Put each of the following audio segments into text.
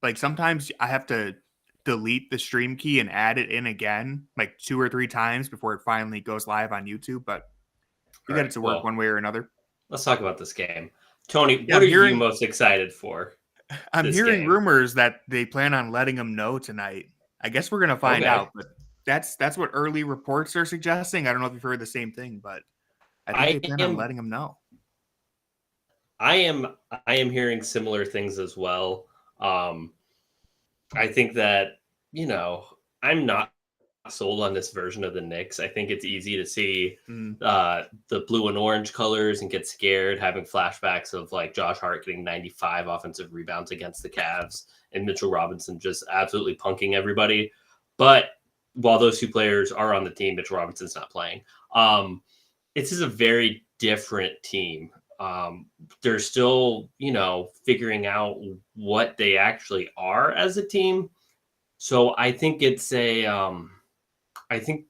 like sometimes I have to delete the stream key and add it in again, like 2 or 3 times before it finally goes live on YouTube, but we All got right. it to work Well, one way or another. let's talk about this game. Tony, Yeah, what are you most excited for I'm this hearing game? rumors that they plan on letting him know tonight. I guess we're gonna find Okay. out, but that's what early reports are suggesting. I don't know if you've heard the same thing, but I think I they plan on am letting him know. I am I am hearing similar things as well. Um, I think that, you know, I'm not sold on this version of the Knicks. I think it's easy to see Mm. the blue and orange colors and get scared, having flashbacks of like Josh Hart getting 95 offensive rebounds against the Cavs and Mitchell Robinson just absolutely punking everybody. But while those two players are on the team, Mitchell Robinson's not playing. This is a very different team. They're still, figuring out what they actually are as a team. So I think it's I think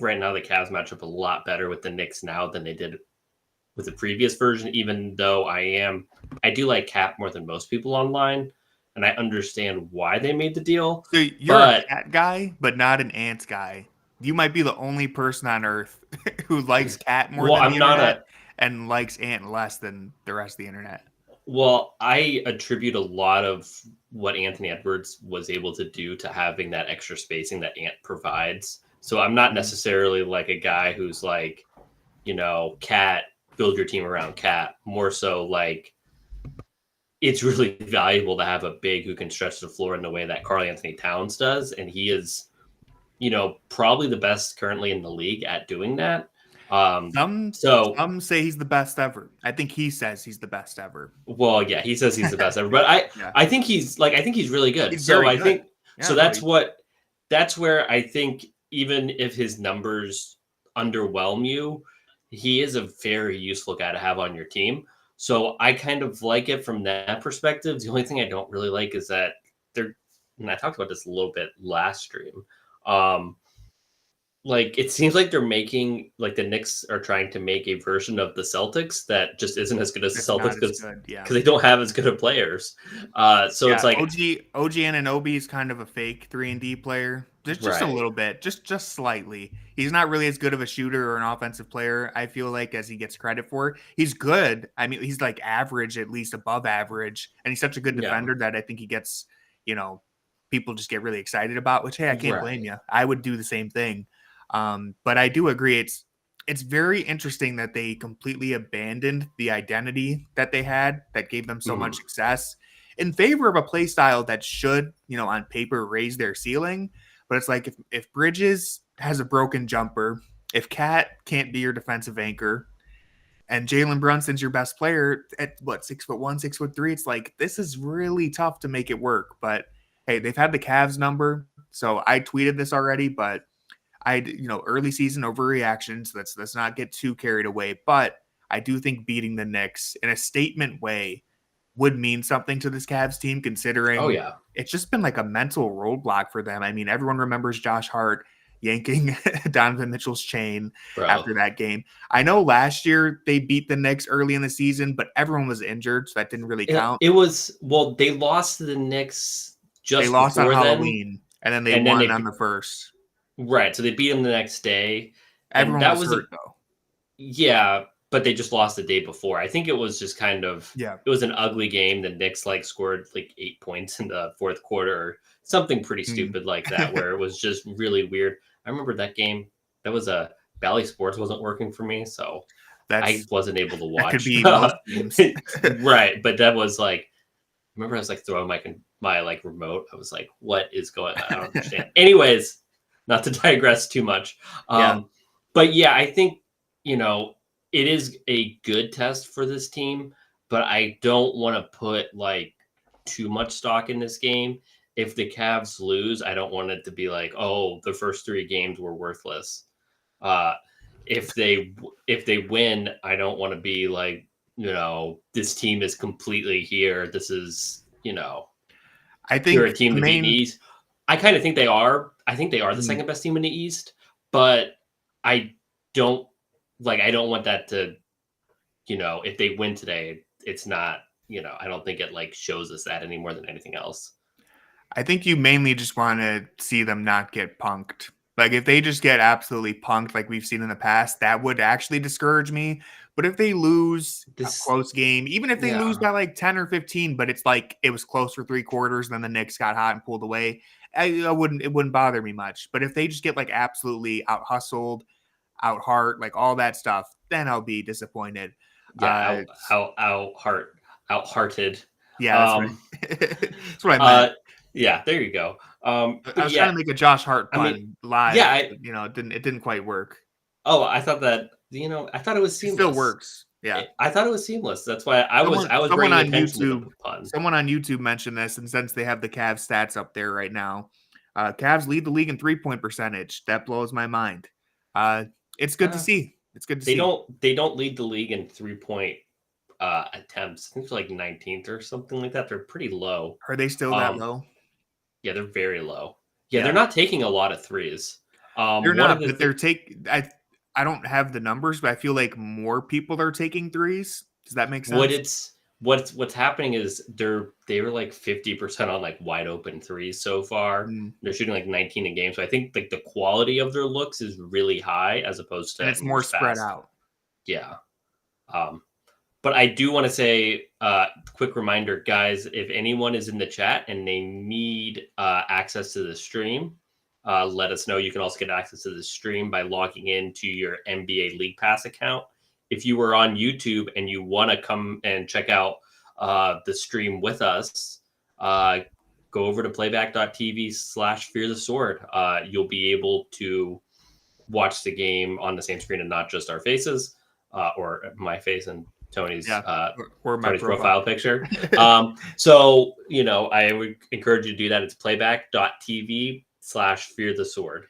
right now the Cavs match up a lot better with the Knicks now than they did with the previous version. Even though I do like Cap more than most people online, and I understand why they made the deal. So you're a cat guy, but not an ants guy. You might be the only person on earth who likes cat more than the I'm not internet and likes ant less than the rest of the internet. Well, I attribute a lot of what Anthony Edwards was able to do to having that extra spacing that Ant provides. So I'm not necessarily like a guy who's like, Cat, build your team around Cat. More so like it's really valuable to have a big who can stretch the floor in the way that Karl Anthony Towns does. And he is, probably the best currently in the league at doing that. Some say he's the best ever. I think he says he's the best ever. Well, yeah, he says he's the best ever, but I think he's really good. He's so very I good. think Yeah, so that's where I think even if his numbers underwhelm you, he is a very useful guy to have on your team. So I kind of like it from that perspective. The only thing I don't really like is that and I talked about this a little bit last stream. Like it seems like they're making like the Knicks are trying to make a version of the Celtics that just isn't as good as the Celtics because they don't have as good of players. It's like OG Anunoby is kind of a fake 3-and-D player, just a little bit, just slightly. He's not really as good of a shooter or an offensive player, I feel like, as he gets credit for. He's good. I mean, he's like average, at least above average, and he's such a good defender that I think he gets, people just get really excited about. Which hey, I can't blame you. I would do the same thing. But I do agree it's very interesting that they completely abandoned the identity that they had that gave them so much success in favor of a play style that should, on paper raise their ceiling. But it's like if Bridges has a broken jumper, if Cat can't be your defensive anchor, and Jalen Brunson's your best player at 6'1", 6'3", it's like this is really tough to make it work. But hey, they've had the Cavs number, so I tweeted this already, but early season overreactions. Let's not get too carried away. But I do think beating the Knicks in a statement way would mean something to this Cavs team, considering it's just been like a mental roadblock for them. I mean, everyone remembers Josh Hart yanking Donovan Mitchell's chain after that game. I know last year they beat the Knicks early in the season, but everyone was injured, so that didn't really count. They lost to the Knicks they lost on Halloween, and then they won on the first. Right, so they beat them the next day. Everyone was hurt, though. Yeah, but they just lost the day before. I think it was just kind of it was an ugly game. The Knicks scored 8 points in the fourth quarter or something pretty stupid like that, where it was just really weird. I remember that game. That was Bally Sports wasn't working for me, so I wasn't able to watch. That could be most games. Right, but that was I remember I was throwing my remote. I was like, what is going on? I don't understand. Anyways, not to digress too much. But yeah, I think, it is a good test for this team, but I don't want to put too much stock in this game. If the Cavs lose, I don't want it to be the first 3 games were worthless. If they win, I don't want to be this team is completely here. This is, I think you're a team to beat the East. I kind of think they are. I think they are the second best team in the East, but I don't want that to, if they win today, it's not, I don't think it shows us that any more than anything else. I think you mainly just want to see them not get punked. Like if they just get absolutely punked like we've seen in the past, that would actually discourage me. But if they lose a This, close game, even if they lose yeah, by like 10 or 15, but it's like it was close for 3 quarters, and then the Knicks got hot and pulled away, it wouldn't bother me much. But if they just get like absolutely out hustled, out heart, like all that stuff, then I'll be disappointed. yeah, Uh, out hearted. yeah, that's right. Um, That's what I meant. uh, yeah, there you go. I But was trying yeah, to make a Josh Hart I mean, pun live, yeah, but, it didn't quite work. I thought that, I thought it was It still seamless. works. Yeah. I thought it was seamless. That's why I was Someone bringing on attention to the YouTube pun. someone on YouTube mentioned this, and since they have the Cavs stats up there right now, Cavs lead the league in 3-point percentage. That blows my mind. Uh, it's good to Uh, see. It's good to they see. don't lead the league in 3-point attempts. I think they're like 19th or something like that. They're pretty low. Are they still that Um, low? yeah, they're very low. Yeah, they're Yeah. not taking a lot of threes. They're One of not, the but I don't have the numbers, but I feel like more people are taking threes. Does that make what sense? it's what's happening is they were like 50% on like wide open threes so far. Mm. They're shooting like 19 a game. So I think like the quality of their looks is really high as opposed to And it's in more years spread past. out. Yeah. Um, but I do want to say, quick reminder, guys, if anyone is in the chat and they need access to the stream, let us know. You can also get access to the stream by logging into your NBA League Pass account. If you were on YouTube and you want to come and check out the stream with us, go over to playback.tv/fear the sword. You'll be able to watch the game on the same screen and not just our faces, or my face and Tony's Or my Tony's profile picture. So I would encourage you to do that. It's playback.tv/fear the sword.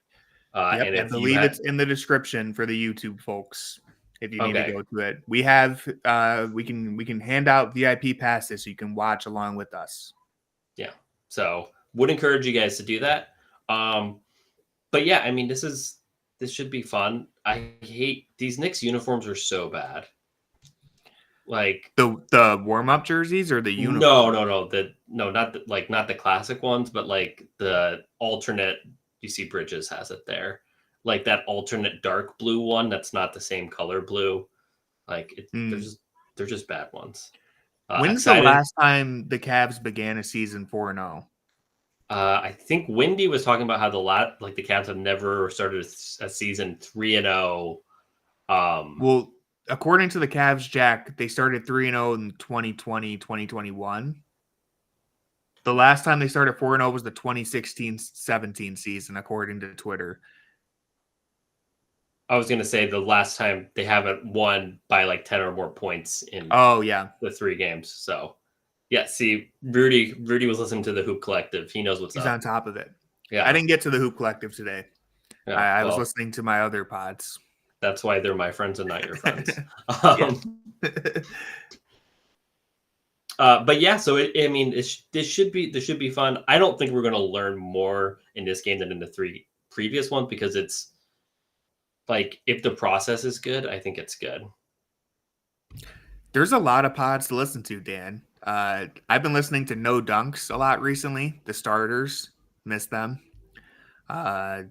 Yep, And I if you believe had it's in the description for the YouTube folks. If you need to okay, go to it, we have we can hand out VIP passes so you can watch along with us. yeah. So would encourage you guys to do that. But yeah, I mean this should be fun. I hate these Knicks uniforms are so bad. Like The warm up jerseys or the uniform? not the classic ones, but like the alternate. You see, Bridges has it there, like that alternate dark blue one. That's not the same color blue. Like they're just bad ones. When's the last time the Cavs began a season 4-0? I think Wendy was talking about how the Cavs have never started a season 3-0. Well, according to the Cavs Jack, they started 3-0 in 2020, 2021. The last time they started 4-0 was the 2016-17 season, according to Twitter. I was going to say the last time they haven't won by like 10 or more points in the 3 games. So, yeah, see, Rudy was listening to the Hoop Collective. He knows what's up. He's on top of it. Yeah. I didn't get to the Hoop Collective today. Yeah, I was listening to my other pods. That's why they're my friends and not your friends. But yeah, so this should be fun. I don't think we're going to learn more in this game than in the 3 previous ones because it's like if the process is good, I think it's good. There's a lot of pods to listen to, Dan. I've been listening to No Dunks a lot recently. The starters, miss them. I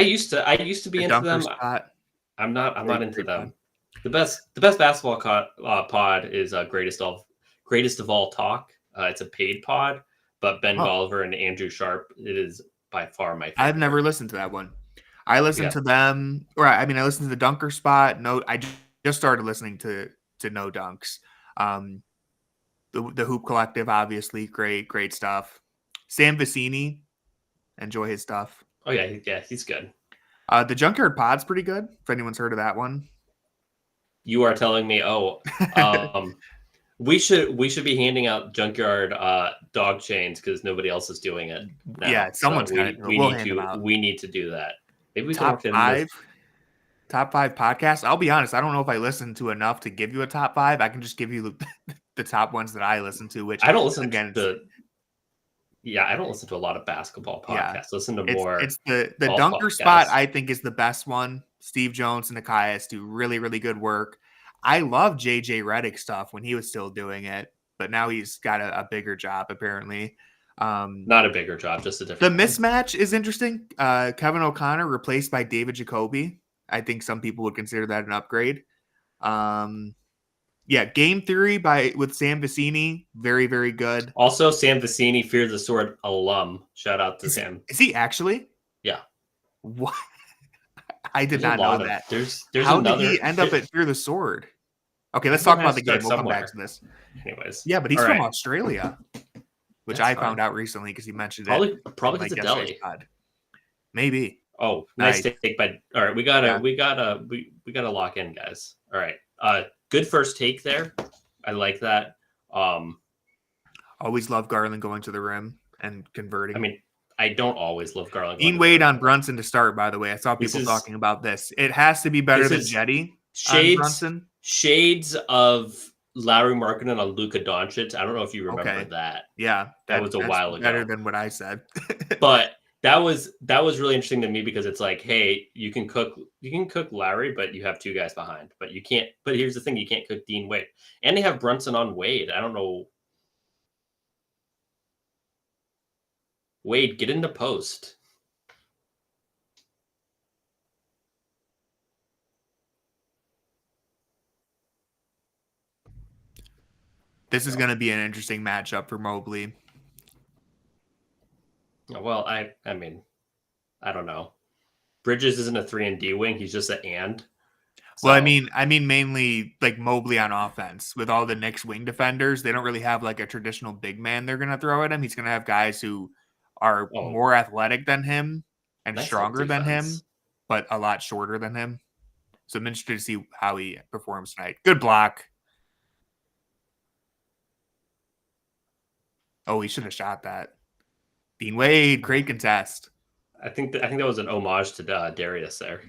used to be into them. Spot. I'm not into them. The best basketball pod is Greatest of All Talk. It's a paid pod, but Ben Golliver and Andrew Sharp, it is by far my favorite. I've never listened to that one. I listened to them, I listened to the Dunker Spot. No, I just started listening to No Dunks. The Hoop Collective, obviously, great stuff. Sam Vecini, enjoy his stuff. Oh yeah, he's good. The Junkyard Pod's pretty good. If anyone's heard of that one, you are telling me. We should be handing out Junkyard dog chains because nobody else is doing it now. Yeah, someone's got it. We need to do that. Maybe we top 5 podcasts. I'll be honest, I don't know if I listened to enough to give you a top 5. I can just give you the top ones that I listen to. Which I don't listen to. Yeah, I don't listen to a lot of basketball podcasts. Yeah, listen to more. It's the Dunker podcasts. Spot. I think is the best one. Steve Jones and Nikias do really good work. I love JJ Redick stuff when he was still doing it, but now he's got a bigger job apparently. Not a bigger job, just a The different one. mismatch is interesting. Kevin O'Connor replaced by David Jacoby. I think some people would consider that an upgrade. Game theory with Sam Vecini, very, very good. Also, Sam Vecini, Fear the Sword alum. Shout out to him. Is he actually? Yeah. What? I did not know that. There's How another. did he end up at Fear the Sword? Okay, let's talk about the game. We'll come back to this. Anyways. Yeah, but he's from Australia, which That's I fine. found out recently because he mentioned Probably it. because of Delhi. Maybe. Oh, nice take by. All right, we gotta lock in, guys. All right, good first take there. I like that. Always love Garland going to the rim and converting. I mean, I don't always love Garland. Dean Wade on Brunson to start, by the way. I saw people talking about this. It has to be better than Jetty on Brunson. Shades of Larry Markkinen on Luka Doncic. I don't know if you remember that. Yeah, that was a while ago. Better than what I said. But that was really interesting to me because it's like, hey, you can cook Larry, but you have two guys behind. But you can't. But here's the thing: you can't cook Dean Wade, and they have Brunson on Wade. I don't know. Wade, get into post. This is going to be an interesting matchup for Mobley. Well, I mean, I don't know. Bridges isn't a 3-and-D wing. He's just an and. So. Well, I mean mainly like Mobley on offense. With all the Knicks wing defenders, they don't really have like a traditional big man they're going to throw at him. He's going to have guys who are more athletic than him and stronger than him, but a lot shorter than him. So I'm interested to see how he performs tonight. Good block. Oh, he should have shot that. Dean Wade, great contest. I think that was an homage to Darius there.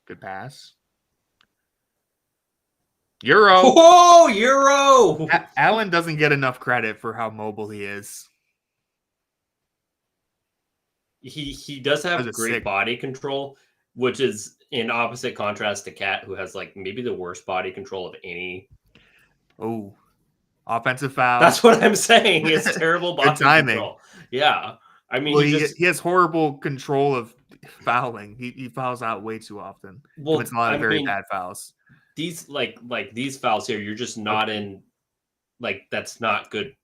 Good pass. Euro. Oh, Euro. Allen doesn't get enough credit for how mobile he is. He does have great body control, which is in opposite contrast to Cat, who has like maybe the worst body control of any. Oh, offensive foul. That's what I'm saying. It's terrible body control. Yeah. I mean, he has horrible control of fouling. He fouls out way too often. Well, it's a lot of very bad fouls. These like these fouls here, you're just not in. Like that's not good.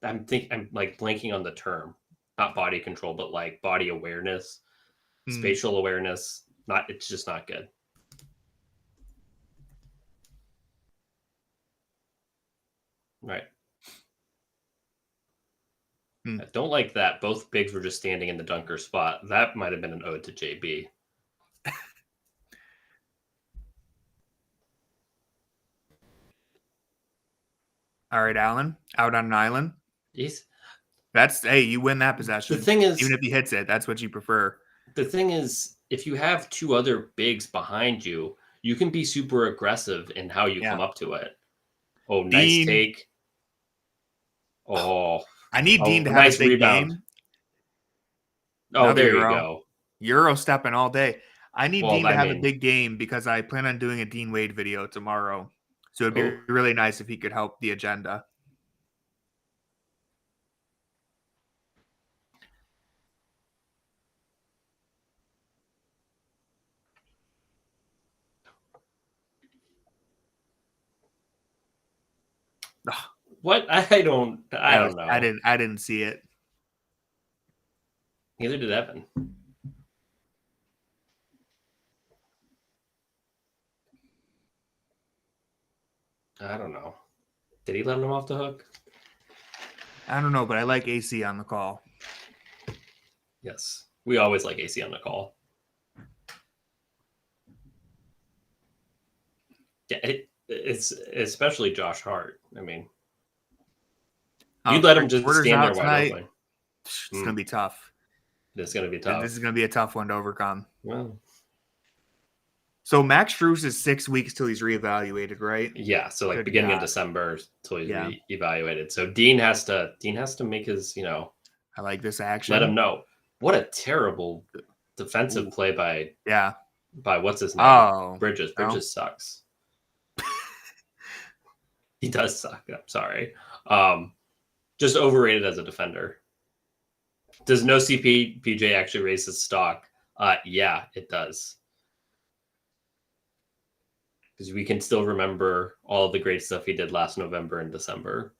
I'm like blanking on the term, not body control, but like body awareness, spatial awareness. It's just not good. Right. I don't like that. Both bigs were just standing in the dunker spot. That might have been an ode to JB. All right, Allen, out on an island. Jeez. You win that possession. The thing is, even if he hits it, that's what you prefer. The thing is, if you have two other bigs behind you, you can be super aggressive in how you come up to it. Oh, nice take. Oh, I need Dean to have a big game. Oh, there you go. Euro stepping all day. I need Dean to have a big game because I plan on doing a Dean Wade video tomorrow. So it'd be really nice if he could help the agenda. What? I don't know. I didn't see it. Neither did Evan. I don't know. Did he let him off the hook? I don't know, but I like AC on the call. Yes. We always like AC on the call. Yeah, it's especially Josh Hart. I mean, you'd let him just stand there wide open. It's going to be tough. It's going to be tough. This is going to be a tough one to overcome. Well, so Max Strus is 6 weeks till he's reevaluated, right? Yeah. So like beginning of December till he's reevaluated. So Dean has to make his, I like this action. Let him know. What a terrible defensive play by what's his name? Oh, Bridges. Bridges sucks. He does suck. I'm sorry. Just overrated as a defender. Does no CPJ actually raise his stock? Yeah, it does. Because we can still remember all the great stuff he did last November and December.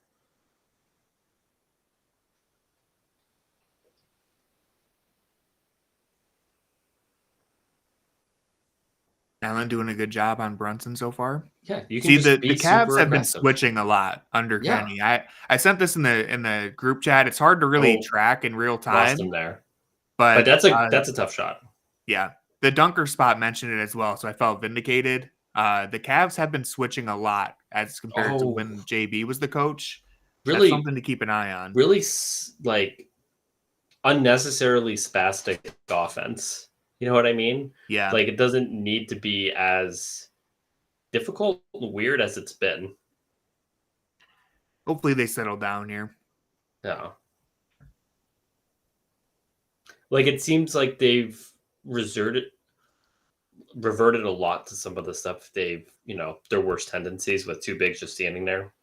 Allen doing a good job on Brunson so far. Yeah, you can See, just the be Cavs super have been aggressive. switching a lot under Yeah. Kenny. I sent this in the group chat. It's hard to really track in real Lost time, him there. but That's a tough shot. Yeah, the dunker spot mentioned it as well, so I felt vindicated. The Cavs have been switching a lot as compared to when JB was the coach. That's something to keep an eye on. Really, like, unnecessarily spastic offense. You know what I mean? Yeah. Like, it doesn't need to be as difficult and weird as it's been. Hopefully they settle down here. Yeah. Like, it seems like they've reverted a lot to some of the stuff they've, their worst tendencies with two bigs just standing there.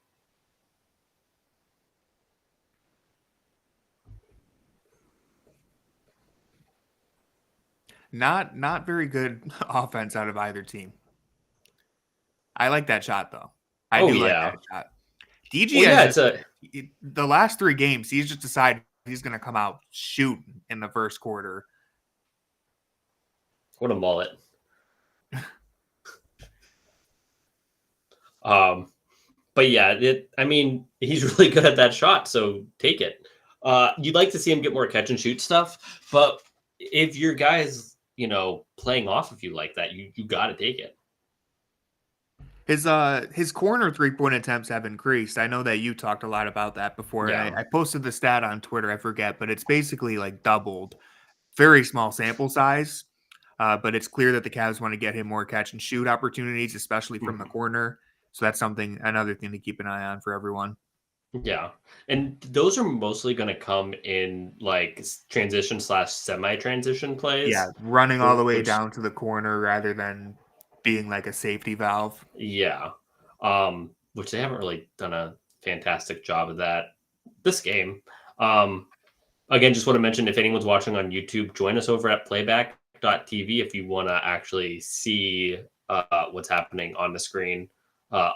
Not very good offense out of either team. I like that shot though. I do like that shot. DG the last 3 games, he's just decided he's going to come out shooting in the first quarter. What a mullet. But yeah, he's really good at that shot, so take it. You'd like to see him get more catch and shoot stuff, but if your guy's, playing off of you like that, you got to take it. His corner 3-point attempts have increased. I know that you talked a lot about that before. Yeah. I posted the stat on Twitter. I forget, but it's basically like doubled. Very small sample size, but it's clear that the Cavs want to get him more catch and shoot opportunities, especially from the corner. So that's another thing to keep an eye on for everyone. Yeah, and those are mostly going to come in like transition / semi-transition plays. Yeah, running all the way down to the corner rather than being like a safety valve. Yeah, which they haven't really done a fantastic job of that this game. Again, just want to mention, if anyone's watching on YouTube, join us over at playback.tv if you want to actually see what's happening on the screen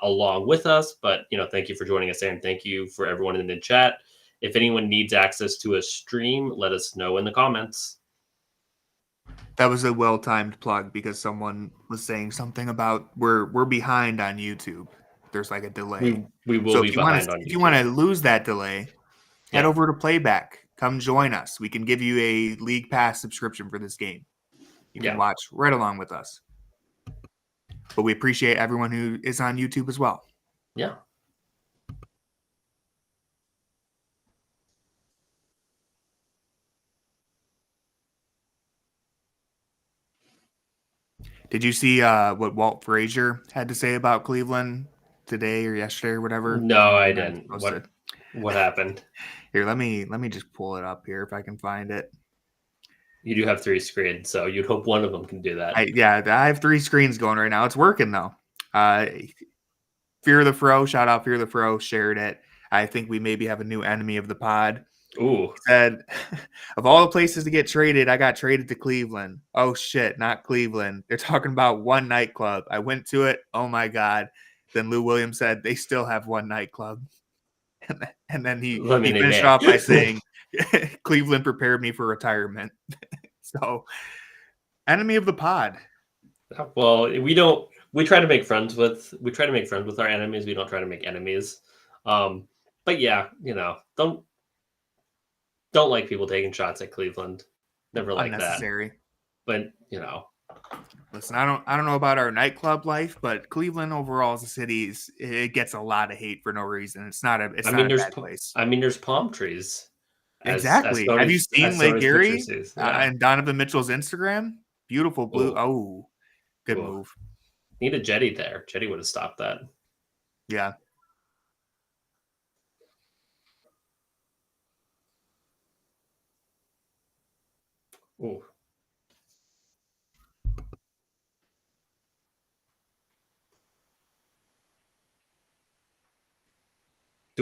along with us. But, thank you for joining us there, and thank you for everyone in the chat. If anyone needs access to a stream, let us know in the comments. That was a well-timed plug because someone was saying something about we're behind on YouTube. There's like a delay. We will be behind on YouTube. If you want to lose that delay, head over to Playback. Come join us. We can give you a League Pass subscription for this game. You can watch right along with us. But we appreciate everyone who is on YouTube as well. Yeah. Did you see what Walt Frazier had to say about Cleveland today or yesterday or whatever? No, I didn't. What happened? Here, let me just pull it up here if I can find it. You do have 3 screens, so you'd hope one of them can do that. I have 3 screens going right now. It's working though. Fear of the Fro, shout out Fear of the Fro, shared it. I think we maybe have a new enemy of the pod. Ooh. He said, of all the places to get traded, I got traded to Cleveland. Oh shit, not Cleveland. They're talking about one nightclub. I went to it. Oh my God. Then Lou Williams said they still have one nightclub. And then he finished off by saying, Cleveland prepared me for retirement. So, enemy of the pod. Well, we try to make friends with our enemies. We don't try to make enemies. But yeah, don't like people taking shots at Cleveland. Never like Unnecessary. That. But listen, I don't know about our nightclub life, but Cleveland overall as a city it gets a lot of hate for no reason. It's not a bad place. There's palm trees. Exactly. Have you seen Lake Erie and Donovan Mitchell's Instagram? Beautiful blue. Oh, good move. Need a jetty there. Jetty would have stopped that. Yeah. Ooh.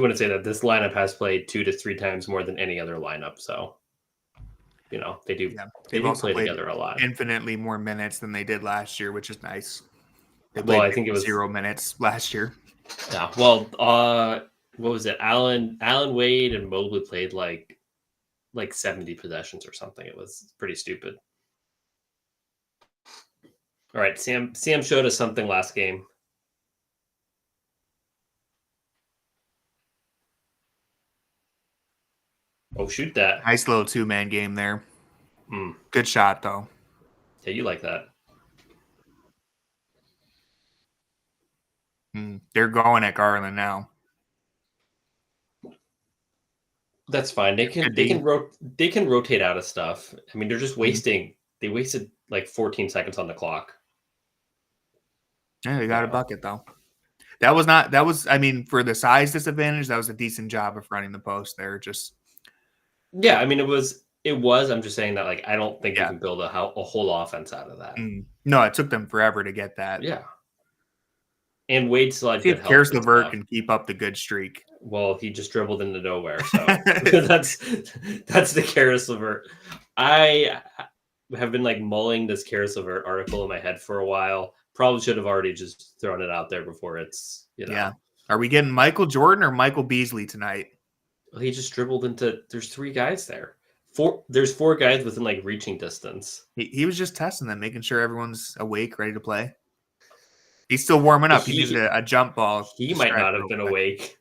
do want to say that this lineup has played 2 to 3 times more than any other lineup. So, they do They've also play played together a lot. infinitely more minutes than they did last year, which is nice. They Well, played I think it was 0 minutes last year. Yeah. Well, what was it? Allen Wade and Mobley played like 70 possessions or something. It was pretty stupid. All right, Sam showed us something last game. Oh, shoot that. Nice little 2-man game there. Mm. Good shot, though. Yeah, you like that. They're going at Garland now. That's fine. They can rotate out of stuff. I mean, they're just wasting. They wasted like 14 seconds on the clock. Yeah, they got a bucket though. That was I mean, for the size disadvantage, that was a decent job of running the post there. Just yeah, I mean, it was. I'm just saying that like I don't think you can build a whole offense out of that. No, it took them forever to get that. Yeah. And Wade still had see good if health. Karis LeVert can keep up the good streak. Well, he just dribbled into nowhere, so that's the Karis LeVert. I have been like mulling this Karis LeVert article in my head for a while. Probably should have already just thrown it out there before it's Yeah. Are we getting Michael Jordan or Michael Beasley tonight? Well, he just dribbled into. There's 3 guys there. There's 4 guys within like reaching distance. He was just testing them, making sure everyone's awake, ready to play. He's still warming up. He needed a jump ball. He might not have been awake.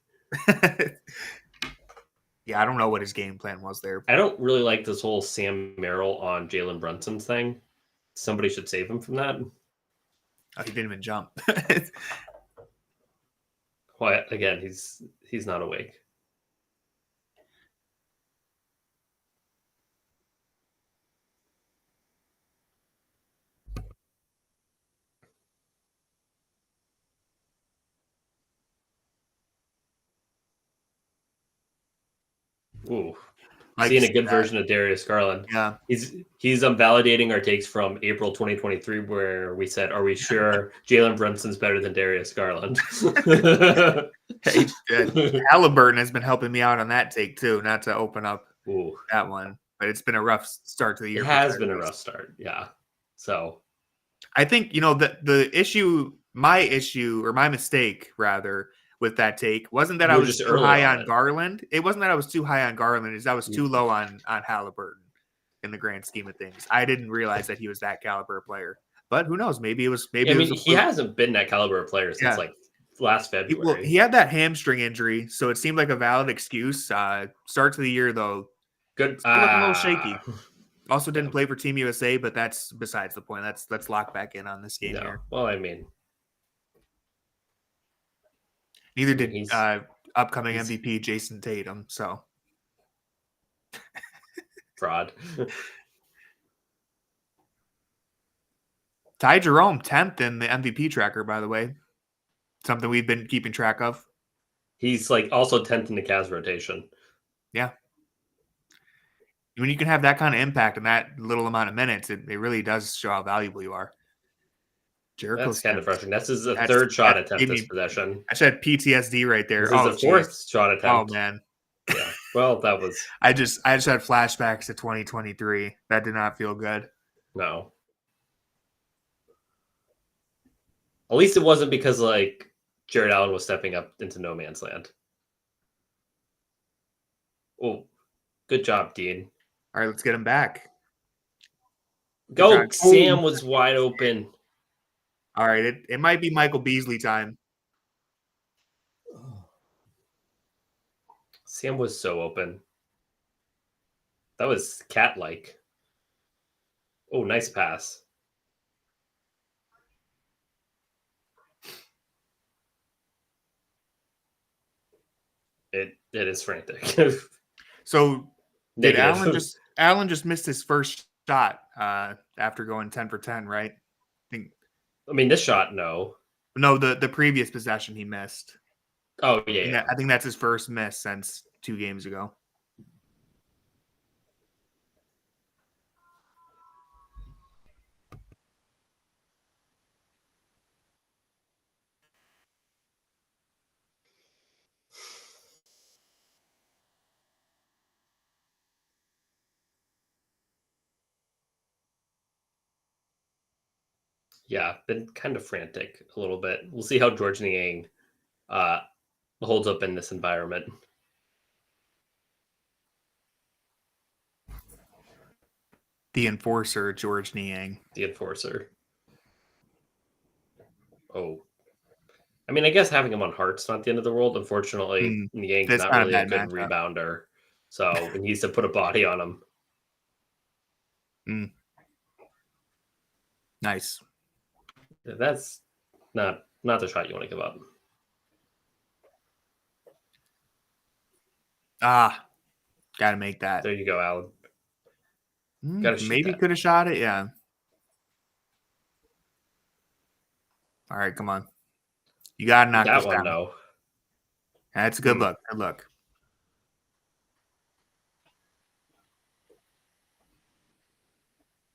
Yeah, I don't know what his game plan was there. I don't really like this whole Sam Merrill on Jalen Brunson thing. Somebody should save him from that. Oh, he didn't even jump. Well, again, he's not awake. Ooh. Seeing a good version of Darius Garland. Yeah. He's validating our takes from April 2023 where we said, are we sure Jalen Brunson's better than Darius Garland? Hey, Halliburton has been helping me out on that take too, not to open up that one. But it's been a rough start to the year. It has been a rough start, yeah. So I think, the issue, my mistake rather, with that take wasn't that I was too high on Garland. It wasn't that I was too high on Garland. It's I was too low on Halliburton in the grand scheme of things. I didn't realize that he was that caliber player. But who knows? Maybe it was. He hasn't been that caliber player since like last February. He had that hamstring injury, so it seemed like a valid excuse. Start to the year though, good. A little shaky. Also didn't play for Team USA, but that's besides the point. Let's lock back in on this game here. Well, I mean. Neither did upcoming MVP Jason Tatum. So fraud. Ty Jerome 10th in the MVP tracker, by the way. Something we've been keeping track of. He's like also 10th in the Cavs rotation. Yeah. When you can have that kind of impact in that little amount of minutes, it really does show how valuable you are. That's kind of frustrating. This is a third shot attempt this possession. I said PTSD right there. This is the 4th shot attempt. Oh man. Yeah. Well, that was. I just had flashbacks to 2023. That did not feel good. No. At least it wasn't because like Jared Allen was stepping up into no man's land. Oh, good job, Dean. All right, let's get him back. Go. Sam was wide open. All right, it might be Michael Beasley time. Sam was so open. That was cat-like. Oh, nice pass. It is frantic. So did Allen just missed his first shot after going 10 for 10, right? I mean, this shot, no. No, the previous possession he missed. Oh, yeah. I think that's his first miss since 2 games ago. Yeah, been kind of frantic a little bit. We'll see how George Niang holds up in this environment. The enforcer, George Niang. The enforcer. Oh. I mean, I guess having him on Hart's not the end of the world. Unfortunately, Niang's That's not not a really a bad good matchup. rebounder. So he needs to put a body on him. Nice. That's not the shot you want to give up. Gotta make that. There you go, Alan. Gotta shoot Maybe that. could have shot it, yeah. All right, come on. You gotta knock this down. No. That's a good look. Good look.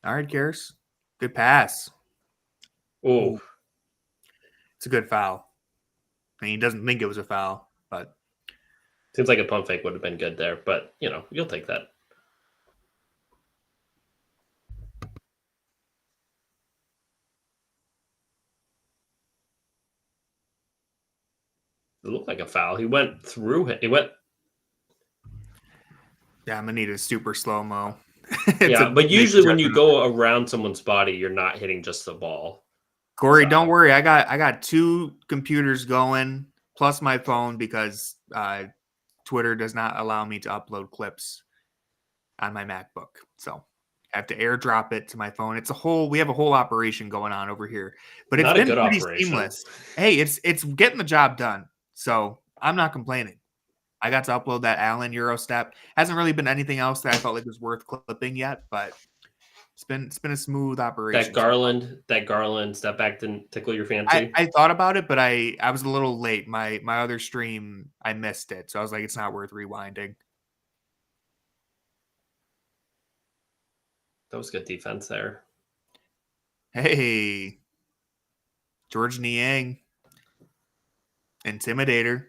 All right, Karis. Good pass. Oh, it's a good foul. I mean, he doesn't think it was a foul, but seems like a pump fake would have been good there. But you'll take that. It looked like a foul. He went through it. He went. Yeah, I'm gonna need a super slow mo. Yeah, but usually when you go around someone's body, you're not hitting just the ball. Corey, don't worry. I got 2 computers going plus my phone because Twitter does not allow me to upload clips on my MacBook. So I have to airdrop it to my phone. We have a whole operation going on over here, but it's been pretty seamless. Hey, it's getting the job done. So I'm not complaining. I got to upload that Allen Eurostep. Hasn't really been anything else that I felt like was worth clipping yet, but it's been a smooth operation. That Garland step back didn't tickle your fancy? I thought about it, but I was a little late. My other stream, I missed it. So I was like, it's not worth rewinding. That was good defense there. Hey, George Niang. Intimidator.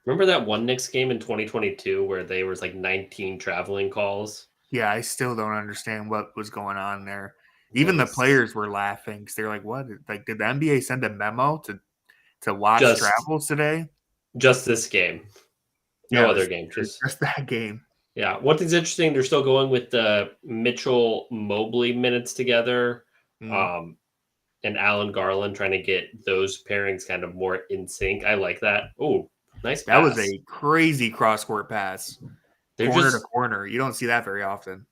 Remember that one Knicks game in 2022 where there was like 19 traveling calls? Yeah, I still don't understand what was going on there. Even the players were laughing because they're like, "What? Like, did the NBA send a memo to watch travels today?" Just this game, no other game, just that game. Yeah, one thing's interesting. They're still going with the Mitchell Mobley minutes together, and Allen Garland trying to get those pairings kind of more in sync. I like that. Oh, nice pass. That was a crazy cross-court pass. Corner to corner. You don't see that very often.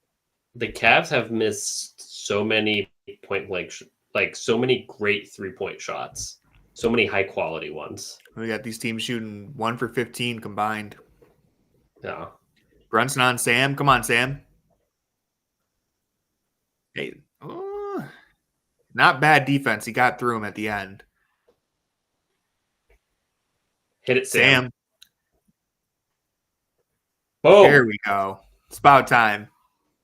The Cavs have missed so many point so many great 3-point shots. So many high-quality ones. We got these teams shooting 1 for 15 combined. Yeah. Brunson on Sam. Come on, Sam. Hey. Not bad defense. He got through him at the end. Hit it, Sam. Oh, there we go. It's about time.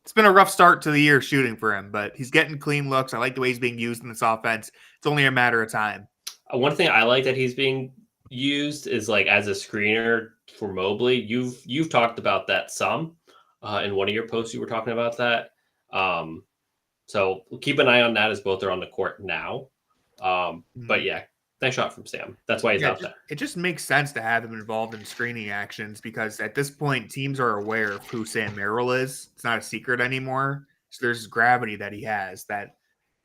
It's been a rough start to the year shooting for him, but he's getting clean looks. I like the way he's being used in this offense. It's only a matter of time. One thing I like that he's being used is like as a screener for Mobley. You've talked about that some in one of your posts. You were talking about that. So we'll keep an eye on that as both are on the court now. But yeah, nice shot from Sam. That's why he's out there. It just makes sense to have him involved in screening actions because at this point, teams are aware of who Sam Merrill is. It's not a secret anymore. So there's gravity that he has that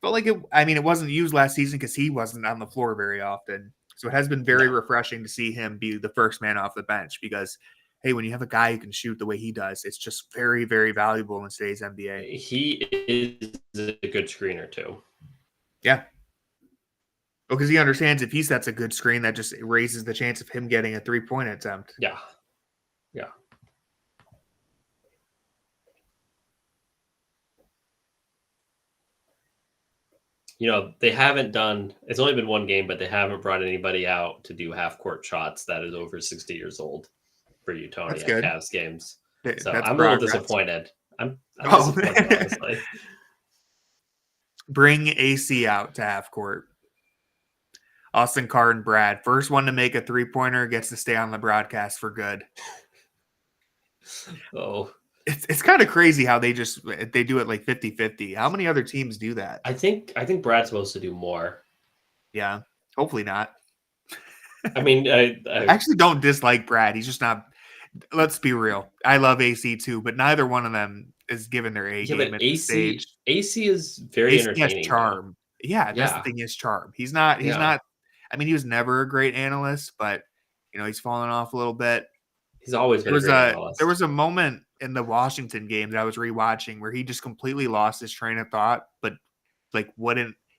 felt like it. I mean, it wasn't used last season because he wasn't on the floor very often. So it has been very refreshing to see him be the first man off the bench because, hey, when you have a guy who can shoot the way he does, it's just very, very valuable in today's NBA. He is a good screener too. Yeah. Because he understands if he sets a good screen, that just raises the chance of him getting a 3-point attempt. Yeah. Yeah. They haven't done, it's only been one game, but they haven't brought anybody out to do half-court shots that is over 60 years old for you, Tony, at Cavs games. So I'm a little disappointed. I'm disappointed, honestly. Bring AC out to half-court. Austin Carr and Brad. First one to make a 3-pointer gets to stay on the broadcast for good. Oh, It's kind of crazy how they do it like 50-50. How many other teams do that? I think Brad's supposed to do more. Yeah, hopefully not. I mean, I actually don't dislike Brad. He's just not. Let's be real. I love AC too, but neither one of them is given their A game at this stage. AC is very entertaining. Has charm. Yeah, that's the thing. His charm. He's not. I mean, he was never a great analyst, but he's fallen off a little bit. He's always been a great analyst. There was a moment in the Washington game that I was rewatching where he just completely lost his train of thought, but like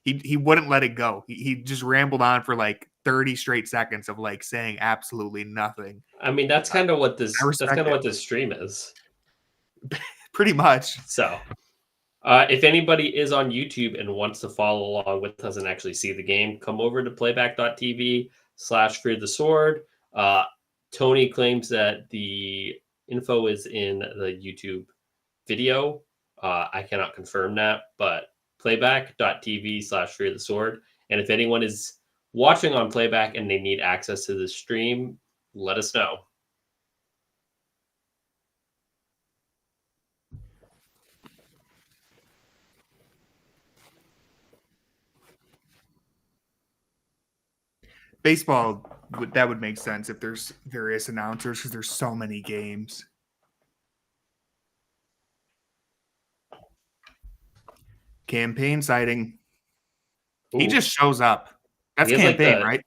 he wouldn't let it go. He just rambled on for like 30 straight seconds of like saying absolutely nothing. I mean, that's kind of what this stream is. Pretty much. So, if anybody is on YouTube and wants to follow along with us and actually see the game, come over to playback.tv/Fear the Sword. Tony claims that the info is in the YouTube video. I cannot confirm that, but playback.tv/Fear the Sword. And if anyone is watching on playback and they need access to the stream, let us know. Baseball, that would make sense if there's various announcers because there's so many games. Campaign sighting. Ooh. He just shows up. That's campaign, right?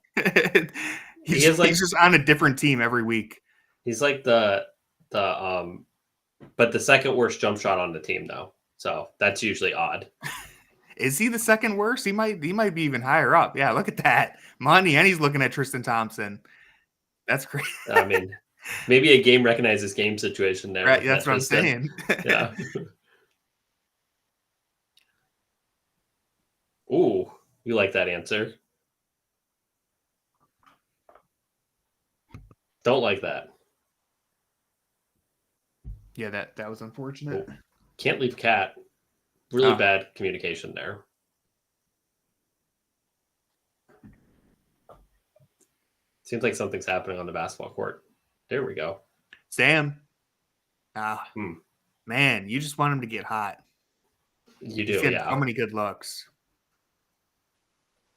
he's just on a different team every week. He's like but the second worst jump shot on the team though. So that's usually odd. Is he the second worst? He might be even higher up. Yeah, look at that. Money, and he's looking at Tristan Thompson. That's great. I mean, maybe a game recognizes game situation there. Right, that's what I'm saying. Yeah. Ooh, you like that answer. Don't like that. Yeah, that was unfortunate. Ooh. Can't leave Cat. Really bad communication there. Seems like something's happening on the basketball court. There we go. Sam. Man, you just want him to get hot. You do, yeah. So many good looks.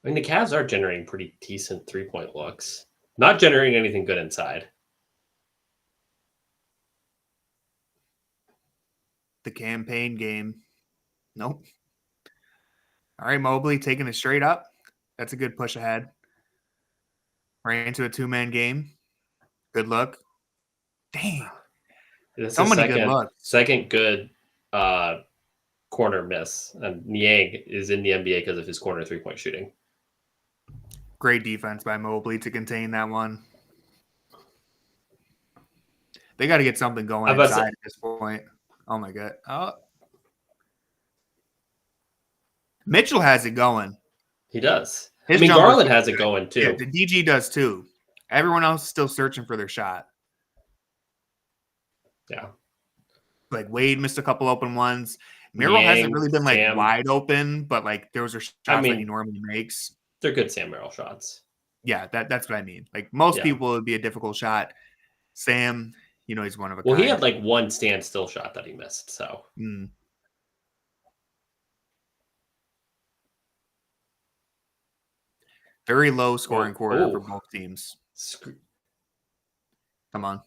I mean, the Cavs are generating pretty decent three-point looks. Not generating anything good inside. The campaign game. Nope. All right, Mobley taking it straight up. That's a good push ahead. Right into a two-man game. Good look. Dang. So many good looks. Second good corner miss. And Niang is in the NBA because of his corner three-point shooting. Great defense by Mobley to contain that one. They got to get something going inside at this point. Oh, my God. Oh. Mitchell has it going. He does. Garland has it going too. Yeah, the DG does too. Everyone else is still searching for their shot. Yeah. Like Wade missed a couple open ones. Merrill hasn't really been like wide open, but like those are shots that he normally makes. They're good Sam Merrill shots. Yeah, that's what I mean. Like most people, it would be a difficult shot. Sam, he's one of a kind. Well, he had like one standstill shot that he missed. So. Very low scoring quarter for both teams. Come on.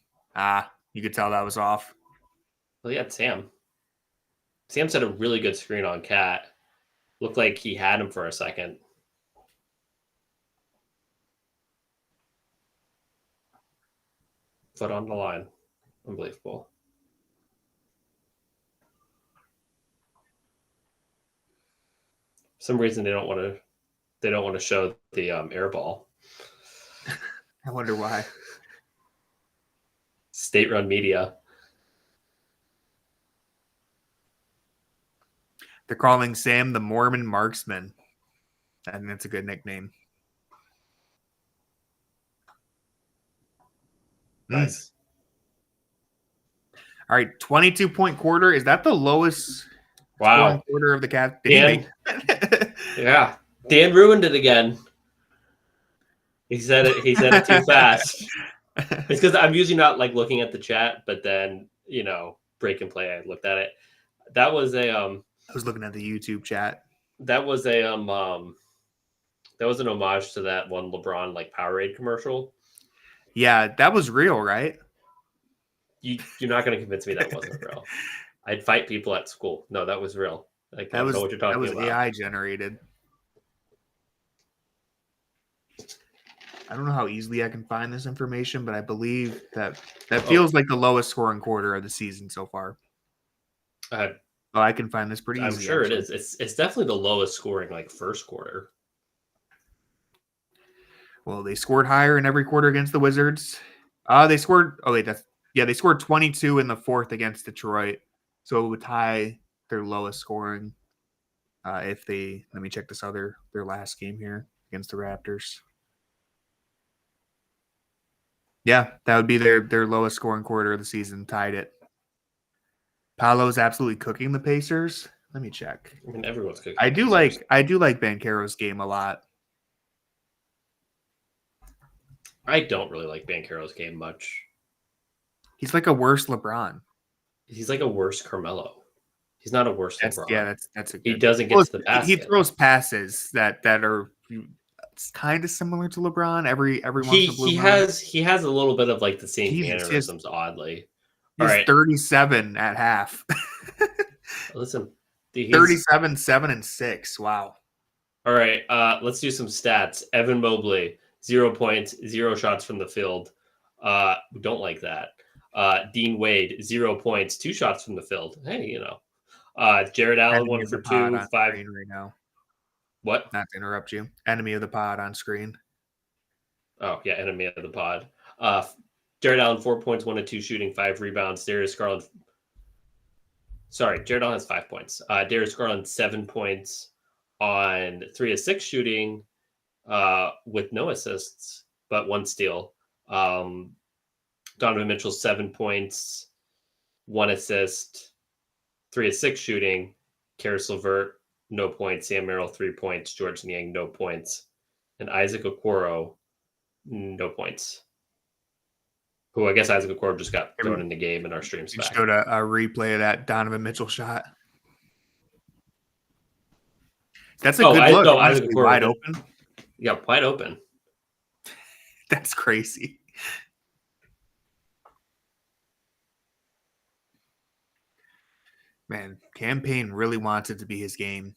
You could tell that was off. Well, yeah, Sam. Sam set a really good screen on Cat. Looked like he had him for a second. Foot on the line. Unbelievable. For some reason they don't want to show the air ball. I wonder why. State-run media. They're calling Sam the Mormon Marksman. I think that's a good nickname. Nice. All right, 22-point quarter. Is that the lowest quarter of the Cavs? Yeah. Dan ruined it again. He said it too fast. It's because I'm usually not like looking at the chat, but then, break and play. I looked at it. That was a I was looking at the YouTube chat. That was a that was an homage to that one LeBron like Powerade commercial. Yeah, that was real, right? You're not going to convince me that wasn't real. I'd fight people at school. No, that was real. Like, I don't know what you're talking about. That was AI generated. I don't know how easily I can find this information, but I believe that feels like the lowest scoring quarter of the season so far. I can find this pretty easy. I'm sure actually. It is. It's definitely the lowest scoring like first quarter. Well, they scored higher in every quarter against the Wizards. They scored. Oh wait, they scored 22 in the fourth against Detroit, so it would tie their lowest scoring. If they let me check their last game here against the Raptors. Yeah, that would be their lowest scoring quarter of the season. Tied it. Paolo's absolutely cooking the Pacers. Let me check. I mean, everyone's cooking. I do like Banchero's game a lot. I don't really like Banchero's game much. He's like a worse LeBron. He's like a worse Carmelo. He's not a worse LeBron. Yeah, that's a good. He doesn't get to the basket. He throws passes that are kind of similar to LeBron every once in a blue moon. He has a little bit of like the same mannerisms, oddly. He's 37 at half. Listen, 37, 7, and 6. Wow. All right, let's do some stats. Evan Mobley, 0 points, 0 shots from the field. We don't like that. Dean Wade, 0 points, 2 shots from the field. Hey, you know. Jared Allen, 1 for 2, 5 right now. What? Not to interrupt you. Enemy of the pod on screen. Oh, yeah, enemy of the pod. Jared Allen, 4 points, 1 of 2 shooting, 5 rebounds. Darius Garland. Sorry, Jared Allen has 5 points. Darius Garland, 7 points on 3 of 6 shooting with no assists, but 1 steal. Donovan Mitchell, 7 points, 1 assist, 3 of 6 shooting. Karis LeVert, no points. Sam Merrill, 3 points. George Niang, no points. And Isaac Okoro, no points. Who I guess Isaac Okoro just got thrown in the game in our streams. You showed a replay of that Donovan Mitchell shot. That's a good look. No, Isaac Okoro wide open. Yeah, wide open. That's crazy. Man, Campaign really wants it to be his game.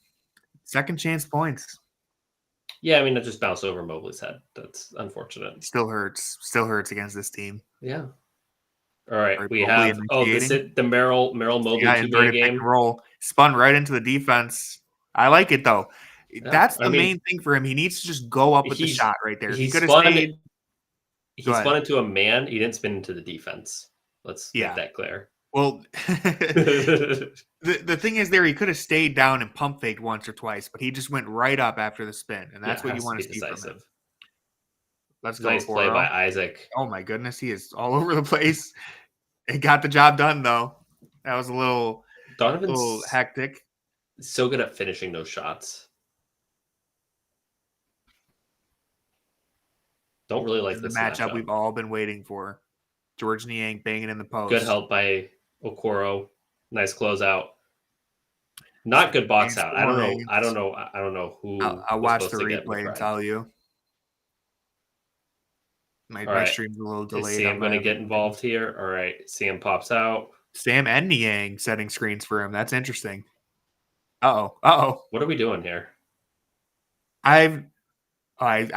Second chance points. Yeah, I mean, it just bounced over Mobley's head. That's unfortunate. Still hurts. Still hurts against this team. Yeah. All right. We have the Merrill Mobley 2-man game. Roll. Spun right into the defense. I like it, though. Yeah, that's the main thing for him. He needs to just go up with the shot right there. He could have stayed. He spun into a man. He didn't spin into the defense. Let's make that clear. Well, the thing is there, he could have stayed down and pump faked once or twice, but he just went right up after the spin, and that's what you want to see from him. Let's go. Nice play by Isaac. Oh, my goodness. He is all over the place. It got the job done, though. That was a little hectic. So good at finishing those shots. Don't really like this matchup we've all been waiting for. George Niang banging in the post. Good help by Okoro. Nice closeout. Not good box out. I don't know who. I'll watch the replay and tell you. My stream's a little delayed. Is Sam going to get involved here? All right. Sam pops out. Sam and Niang setting screens for him. That's interesting. Uh-oh. What are we doing here? I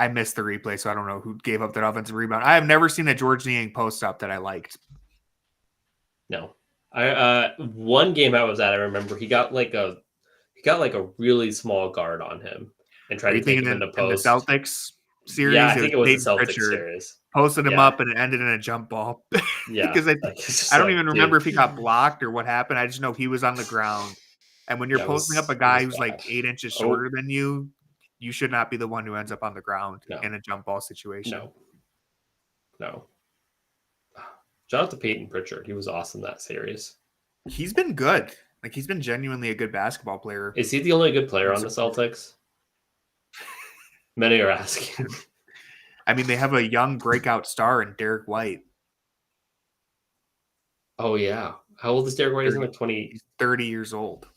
missed the replay, so I don't know who gave up that offensive rebound. I have never seen a George Niang post up that I liked. No. One game I was at, I remember he got like a really small guard on him and tried to take him into post. In the Celtics series? Yeah, I think it was the Celtics series. Posted him up and it ended in a jump ball. Yeah. Because I don't even remember if he got blocked or what happened. I just know he was on the ground. And when you're posting up a guy who's like 8 inches shorter than you, you should not be the one who ends up on the ground in a jump ball situation. No. Shout out to Peyton Pritchard. He was awesome that series. He's been good. Like, he's been genuinely a good basketball player. Is he the only good player on the Celtics? Many are asking. I mean, they have a young breakout star in Derek White. Oh, yeah. How old is Derek White? Isn't 30. like 20? He's 30 years old.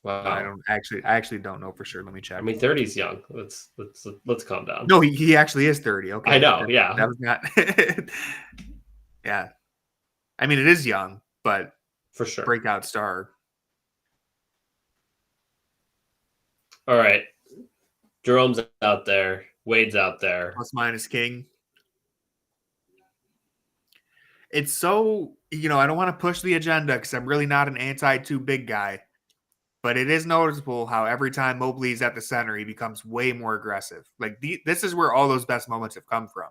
Wow. I actually don't know for sure. Let me check. I mean, 30 is young. Let's calm down. No, he actually is 30. Okay. I know. Yeah. That was not. Yeah. I mean, it is young, but for sure. Breakout star. All right. Jerome's out there. Wade's out there. Plus minus king. It's so, I don't want to push the agenda because I'm really not an anti-too big guy. But it is noticeable how every time Mobley's at the center, he becomes way more aggressive. Like this is where all those best moments have come from.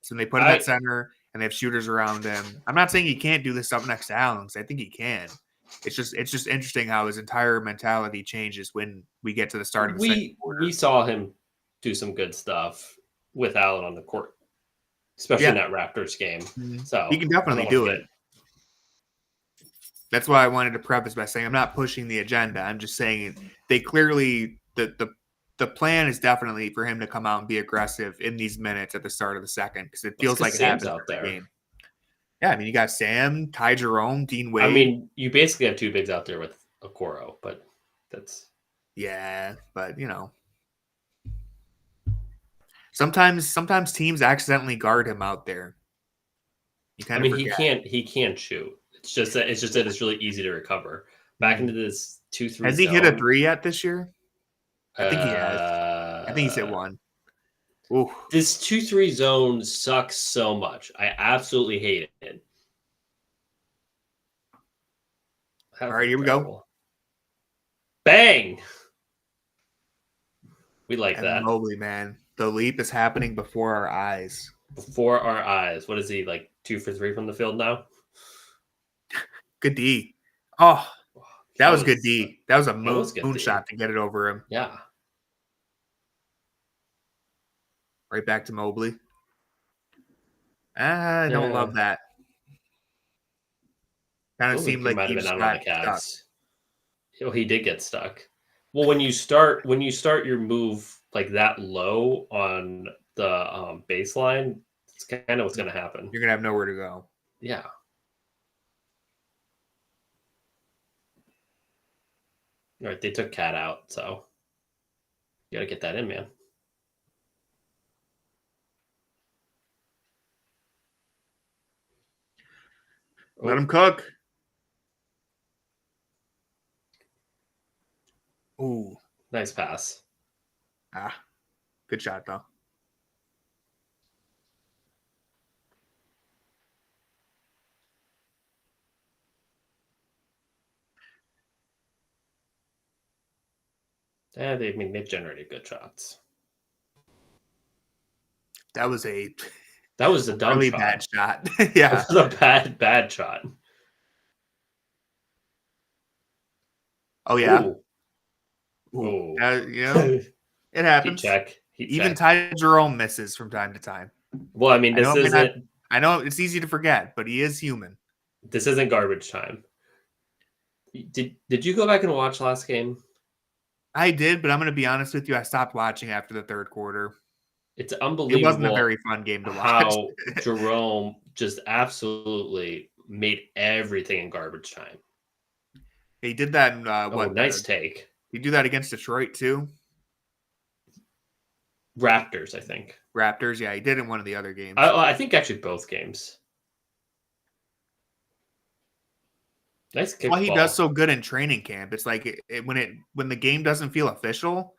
So when they put him at center and they have shooters around him, I'm not saying he can't do this stuff next to Allen, because I think he can. It's just interesting how his entire mentality changes when we get to the start of the second quarter. We saw him do some good stuff with Allen on the court, especially in that Raptors game. Mm-hmm. So he can definitely do it. That's why I wanted to preface by saying I'm not pushing the agenda. I'm just saying they clearly the plan is definitely for him to come out and be aggressive in these minutes at the start of the second, because it feels like it happens out there. Game. Yeah, I mean, you got Sam, Ty Jerome, Dean Wade. I mean, you basically have two bigs out there with Okoro, but that's but sometimes teams accidentally guard him out there. He can't shoot. It's just that it's really easy to recover. Back into this 2-3 Has he hit a 3 yet this year? I think he has. I think he's hit one. Ooh. This 2-3 zone sucks so much. I absolutely hate it. All right, here we go. Bang! We like that. Mobley, man. The leap is happening before our eyes. Before our eyes. What is he, like 2 for 3 from the field now? Good D. Oh, that was good D. That was a moonshot to get it over him. Yeah. Right back to Mobley. I don't love that. Kind of seemed like he might have been out on the Cavs. Oh, he did get stuck. Well, when you start your move like that low on the baseline, it's kind of what's going to happen. You're going to have nowhere to go. Yeah. All right, they took Cat out, so you got to get that in, man. Let him cook. Ooh. Nice pass. Good shot, though. Yeah, they've generated good shots. That was a dumb really shot. Bad shot. Yeah. That was a bad shot. Oh, yeah. Ooh. It happens. Heat Even check. Ty Jerome misses from time to time. Well, I mean, I know it's easy to forget, but he is human. This isn't garbage time. Did you go back and watch last game? I did, but I'm going to be honest with you. I stopped watching after the third quarter. It's unbelievable. It wasn't a very fun game to watch. How Jerome just absolutely made everything in garbage time. He did that in nice take. He do that against Detroit too? Raptors, I think. Raptors, yeah, he did in one of the other games. I think actually both games. Nice kick. Well, he does so good in training camp. It's like when the game doesn't feel official,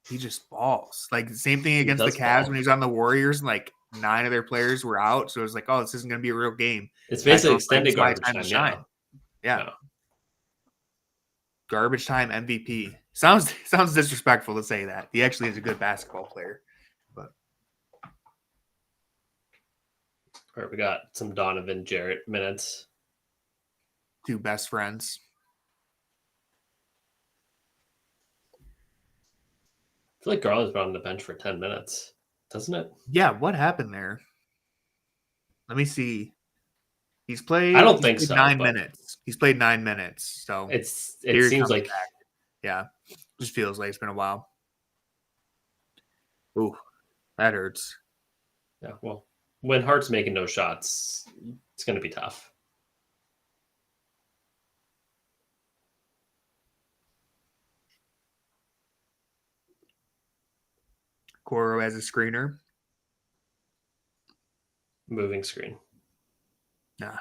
he just balls. Like the same thing against the Cavs when he was on the Warriors, and like 9 of their players were out. So it was like, oh, this isn't going to be a real game. It's basically extended garbage time. Yeah. Garbage time MVP. Sounds disrespectful to say that. He actually is a good basketball player. But all right, we got some Donovan Jarrett minutes. 2 best friends. I feel like Garland's been on the bench for 10 minutes, doesn't it? Yeah, what happened there? Let me see. He's played. I don't think so. 9 minutes. He's played 9 minutes. So it seems like back. Yeah, just feels like it's been a while. Ooh, that hurts. Yeah, well, when Hart's making no shots, it's going to be tough. Okoro as a screener. Moving screen. Nah.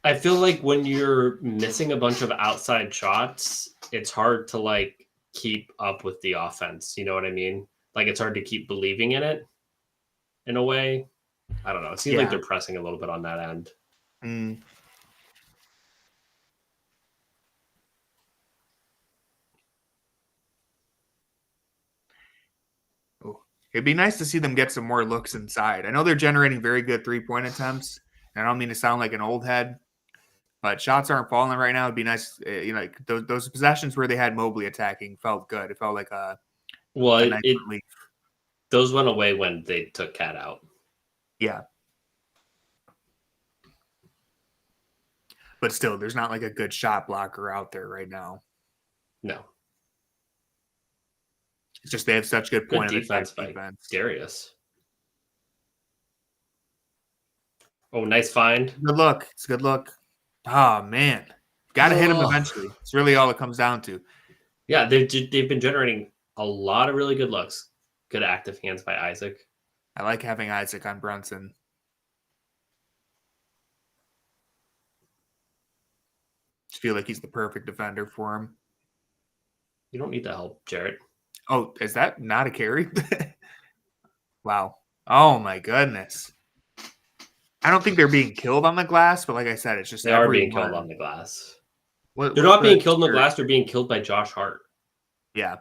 I feel like when you're missing a bunch of outside shots, it's hard to like keep up with the offense. You know what I mean? Like it's hard to keep believing in it in a way. I don't know. It seems like they're pressing a little bit on that end. Mm. Oh, it'd be nice to see them get some more looks inside. I know they're generating very good 3-point attempts. And I don't mean to sound like an old head, but shots aren't falling right now. It'd be nice, like those possessions where they had Mobley attacking felt good. It felt like a nice relief. Those went away when they took Cat out. Yeah. But still, there's not like a good shot blocker out there right now. No. It's just they have such good point of defense by Darius. Oh, nice find. Good look. It's a good look. Oh, man. Got to hit him eventually. It's really all it comes down to. Yeah, they've been generating a lot of really good looks. Good active hands by Isaac. I like having Isaac on Brunson. I feel like he's the perfect defender for him. You don't need the help, Jarrett. Oh, is that not a carry? Wow. Oh, my goodness. I don't think they're being killed on the glass, but like I said, it's just they are being killed on the glass. They're not being killed on the glass. They're being killed by Josh Hart. Yeah.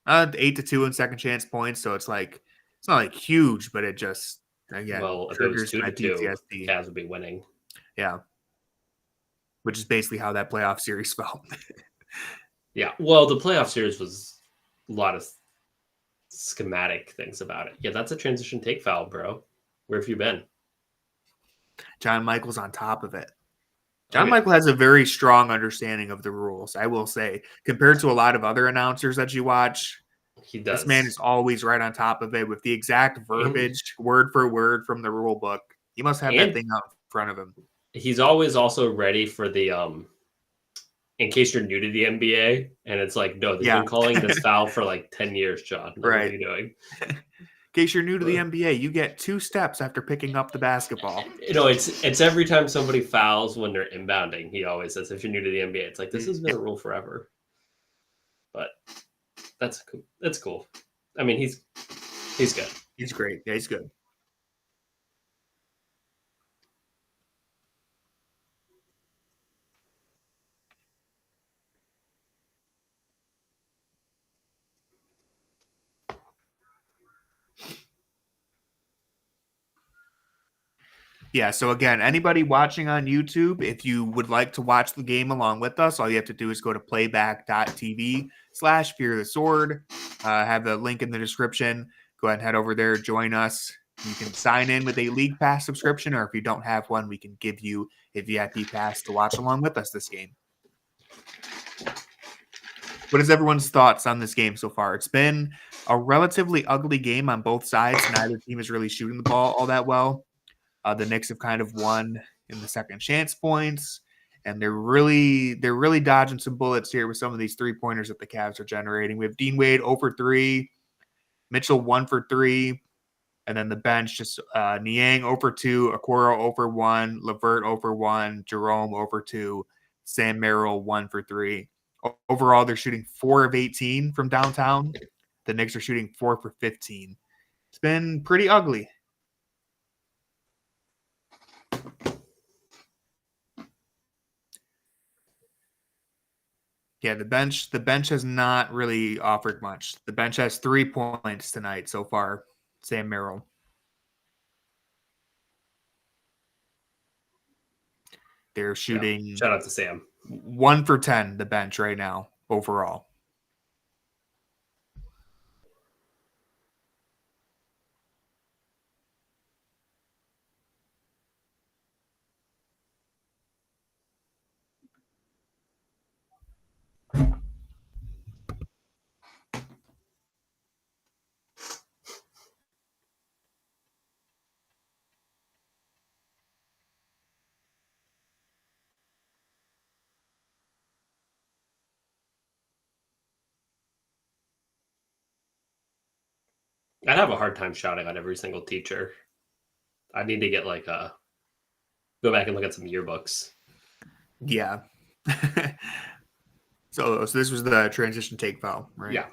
8-2 in second chance points, so it's not like huge, but it just again triggers my PTSD. Cavs would be winning. Yeah. Which is basically how that playoff series felt. Yeah. Well, the playoff series was a lot of schematic things about it. Yeah, that's a transition take foul, bro. Where have you been? John Michael's on top of it. Michael has a very strong understanding of the rules, I will say. Compared to a lot of other announcers that you watch, he does. This man is always right on top of it with the exact verbiage, word for word from the rule book. He must have that thing out in front of him. He's always also ready for the in case you're new to the NBA, and it's like, no, they've been calling this foul for like 10 years, John. Like, right. What are you doing? In case you're new to the NBA, you get 2 steps after picking up the basketball. It's every time somebody fouls when they're inbounding. He always says, if you're new to the NBA, it's like, this has been a rule forever. But that's cool. That's cool. I mean, he's good. He's great. Yeah, he's good. Yeah, so again, anybody watching on YouTube, if you would like to watch the game along with us, all you have to do is go to playback.tv/Fear the Sword. Have the link in the description. Go ahead and head over there, join us. You can sign in with a League Pass subscription, or if you don't have one, we can give you a VIP pass to watch along with us this game. What is everyone's thoughts on this game so far? It's been a relatively ugly game on both sides. Neither team is really shooting the ball all that well. The Knicks have kind of won in the second chance points, and they're really dodging some bullets here with some of these 3-pointers that the Cavs are generating. We have Dean Wade 0 for 3, Mitchell 1 for 3, and then the bench just Niang 0 for 2, Okoro 0 for 1, LeVert 0 for 1, Jerome 0 for 2, Sam Merrill 1 for 3. Overall, they're shooting 4 of 18 from downtown. The Knicks are shooting 4 for 15. It's been pretty ugly. Yeah, the bench has not really offered much. The bench has 3 points tonight so far. Sam Merrill. They're shooting. Shout out to Sam. 1 for 10, the bench right now, overall. I'd have a hard time shouting on every single teacher. I need to get like go back and look at some yearbooks. Yeah. So this was the transition take foul, right? Yeah.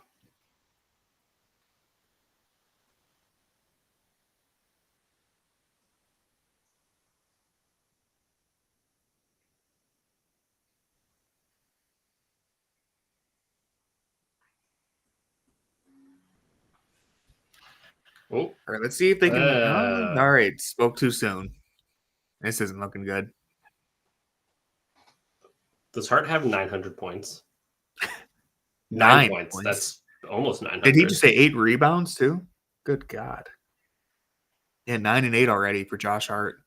Oh. All right, let's see if they can. All right, spoke too soon. This isn't looking good. Does Hart have 900 points? 9 points. That's almost 900. Did he just say 8 rebounds too? Good God. Yeah, 9 and 8 already for Josh Hart.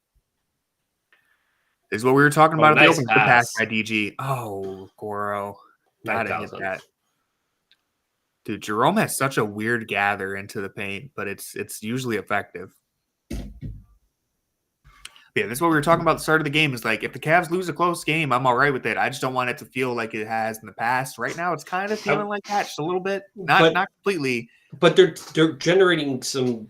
This is what we were talking about at the opening. The pass by DG. Oh, Goro. Gotta hit that. Dude, Jerome has such a weird gather into the paint, but it's usually effective. Yeah, that's what we were talking about at the start of the game. Is like, if the Cavs lose a close game, I'm all right with it. I just don't want it to feel like it has in the past. Right now, it's kind of feeling like that, just a little bit. Not completely. But they're generating some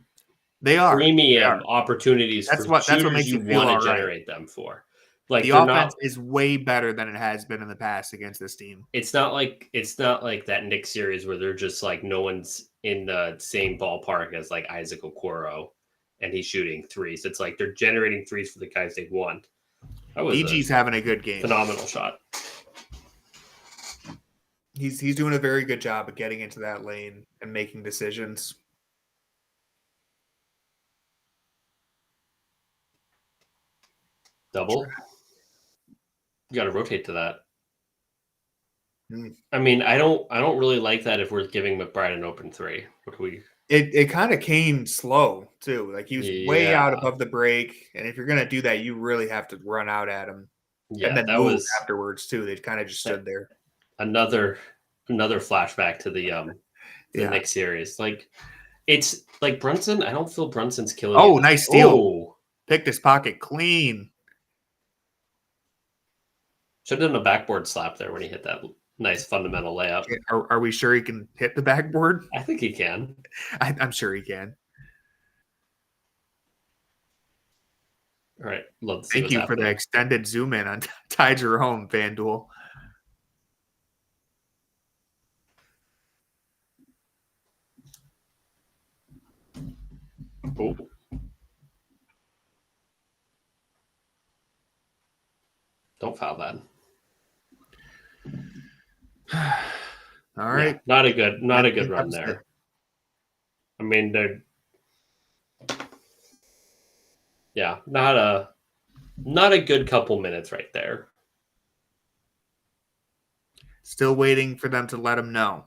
premium opportunities that's for what shooters makes you feel want to generate them for. Like the offense is way better than it has been in the past against this team. It's not like that Knicks series where they're just like no one's in the same ballpark as like Isaac Okoro and he's shooting threes. It's like they're generating threes for the guys they want. DG's having a good game. Phenomenal shot. He's doing a very good job of getting into that lane and making decisions. Double. You got to rotate to that. I mean, I don't really like that if we're giving McBride an open three. What do we? It kind of came slow too. Like he was way out above the break, and if you're gonna do that, you really have to run out at him. Yeah, and then that was afterwards too. They kind of just stood there. Another flashback to the Knicks series. Like it's like Brunson. I don't feel Brunson's killing. Oh, nice steal! Picked his pocket clean. Should have done a backboard slap there when he hit that nice fundamental layup. Are we sure he can hit the backboard? I think he can. I'm sure he can. All right. Love to see Thank you for the extended zoom in on Ty Jerome, FanDuel. Oh. Don't foul that. All right. Yeah, not a good run there. I mean, they're not a good couple minutes right there. Still waiting for them to let him know.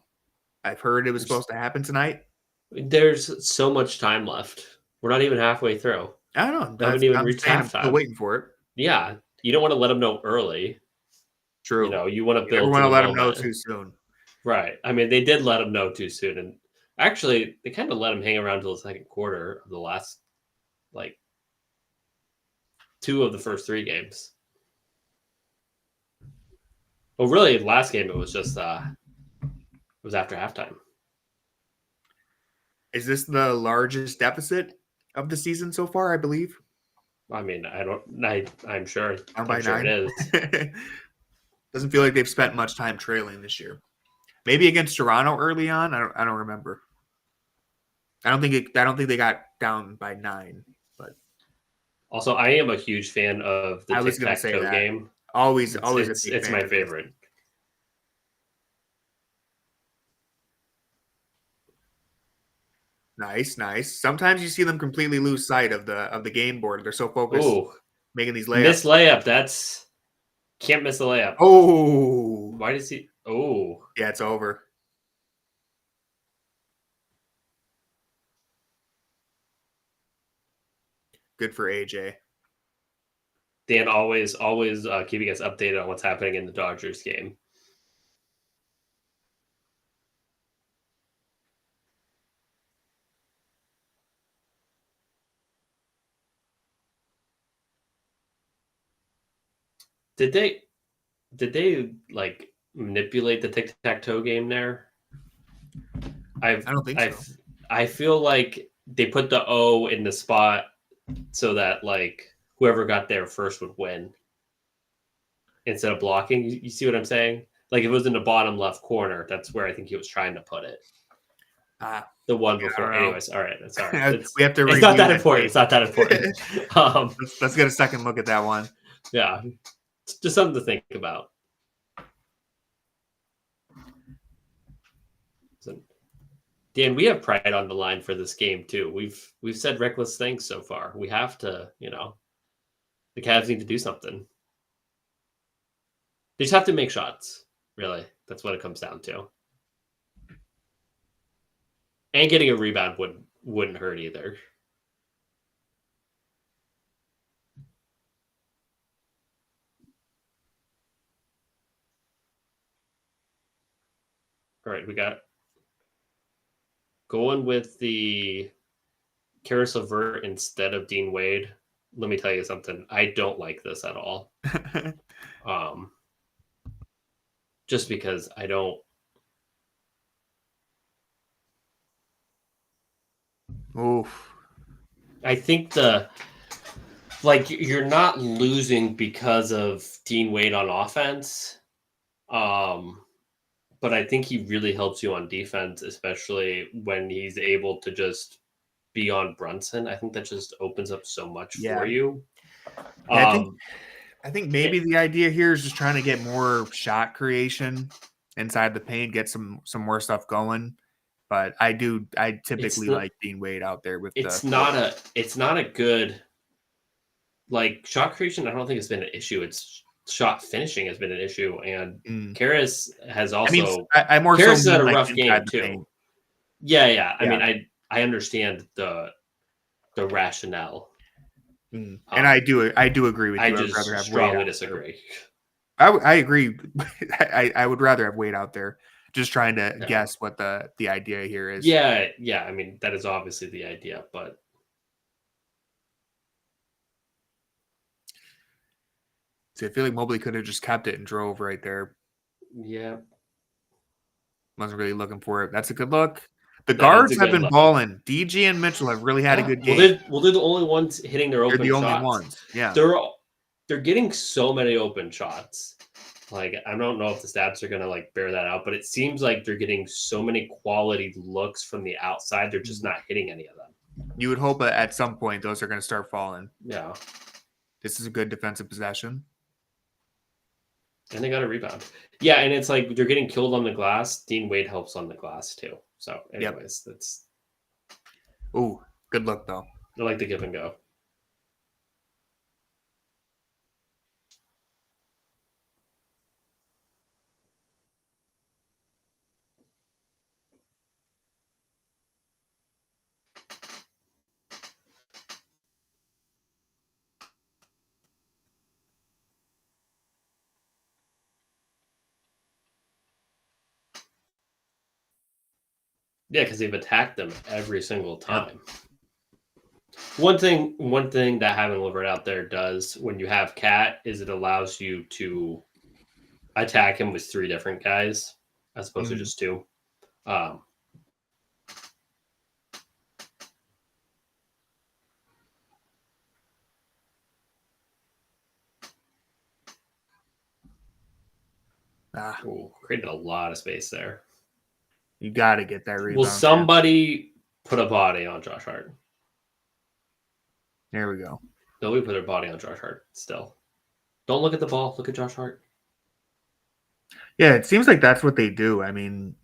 I've heard it was supposed to happen tonight. There's so much time left. We're not even halfway through. I don't know. Haven't even reached halftime. I'm still waiting for it. Yeah, you don't want to let them know early. True. You know, you want to build. You want to let them know too soon. Right. I mean, they did let them know too soon, and actually, they kind of let him hang around till the second quarter of the last, like, 2 of the first 3 games. Well, really, the last game it was just it was after halftime. Is this the largest deficit of the season so far? I believe. I mean, I'm sure. I'm sure 9. It is. Doesn't feel like they've spent much time trailing this year. Maybe against Toronto early on. I don't remember. I don't think they got down by 9. But also, I am a huge fan of the tic-tac-toe game. Always, it's my favorite. Nice. Sometimes you see them completely lose sight of the game board. They're so focused making these layups. Miss layup. Can't miss a layup. Oh, why does he? Oh, yeah, it's over. Good for AJ. Dan always keeping us updated on what's happening in the Dodgers game. Did they like manipulate the tic-tac-toe game there? I don't think so. I feel like they put the O in the spot so that like whoever got there first would win instead of blocking. You see what I'm saying? Like if it was in the bottom left corner, that's where I think he was trying to put it. The one before. Anyways, all right. Sorry. We have to. It's not that important. It's not that important. Let's get a second look at that one. Yeah, it's just something to think about. So, Dan, we have pride on the line for this game too. We've said reckless things so far. We have to, the Cavs need to do something. They just have to make shots. Really, that's what it comes down to. And getting a rebound wouldn't hurt either. All right, we got going with the Karis LeVert instead of Dean Wade. Let me tell you something. I don't like this at all. Just because I don't. Oof. I think you're not losing because of Dean Wade on offense. But I think he really helps you on defense, especially when he's able to just be on Brunson. I think that just opens up so much for you. Yeah, I think maybe the idea here is just trying to get more shot creation inside the paint, get some more stuff going. But I typically like Dean Wade out there with. It's not a good shot creation. I don't think it's been an issue. It's shot finishing has been an issue, and Karis has also. I more Karis so had a rough game too. Paint. Yeah. I mean, I understand the rationale. And I do agree with you. I just strongly disagree. I agree. I would rather have Wade out there, just trying to guess what the idea here is. Yeah. I mean, that is obviously the idea, but see, I feel like Mobley could have just kept it and drove right there. Yeah, wasn't really looking for it. That's a good look. The guards have been balling. DG and Mitchell have really had a good game. They're the only ones hitting their open shots. They're the only ones. Yeah. They're getting so many open shots. Like, I don't know if the stats are going to bear that out, but it seems like they're getting so many quality looks from the outside. They're just not hitting any of them. You would hope that at some point those are going to start falling. Yeah. This is a good defensive possession. And they got a rebound. Yeah, and it's like they're getting killed on the glass. Dean Wade helps on the glass too. So, anyways, that's. Ooh, good look though. I like the give and go. Yeah, because they've attacked them every single time. One thing that having LeVert out there does when you have Cat is it allows you to attack him with 3 different guys as opposed to just 2. Created a lot of space there. You got to get that rebound. Will somebody put a body on Josh Hart? There we go. Nobody put their body on Josh Hart still. Don't look at the ball. Look at Josh Hart. Yeah, it seems like that's what they do. I mean,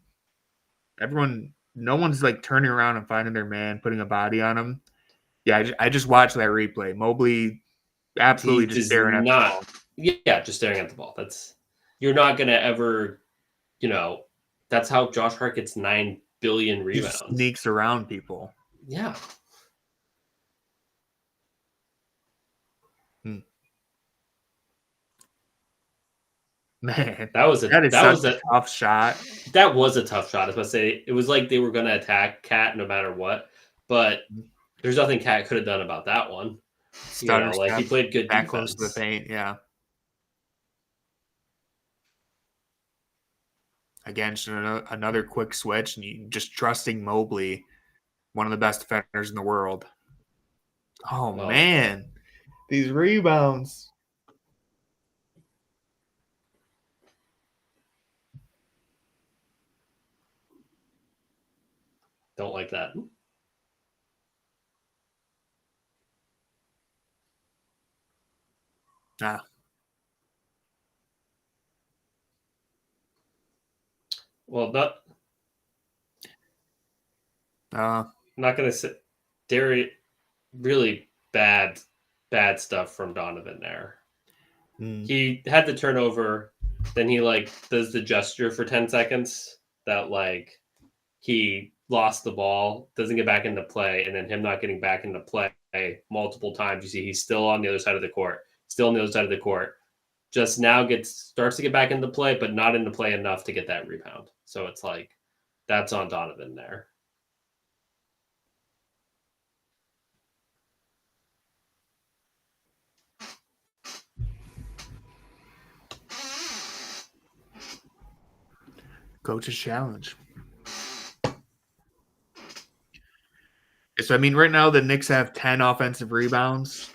no one's turning around and finding their man, putting a body on him. Yeah, I just watched that replay. Mobley absolutely just staring at the ball. Yeah, just staring at the ball. You're not going to ever, that's how Josh Hart gets 9 billion rebounds. He sneaks around people. Yeah. Man, that was a tough shot. That was a tough shot. I was about to say it was like they were going to attack Cat no matter what, but there's nothing Cat could have done about that one. He played good defense. Close to the paint, yeah. Again, just another quick switch, and you just trusting Mobley one of the best defenders in the world. Oh, Well, man. These rebounds. don't like that. Ah. Well, Uh, not going to say there really bad stuff from Donovan there. He had the turnover, then he like does the gesture for 10 seconds that like he lost the ball, doesn't get back into play, and then him not getting back into play multiple times. You see he's still on the other side of the court, just now starts to get back into play, but not into play enough to get that rebound. So it's like that's on Donovan there. Coach's challenge. So, I mean, right now the Knicks have 10 offensive rebounds.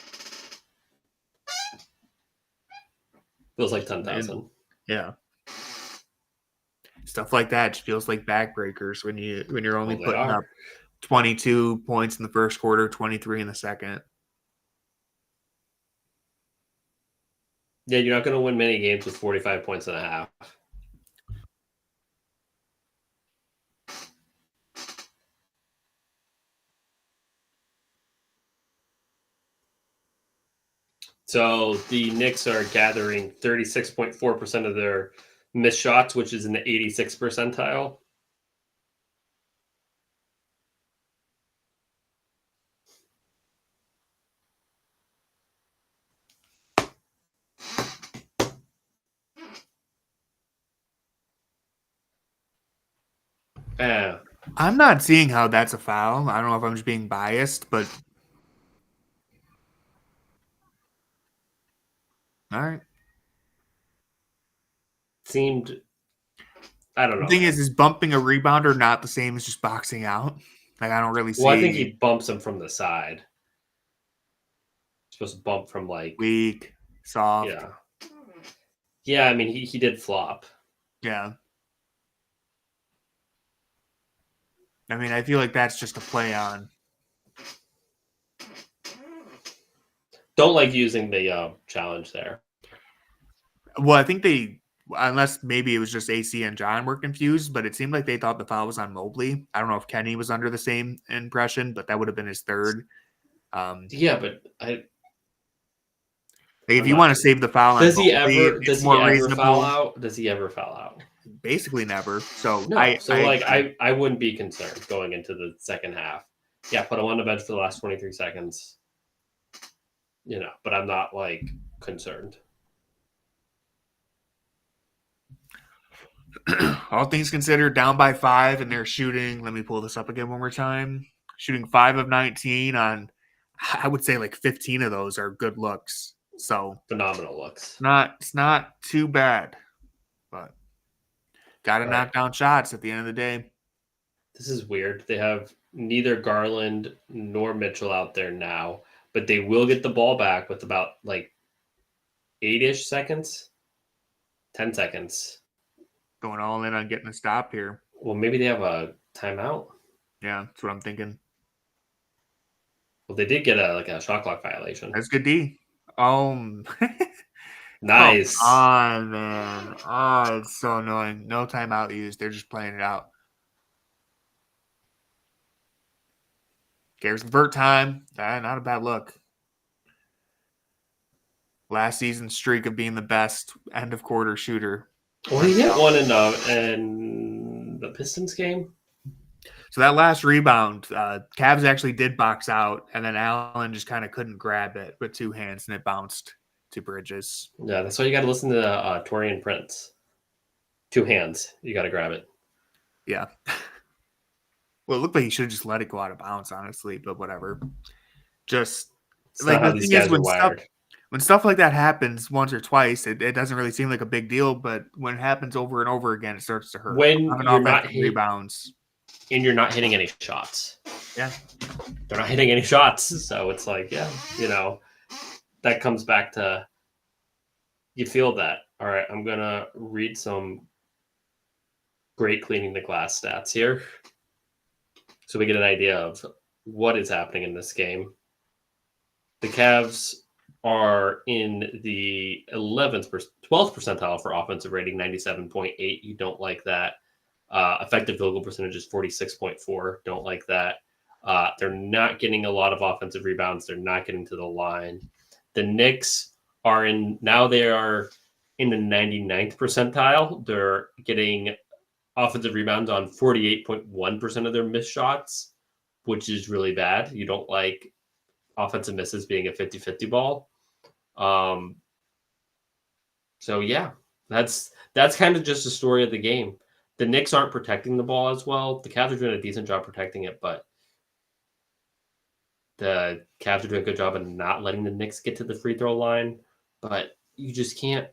Feels like 10,000. Yeah. Stuff like that just feels like backbreakers when you're only putting up 22 points in the first quarter, 23 in the second. Yeah, you're not going to win many games with 45 points and a half. So the Knicks are gathering 36.4% of their missed shots, which is in the 86th percentile. I'm not seeing how that's a foul. I don't know if I'm just being biased, but all right. Seemed, I don't know. The thing is bumping a rebounder not the same as just boxing out? Like, I don't really see. Well, I think he bumps him from the side. Supposed to bump from like weak, soft. Yeah. Yeah, I mean he did flop. Yeah. I mean, I feel like that's just a play on. Don't like using the challenge there. Well, I think unless maybe it was just AC and John were confused, but it seemed like they thought the foul was on Mobley. I don't know if Kenny was under the same impression, but that would have been his third. Yeah, but if you want to save the foul, does he ever foul out? Does he ever foul out? Basically never. So no. I wouldn't be concerned going into the second half. Yeah, put him on the bench for the last 23 seconds. But I'm not like concerned. All things considered, down by 5, and they're shooting. Let me pull this up again one more time. Shooting 5 of 19 on, I would say, like 15 of those are good looks. So phenomenal looks. It's not too bad, but got to knock down shots at the end of the day. This is weird. They have neither Garland nor Mitchell out there now, but they will get the ball back with about like 8-ish seconds, 10 seconds. Going all in on getting a stop here. Well, maybe they have a timeout. Yeah, that's what I'm thinking. Well, they did get a shot clock violation. That's good D. Nice. Come on, man. Oh, it's so annoying. No timeout used. They're just playing it out. Here's convert time. Not a bad look. Last season's streak of being the best end of quarter shooter. Well, he hit one in the Pistons game. So that last rebound, Cavs actually did box out, and then Allen just kind of couldn't grab it with two hands, and it bounced to Bridges. Yeah, that's why you got to listen to Torian Prince. Two hands, you got to grab it. Yeah. Well, it looked like he should have just let it go out of bounds, honestly, but whatever. Just it's like the thing is when stuff like that happens once or twice, it doesn't really seem like a big deal, but when it happens over and over again, it starts to hurt. When you're not rebounds. And you're not hitting any shots. Yeah. They're not hitting any shots. So it's like, yeah, that comes back to you feel that. All right, I'm going to read some great cleaning the glass stats here so we get an idea of what is happening in this game. The Cavs are in the 12th percentile for offensive rating, 97.8. You don't like that. Effective field goal percentage is 46.4. Don't like that. They're not getting a lot of offensive rebounds. They're not getting to the line. The Knicks they are in the 99th percentile. They're getting offensive rebounds on 48.1% of their missed shots, which is really bad. You don't like offensive misses being a 50-50 ball. So yeah, that's kind of just the story of the game. The Knicks aren't protecting the ball as well. The Cavs are doing a decent job protecting it, but the Cavs are doing a good job of not letting the Knicks get to the free throw line. But you just can't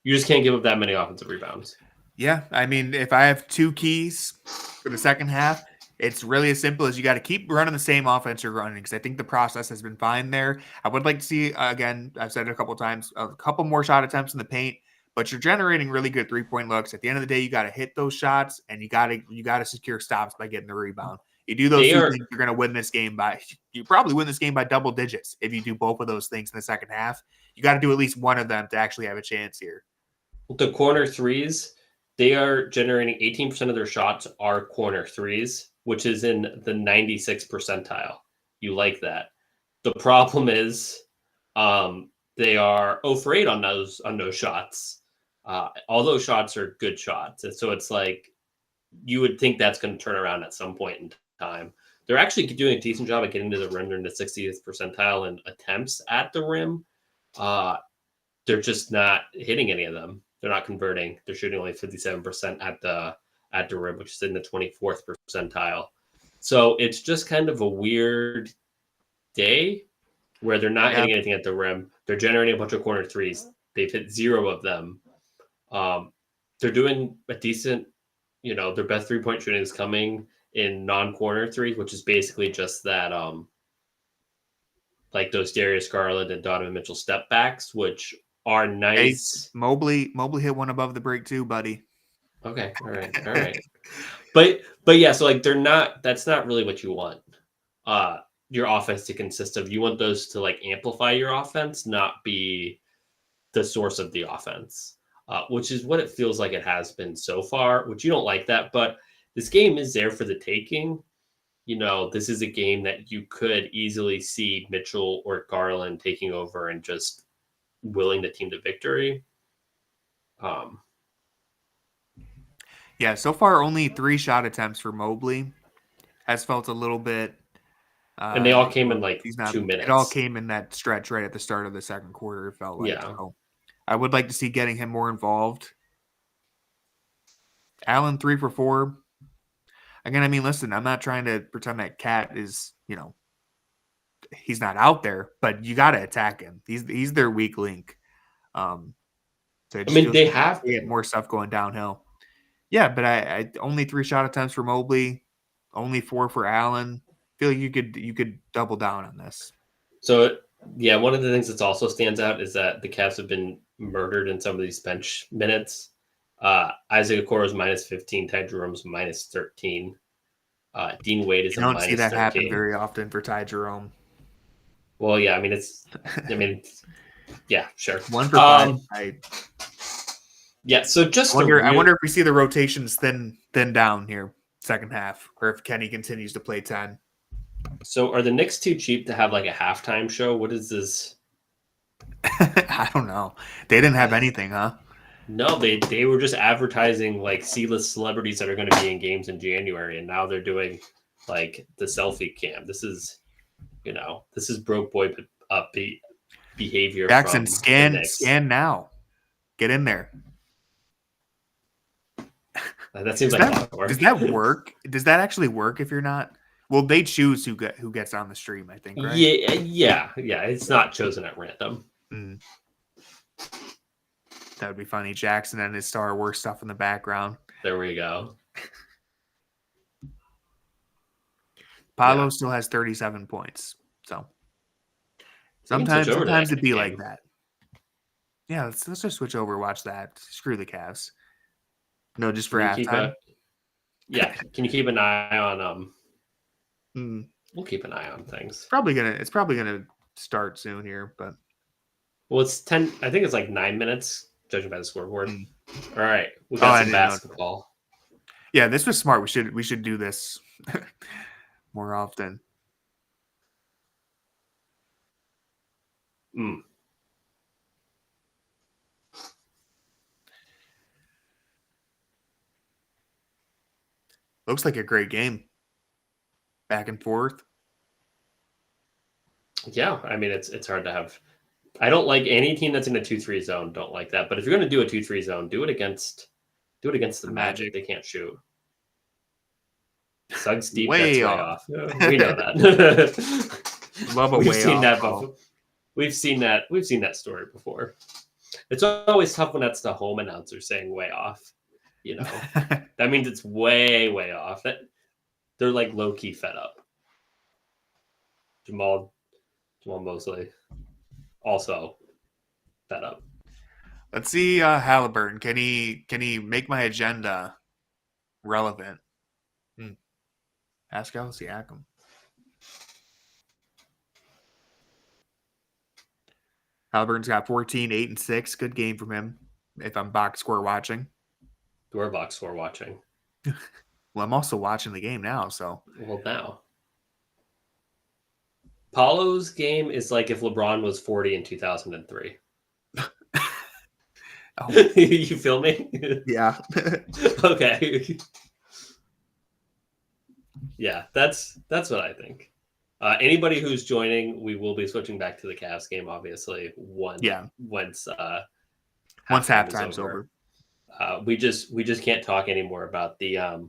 give up that many offensive rebounds. Yeah, I mean, if I have two keys for the second half, it's really as simple as you got to keep running the same offense you're running, because I think the process has been fine there. I would like to see, again, I've said it a couple of times, a couple more shot attempts in the paint, but you're generating really good three-point looks. At the end of the day, you got to hit those shots, and you got to secure stops by getting the rebound. You do those two things, you're going to win this game you probably win this game by double digits if you do both of those things in the second half. You got to do at least one of them to actually have a chance here. The corner threes, they are generating 18% of their shots are corner threes, which is in the 96th percentile. You like that. The problem is they are 0 for 8 on those shots. All those shots are good shots. And so it's like you would think that's going to turn around at some point in time. They're actually doing a decent job at getting to the rim. They're in the 60th percentile in attempts at the rim. They're just not hitting any of them. They're not converting. They're shooting only 57% at the rim, which is in the 24th percentile. So it's just kind of a weird day where they're not hitting anything at the rim. They're generating a bunch of corner threes. They've hit 0 of them. They're doing a decent, their best 3-point shooting is coming in non-corner threes, which is basically just that, like those Darius Garland and Donovan Mitchell step backs, which are nice. Hey, Mobley hit one above the break too, buddy. Okay. All right. But yeah, so like that's not really what you want. Your offense to consist of. You want those to like amplify your offense, not be the source of the offense, which is what it feels like it has been so far, which you don't like that. But this game is there for the taking. This is a game that you could easily see Mitchell or Garland taking over and just willing the team to victory. Yeah, so far only 3 shot attempts for Mobley. Has felt a little bit. And they all came in like 2 minutes. It all came in that stretch right at the start of the second quarter, it felt like. Yeah. So I would like to see getting him more involved. Allen 3 for 4. Again, I mean, listen, I'm not trying to pretend that Cat is, he's not out there, but you got to attack him. He's their weak link. So they have to get more stuff going downhill. Yeah, but I only 3 shot attempts for Mobley, only 4 for Allen. I feel like you could double down on this. So yeah, one of the things that also stands out is that the Cavs have been murdered in some of these bench minutes. Isaac Okoro's -15, Ty Jerome's -13. Dean Wade is you don't see that 13. happen very often for Ty Jerome. Well, yeah, yeah, sure. 1 for 5. Yeah, so just I wonder if we see the rotations thin down here second half, or if Kenny continues to play 10. So are the Knicks too cheap to have like a halftime show? What is this? I don't know. They didn't have anything, huh? No, they were just advertising like C-list celebrities that are going to be in games in January, and now they're doing like the selfie cam. This is broke boy behavior. Jackson, scan now. Get in there. That seems like a lot of work. Does that work? Does that actually work if you're not? Well, they choose who gets on the stream, I think, right? Yeah. It's not chosen at random. Mm. That would be funny. Jackson and his Star Wars stuff in the background. There we go. Paolo still has 37 points. So sometimes it'd be like that. Yeah, let's just switch over, watch that. Screw the Cavs. No, just for halftime. Can you keep an eye on We'll keep an eye on things. It's probably gonna start soon here, but it's 10. I think it's like 9 minutes, judging by the scoreboard. All right, we got some basketball. Yeah, this was smart. We should do this more often. Looks like a great game. Back and forth. Yeah, I mean it's hard to have. I don't like any team that's in a 2-3 zone. Don't like that. But if you're going to do a 2-3 zone, do it against the Magic. They can't shoot. Suggs deep. Way off. We know that. Love a We've way seen off. That before. We've seen that story before. It's always tough when that's the home announcer saying way off. You know, that means it's way off. That they're like low key fed up. Jamal Mosley also fed up. Let's see Halliburton. Can he make my agenda relevant? Pascal Siakam. Halliburton's got 14, 8, and 6. Good game from him. If I'm box score watching. You're box score watching. Well, I'm also watching the game now. So. Well, now. Paulo's game is like if LeBron was 40 in 2003. You feel me? Yeah. Okay. Yeah, that's what I think. Anybody who's joining, we will be switching back to the Cavs game, obviously. Once halftime's over. We just can't talk anymore about the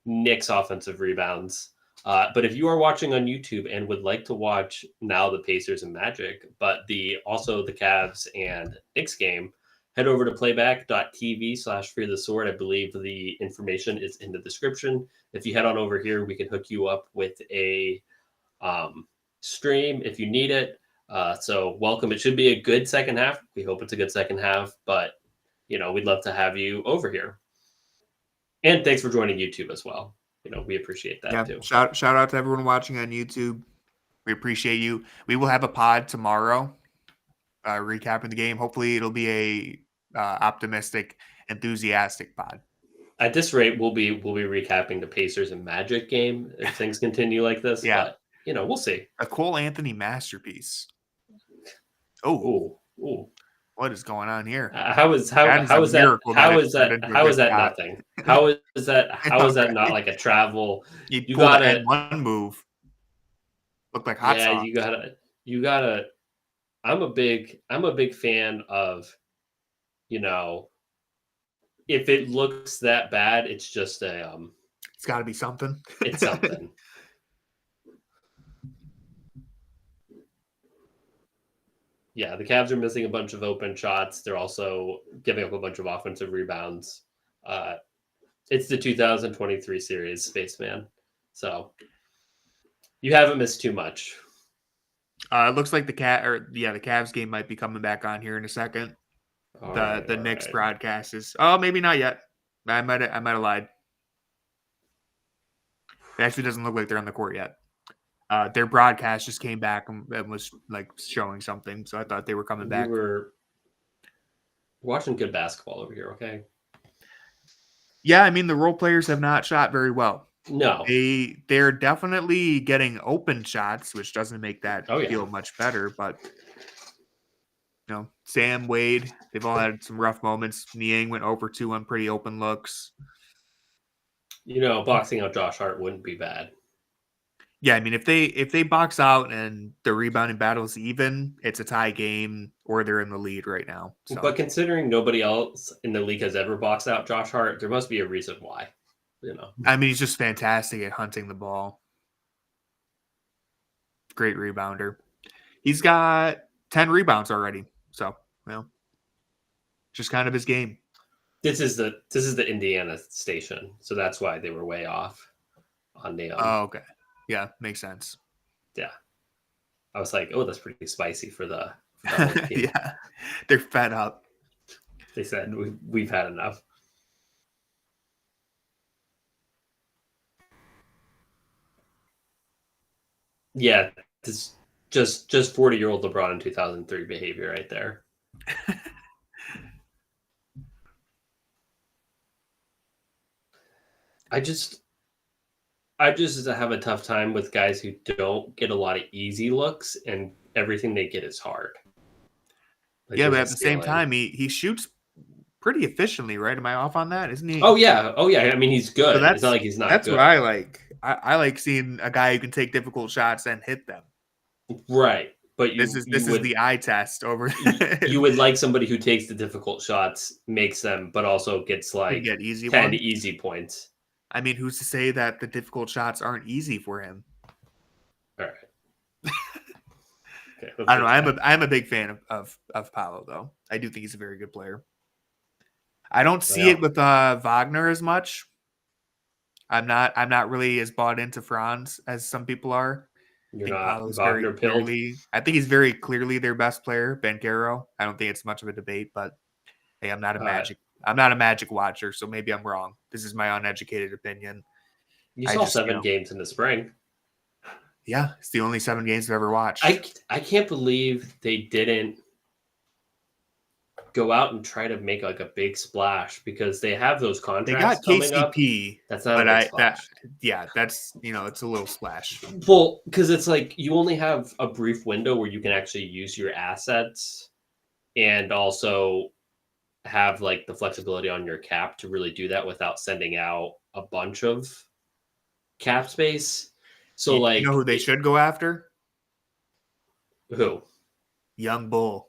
Knicks offensive rebounds. But if you are watching on YouTube and would like to watch now the Pacers and Magic, but also the Cavs and Knicks game, head over to playback.tv/fearthesword. I believe the information is in the description. If you head on over here, we can hook you up with a stream if you need it. So welcome. It should be a good second half. We hope it's a good second half, but we'd love to have you over here. And thanks for joining YouTube as well. We appreciate that too. Shout out to everyone watching on YouTube. We appreciate you. We will have a pod tomorrow, recapping the game. Hopefully, it'll be a optimistic, enthusiastic pod. At this rate, we'll be recapping the Pacers and Magic game if things continue like this. Yeah, but, we'll see. A Cole Anthony masterpiece. Oh, what is going on here? How is that nothing? How is that not like a travel? You got one move. Look like hot sauce. You gotta. I'm a big fan of, if it looks that bad, it's just it's got to be something. It's something. Yeah, the Cavs are missing a bunch of open shots. They're also giving up a bunch of offensive rebounds. It's the 2023 series, Spaceman. So you haven't missed too much. It looks like the Cavs game might be coming back on here in a second. The Knicks broadcast is. Oh, maybe not yet. I might have lied. It actually doesn't look like they're on the court yet. Their broadcast just came back and was like showing something, so I thought they were coming back. We're watching good basketball over here, okay? Yeah, I mean the role players have not shot very well. No, they're definitely getting open shots, which doesn't make that feel much better. But Sam, Wade, they've all had some rough moments. Niang went over 2 on pretty open looks. Boxing out Josh Hart wouldn't be bad. Yeah, I mean, if they box out and the rebounding battle is even, it's a tie game, or they're in the lead right now. So. But considering nobody else in the league has ever boxed out Josh Hart, there must be a reason why. I mean, he's just fantastic at hunting the ball. Great rebounder. He's got 10 rebounds already. So, just kind of his game. This is the Indiana station, so that's why they were way off on the. Oh, okay. Yeah, makes sense. Yeah. I was like, oh, that's pretty spicy for that whole team. Yeah, they're fed up. They said, we've had enough. Yeah, this just 40-year-old LeBron in 2003 behavior right there. I just have a tough time with guys who don't get a lot of easy looks, and everything they get is hard. Like, yeah, but at the same time, he shoots pretty efficiently, right? Am I off on that? Isn't he? Oh yeah. I mean, he's good. So it's not like he's not. That's good. what I like. I like seeing a guy who can take difficult shots and hit them. Right, but this is the eye test over. You would like somebody who takes the difficult shots, makes them, but also gets like 10 easy points. I mean, who's to say that the difficult shots aren't easy for him? All right. Okay, I don't know. I'm a big fan of Paolo, though. I do think he's a very good player. I don't see it with Wagner as much. I'm not really as bought into Franz as some people are. You're not Wagner pilled. I think he's very clearly their best player, Banchero. I don't think it's much of a debate, but hey, I'm not a Magic watcher, so maybe I'm wrong. This is my uneducated opinion. You saw 7 games in the spring. Yeah, it's the only 7 games I've ever watched. I can't believe they didn't go out and try to make like a big splash, because they have those contracts. They got KCP. That's not a big splash. That's it's a little splash. Well, because it's like you only have a brief window where you can actually use your assets, and also have like the flexibility on your cap to really do that without sending out a bunch of cap space. So like, you know who they should go after? Who? Young Bull.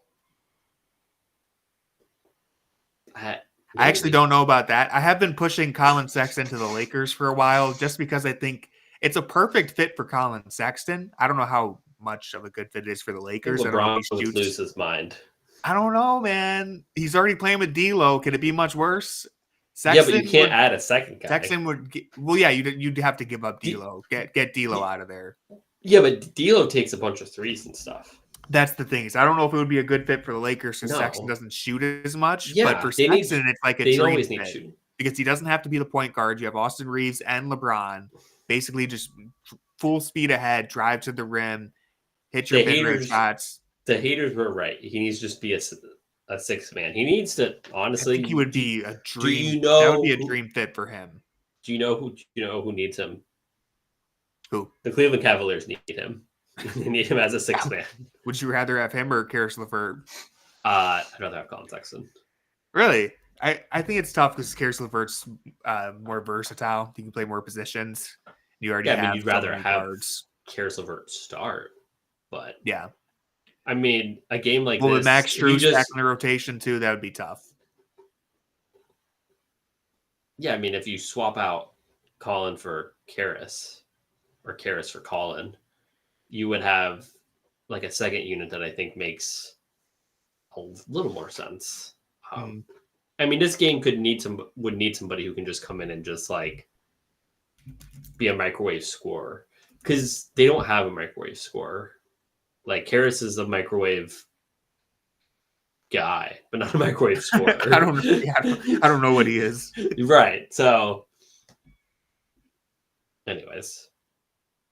I actually don't know about that. I have been pushing Colin Sexton to the Lakers for a while, just because I think it's a perfect fit for Colin Sexton. I don't know how much of a good fit it is for the Lakers. LeBron would lose his mind. I don't know, man. He's already playing with D'Lo. Could it be much worse? Sexton, yeah, but you can't add a second guy. Sexton would. You'd have to give up D'Lo. Get D'Lo out of there. Yeah, but D'Lo takes a bunch of threes and stuff. That's the thing. I don't know if it would be a good fit for the Lakers because Sexton doesn't shoot as much. Yeah, but for Sexton, it's like a dream fit because he doesn't have to be the point guard. You have Austin Reeves and LeBron, basically just full speed ahead, drive to the rim, hit your mid-range shots. The haters were right. He needs to just be a sixth man. He needs to honestly. I think he would be a dream. That would be a dream fit for him. Do you know who needs him? Who? The Cleveland Cavaliers need him. They need him as a sixth man. Would you rather have him or Karis LeVert? I'd rather have Colin Sexton. Really? I think it's tough because Karis LeVert's more versatile. He can play more positions. You already have. You'd rather have Karis LeVert start, but yeah. I mean, a game like this. With Max Strus back in the rotation too, that would be tough. Yeah, I mean, if you swap out Colin for Karis or Karis for Colin, you would have like a second unit that I think makes a little more sense. I mean, this game would need somebody who can just come in and just like be a microwave scorer, because they don't have a microwave scorer. Like Karis is a microwave guy, but not a microwave scorer. I don't know what he is. Right. So, anyways,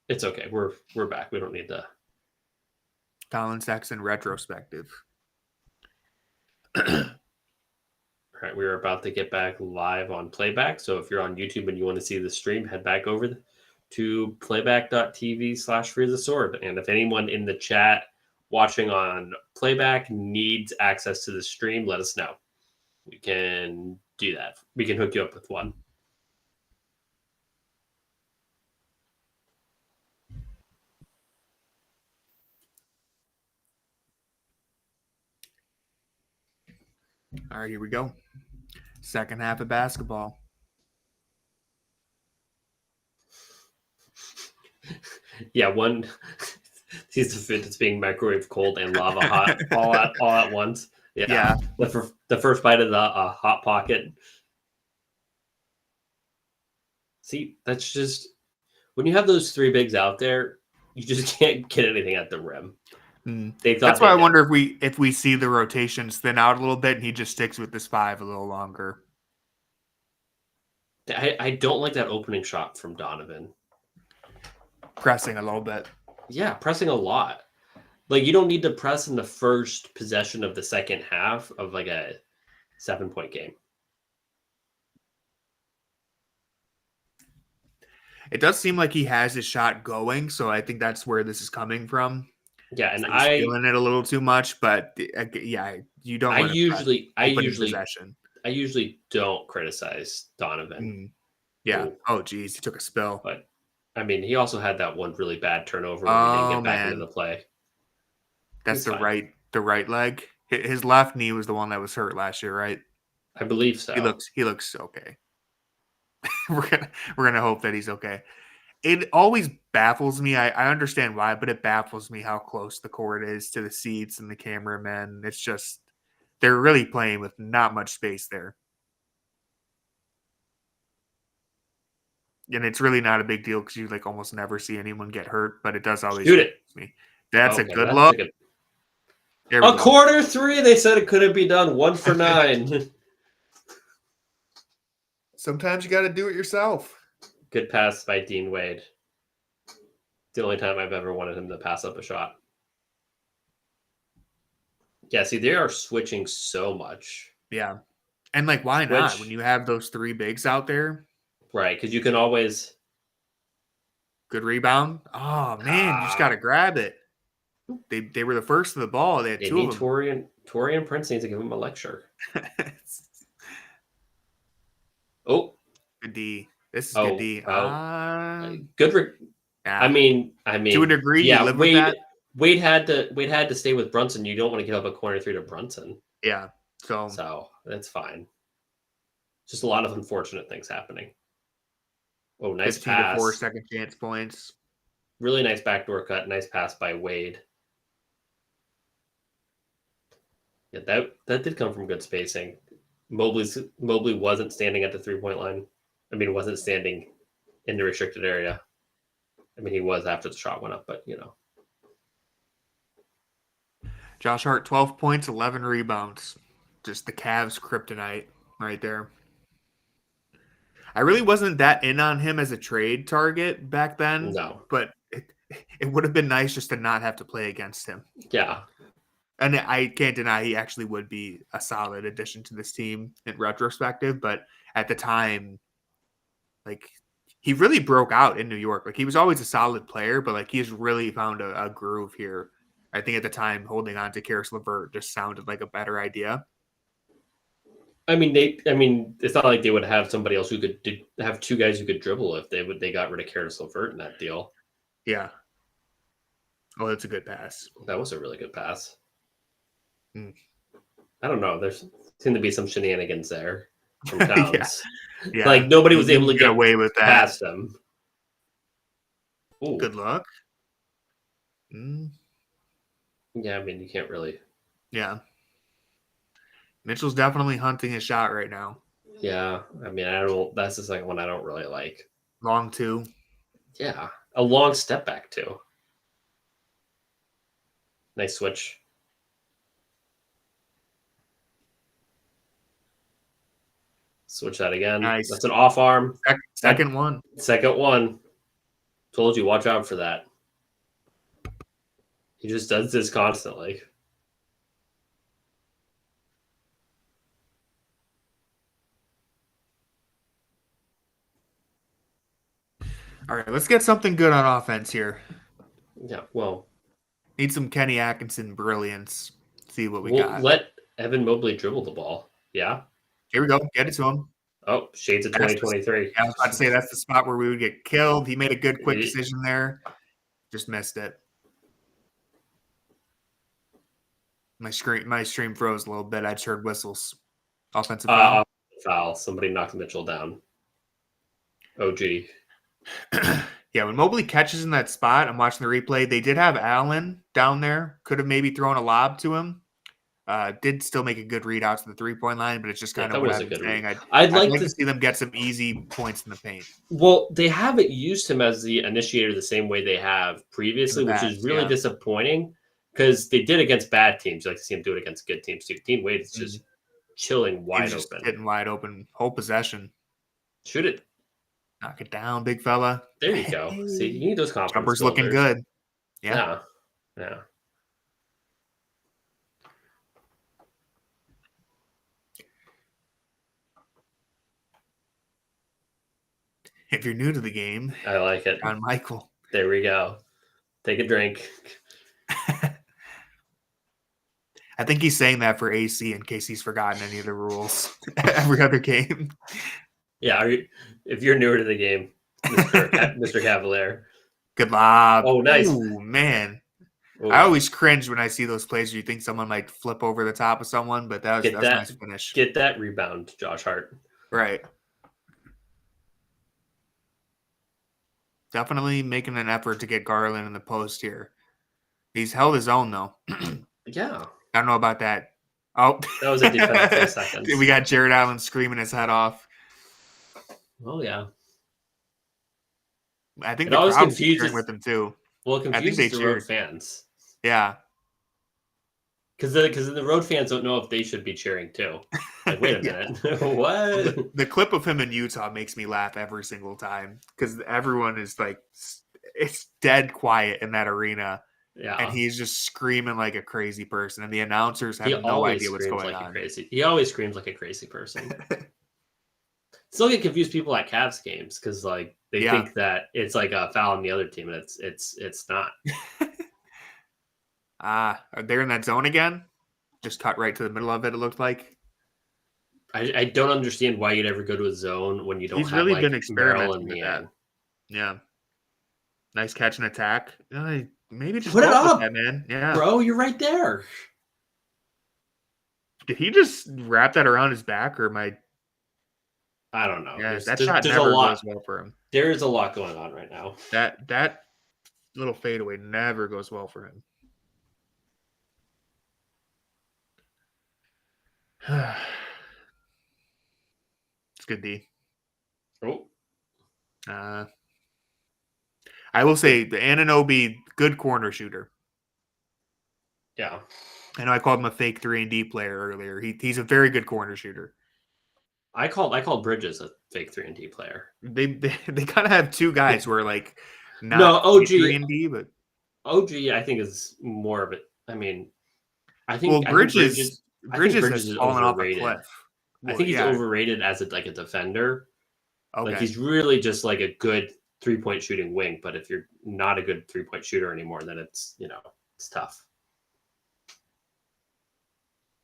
it's okay. We're back. We don't need to. Colin Sexton retrospective. All right, we're about to get back live on playback. So if you're on YouTube and you want to see the stream, head back over to playback.tv/freethesword. And if anyone in the chat watching on playback needs access to the stream, let us know. We can do that. We can hook you up with one. All right, here we go. Second half of basketball. Yeah, one sees the fit that's being microwave cold and lava hot all at once. Yeah. The first bite of the hot pocket. See, that's just when you have those three bigs out there, you just can't get anything at the rim. That's why I wonder if we see the rotations thin out a little bit and he just sticks with this 5 a little longer. I don't like that opening shot from Donovan. Pressing a little bit. Yeah, pressing a lot. Like, you don't need to press in the first possession of the second half of like a 7-point game. It does seem like he has his shot going, so I think that's where this is coming from. Yeah, and so he's feeling it a little too much, but yeah, you don't. I usually don't criticize Donovan. Yeah. Ooh. Oh, geez, he took a spill. But I mean, he also had that one really bad turnover when he didn't get back into the play. That's the right leg. His left knee was the one that was hurt last year, right? I believe so. He looks okay. we're gonna hope that he's okay. It always baffles me. I understand why, but it baffles me how close the court is to the seats and the cameramen. It's just they're really playing with not much space there. And it's really not a big deal because you like almost never see anyone get hurt, but it does always shoot it. Me. That's a good look. A quarter 3, they said it couldn't be done. 1 for 9. Sometimes you got to do it yourself. Good pass by Dean Wade. The only time I've ever wanted him to pass up a shot. Yeah, see, they are switching so much. Yeah. And, like, why not? When you have those 3 bigs out there. Right, because you can always... Good rebound. Oh, man, you just got to grab it. They were the first to the ball. They had 2 of them. Torian Prince needs to give him a lecture. Oh. Good D. This is good D. Good. I mean, to a degree, yeah. You live with that. Wade had to stay with Brunson. You don't want to give up a corner 3 to Brunson. Yeah. So that's fine. Just a lot of unfortunate things happening. Oh, nice 15 pass. to 4 second chance points. Really nice backdoor cut. Nice pass by Wade. Yeah, that did come from good spacing. Mobley wasn't standing at the 3-point line. I mean, wasn't standing in the restricted area. I mean, he was after the shot went up, but you know. Josh Hart, 12 points, 11 rebounds. Just the Cavs kryptonite right there. I really wasn't that in on him as a trade target back then. No. But it would have been nice just to not have to play against him. Yeah. And I can't deny he actually would be a solid addition to this team in retrospective. But at the time, like, he really broke out in New York. Like, he was always a solid player, but, like, he's really found a groove here. I think at the time, holding on to Karis LeVert just sounded like a better idea. I mean, it's not like they would have somebody else who could have 2 guys who could dribble if they got rid of Karis LeVert in that deal. Yeah. Oh, that's a good pass. That was a really good pass. I don't know. There's seemed to be some shenanigans there from Towns. Yeah. Like nobody was able to get away with that past them. Ooh. Good luck. Yeah, I mean, you can't really. Yeah. Mitchell's definitely hunting his shot right now. Yeah, I mean, that's the second one I don't really like. Long 2. Yeah, a long step back too. Nice switch. Switch that again. Nice. That's an off arm. Second one. Second one. Told you, watch out for that. He just does this constantly. All right, let's get something good on offense here. Yeah, well. Need some Kenny Atkinson brilliance. See what we got. Let Evan Mobley dribble the ball. Yeah? Here we go. Get it to him. Oh, shades of 2023. I was about to say that's the spot where we would get killed. He made a good, quick decision there. Just missed it. My stream froze a little bit. I just heard whistles. Offensive foul. Foul. Somebody knocked Mitchell down. OG. Yeah, when Mobley catches in that spot, I'm watching the replay. They did have Allen down there. Could have maybe thrown a lob to him. Did still make a good read out to the 3-point line, but it's just kind that of what was a I've been good saying. read. I'd like to see them get some easy points in the paint. Well, they haven't used him as the initiator the same way they have previously, which is really disappointing because they did against bad teams. You like to see him do it against good teams too. Dean Wade is just chilling wide open. Hitting wide open. Whole possession. Shoot it. Knock it down, big fella. There you go. See, you need those confidence Jumper's builders. looking good. Yeah. If you're new to the game, I like it. John Michael. There we go. Take a drink. I think he's saying that for AC in case he's forgotten any of the rules. Every other game. Yeah, if you're newer to the game, Mr. Cavalier. Good lob. Oh, nice. Ooh, man. Ooh. I always cringe when I see those plays where you think someone might flip over the top of someone, but that was a nice finish. Get that rebound, Josh Hart. Right. Definitely making an effort to get Garland in the post here. He's held his own, though. Yeah. I don't know about that. Oh. That was a defensive seconds. We got Jared Allen screaming his head off. Oh, yeah. I think the crowd's cheering with him, too. Well, it confuses the road fans. Yeah. Because the road fans don't know if they should be cheering, too. Like, wait a minute. What? The clip of him in Utah makes me laugh every single time because everyone is like, it's dead quiet in that arena. Yeah. And he's just screaming like a crazy person. And the announcers have no idea what's going on. He always screams like a crazy person. Still get confused people at Cavs games because like they think that it's like a foul on the other team, and it's not. Are they in that zone again? Just cut right to the middle of it. It looked like. I don't understand why you'd ever go to a zone when you don't He's have really like been experimenting in with the that. end. Yeah. Nice catch and attack. Maybe just put it up, that, man. Yeah, bro, you're right there. Did he just wrap that around his back, or am I? I don't know. Yeah, that shot never goes well for him. There is a lot going on right now. That little fadeaway never goes well for him. It's good, D. Oh. I will say the Anunoby, good corner shooter. Yeah. I know I called him a fake 3-and-D player earlier. He's a very good corner shooter. I called Bridges a fake 3-and-D player. They kind of have two guys who are like not OG 3-and-D, but OG I think is more of it. I mean, I think Bridges is fallen off overrated. a cliff. I think he's overrated as a defender. Okay. Like he's really just like a good 3-point shooting wing, but if you're not a good 3-point shooter anymore, then it's tough.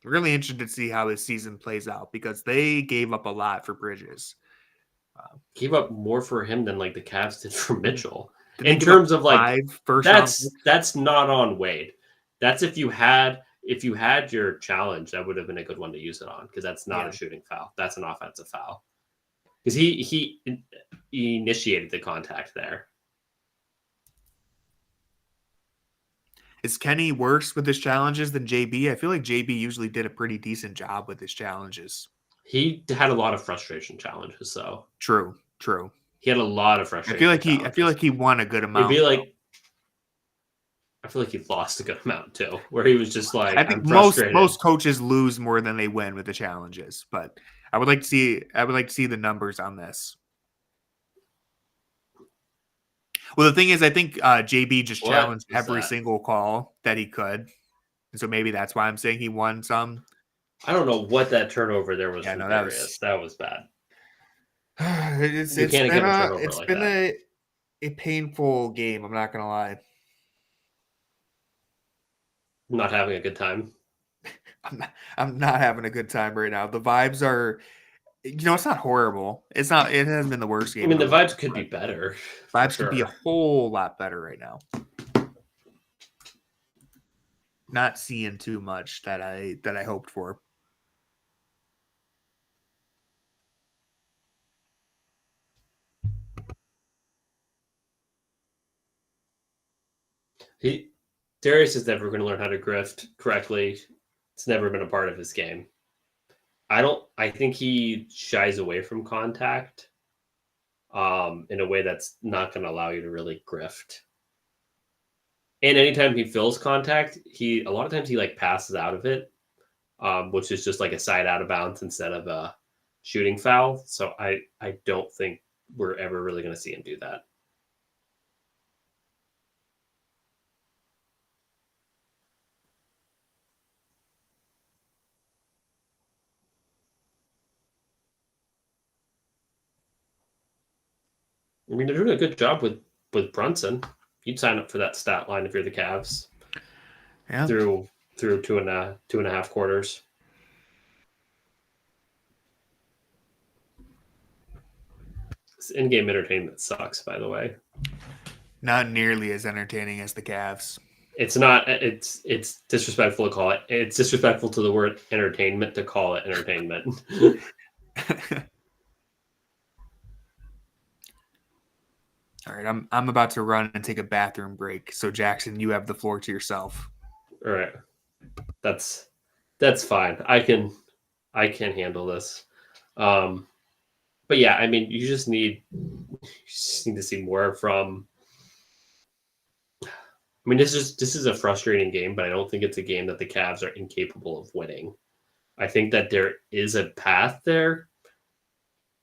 Really interested to see how this season plays out because they gave up a lot for Bridges. Gave up more for him than like the Cavs did for Mitchell. In terms of like that's not on Wade. That's if you had your challenge, that would have been a good one to use it on because that's not a shooting foul. That's an offensive foul. Because he initiated the contact there. Is Kenny worse with his challenges than JB? I feel like JB usually did a pretty decent job with his challenges. He had a lot of frustration challenges, so true. He had a lot of frustration. I feel like he won a good amount. I feel like he lost a good amount too, where he was just like, I think most coaches lose more than they win with the challenges, but I would like to see the numbers on this. Well, the thing is, I think JB just challenged every single call that he could. And so maybe that's why I'm saying he won some. I don't know what that turnover there was. Yeah, no, that was bad. It's been a painful game. I'm not going to lie. Not having a good time. I'm not having a good time right now. The vibes are... it's not horrible. It hasn't been the worst game. I mean, the vibes could be better. Vibes could be a whole lot better right now. Not seeing too much that I hoped for. Darius is never going to learn how to grift correctly. It's never been a part of his game. I think he shies away from contact in a way that's not going to allow you to really grift. And anytime he feels contact, a lot of times he like passes out of it, which is just like a side out of bounds instead of a shooting foul. So I don't think we're ever really going to see him do that. I mean, they're doing a good job with Brunson. You'd sign up for that stat line if you're the Cavs. Yeah. Through two and a half quarters. This in-game entertainment sucks, by the way. Not nearly as entertaining as the Cavs. It's not. It's disrespectful to call it. It's disrespectful to the word entertainment to call it entertainment. All right, I'm about to run and take a bathroom break. So Jackson, you have the floor to yourself. All right, that's fine. I can handle this. But yeah, I mean, you just need to see more from. I mean, this is a frustrating game, but I don't think it's a game that the Cavs are incapable of winning. I think that there is a path there.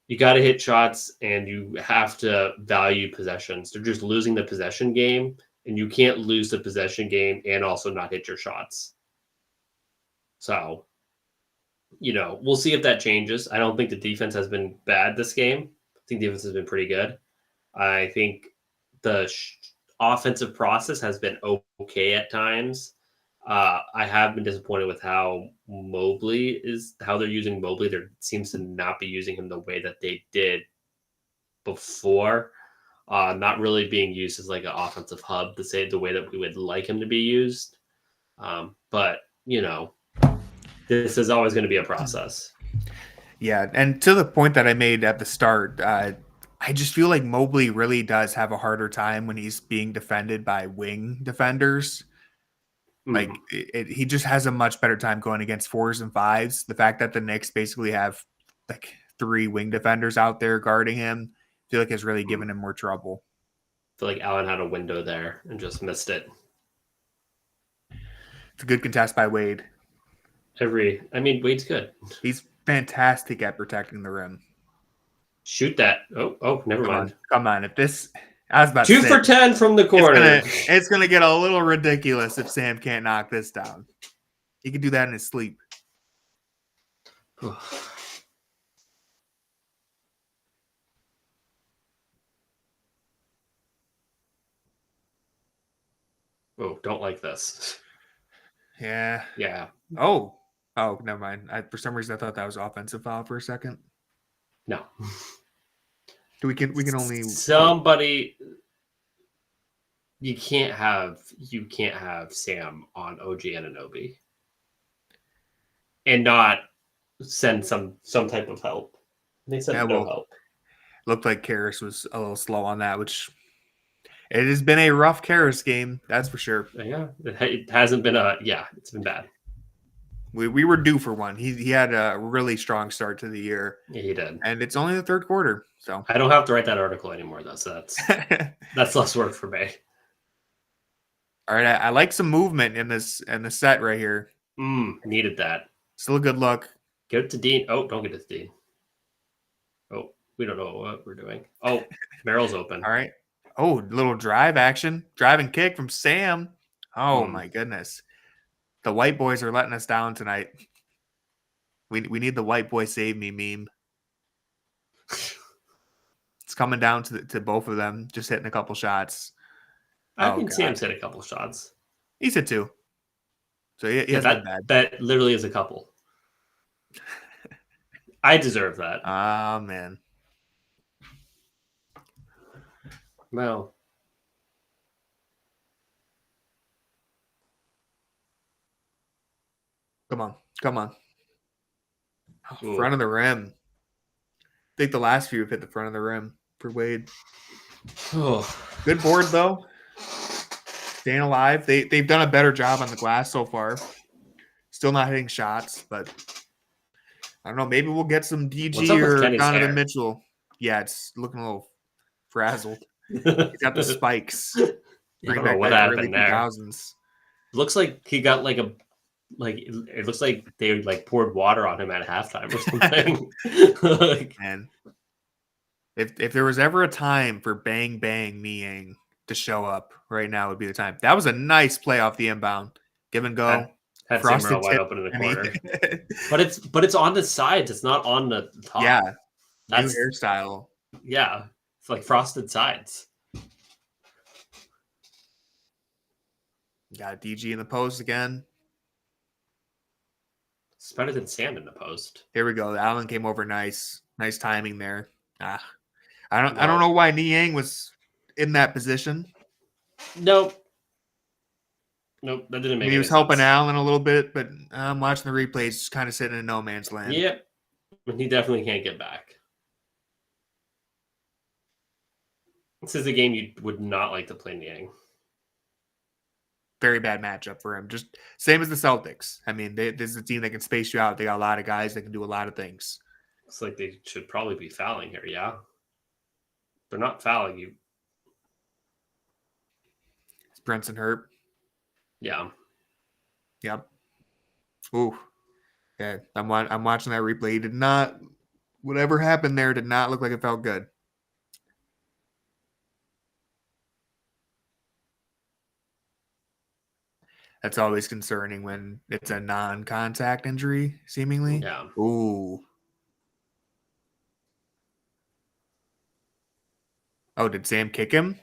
You got to hit shots, and you have to value possessions. They're just losing the possession game, and you can't lose the possession game and also not hit your shots. So, we'll see if that changes. I don't think the defense has been bad this game. I think the defense has been pretty good. I think the offensive process has been okay at times. I have been disappointed with how they're using Mobley. There seems to not be using him the way that they did before. Not really being used as like an offensive hub to say the way that we would like him to be used. But this is always going to be a process. Yeah, and to the point that I made at the start, I just feel like Mobley really does have a harder time when he's being defended by wing defenders. Like he just has a much better time going against 4s and 5s. The fact that the Knicks basically have like 3 wing defenders out there guarding him, I feel like has really given him more trouble. I feel like Allen had a window there and just missed it. It's a good contest by Wade. Wade's good. He's fantastic at protecting the rim. Shoot that. Oh, never mind. Come on. If this, I was about 2 for 10 from the corner. It's gonna get a little ridiculous if Sam can't knock this down. He can do that in his sleep. Oh, don't like this. Yeah. Yeah. Oh, never mind. For some reason I thought that was offensive foul for a second. No. We can only somebody. You can't have Sam on OG Anunoby and not send some type of help. They sent no help. Looked like Karras was a little slow on that, which it has been a rough Karras game, that's for sure. Yeah, it hasn't been it's been bad. We were due for one. He had a really strong start to the year. Yeah, he did. And it's only the third quarter, so I don't have to write that article anymore though, so that's less work for me. All right, I like some movement in the set right here. Needed that. Still a good look. Get it to Dean. Oh, don't get it to Dean. Oh, we don't know what we're doing. Oh, Merrill's open. All right. Oh, little drive action. Drive and kick from Sam. Oh, my goodness. The white boys are letting us down tonight. We need the white boy save me meme. It's coming down to both of them, just hitting a couple shots. I think Sam's hit a couple shots. He's hit 2. So he hasn't been bad. That literally is a couple. I deserve that. Ah, man. Well. Come on. Oh, front of the rim. I think the last few have hit the front of the rim for Wade. Oh. Good board, though. Staying alive. They've done a better job on the glass so far. Still not hitting shots, but I don't know. Maybe we'll get some What's DG up with or Kenny's Donovan hair? Mitchell. Yeah, it's looking a little frazzled. He's got the spikes. I Bring don't know back what that early happened there. 2000s. Looks like he got like a it looks like they like poured water on him at halftime or something. Like, And if there was ever a time for Bang Bang Niang to show up, right now would be the time. That was a nice play off the inbound. Give and go. had Sam Frosted Merrill wide tip. open in the corner. But it's on the sides. It's not on the top. Yeah. That's New hairstyle. yeah. It's like frosted sides. Got DG in the post again. It's better than Sam in the post. Here we go. Allen came over nice. Nice timing there. I don't Well, know why Niang was in that position. Nope. That didn't make He was any helping sense. Allen a little bit, but I'm watching the replays, just kind of sitting in no man's land. Yep. He definitely can't get back. This is a game you would not like to play Niang. Very bad matchup for him. Just same as the Celtics. I mean, this is a team that can space you out. They got a lot of guys that can do a lot of things. Looks like they should probably be fouling here, yeah? They're not fouling you. It's Brunson hurt. Yeah. Yep. Ooh. Yeah, I'm watching that replay. He did not. Whatever happened there did not look like it felt good. That's always concerning when it's a non-contact injury, seemingly. Yeah. Ooh. Oh, did Sam kick him?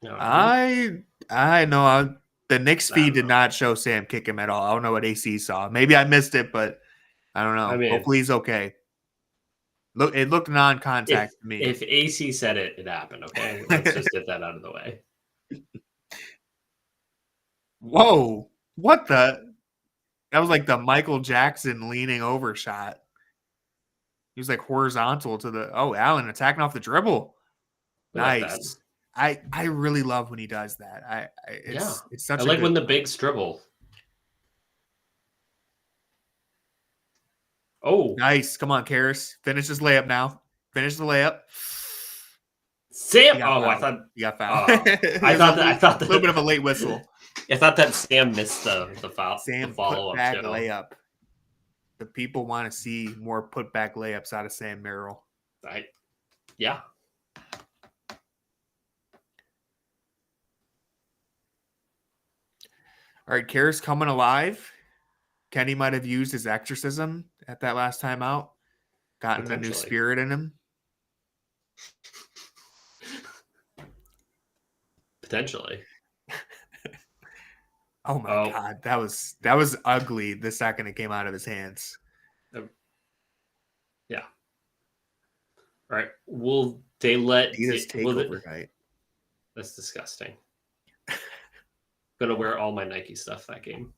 No. I know. The Knicks I don't feed did know. not show Sam kick him at all. I don't know what AC saw. Maybe I missed it, but I don't know. I mean, hopefully he's okay. Look, it looked non-contact to me. If AC said it, it happened, okay? Let's just get that out of the way. Whoa. What the? That was like the Michael Jackson leaning over shot. He was like horizontal to the Allen attacking off the dribble. I like Nice. I really love when he does that. It's such I a like good when the bigs dribble. Oh, nice. Come on, Karras. Finish this layup now. Finish the layup. Sam! He got Oh, I fouled. thought He got fouled. I thought that a little bit of a late whistle. I thought that Sam missed the foul. Sam the follow put up back too. layup. The people want to see more put back layups out of Sam Merrill. Yeah. All right, Karras coming alive. Kenny might have used his exorcism at that last time out. Gotten a new spirit in him. Potentially. Oh my God, that was ugly the second it came out of his hands. Yeah. All right. Will they let Adidas take overnight? That's disgusting. Gonna wear all my Nike stuff that game.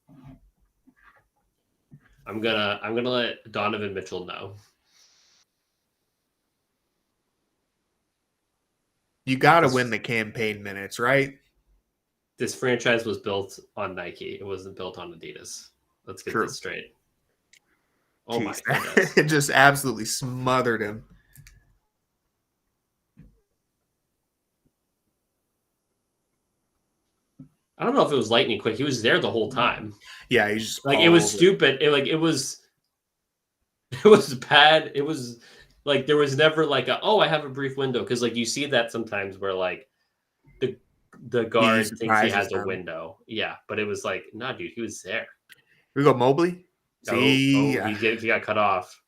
I'm gonna let Donovan Mitchell know. You gotta win the campaign minutes, right? This franchise was built on Nike. It wasn't built on Adidas. Let's get this straight. Oh my goodness. It just absolutely smothered him. I don't know if it was lightning quick. He was there the whole time. Yeah, he's just like it was stupid. It was bad. It was like there was never like I have a brief window, because like you see that sometimes where like the guard thinks he has a window. Yeah, but it was like, nah, dude, he was there. Here we go, Mobley. See, he got cut off.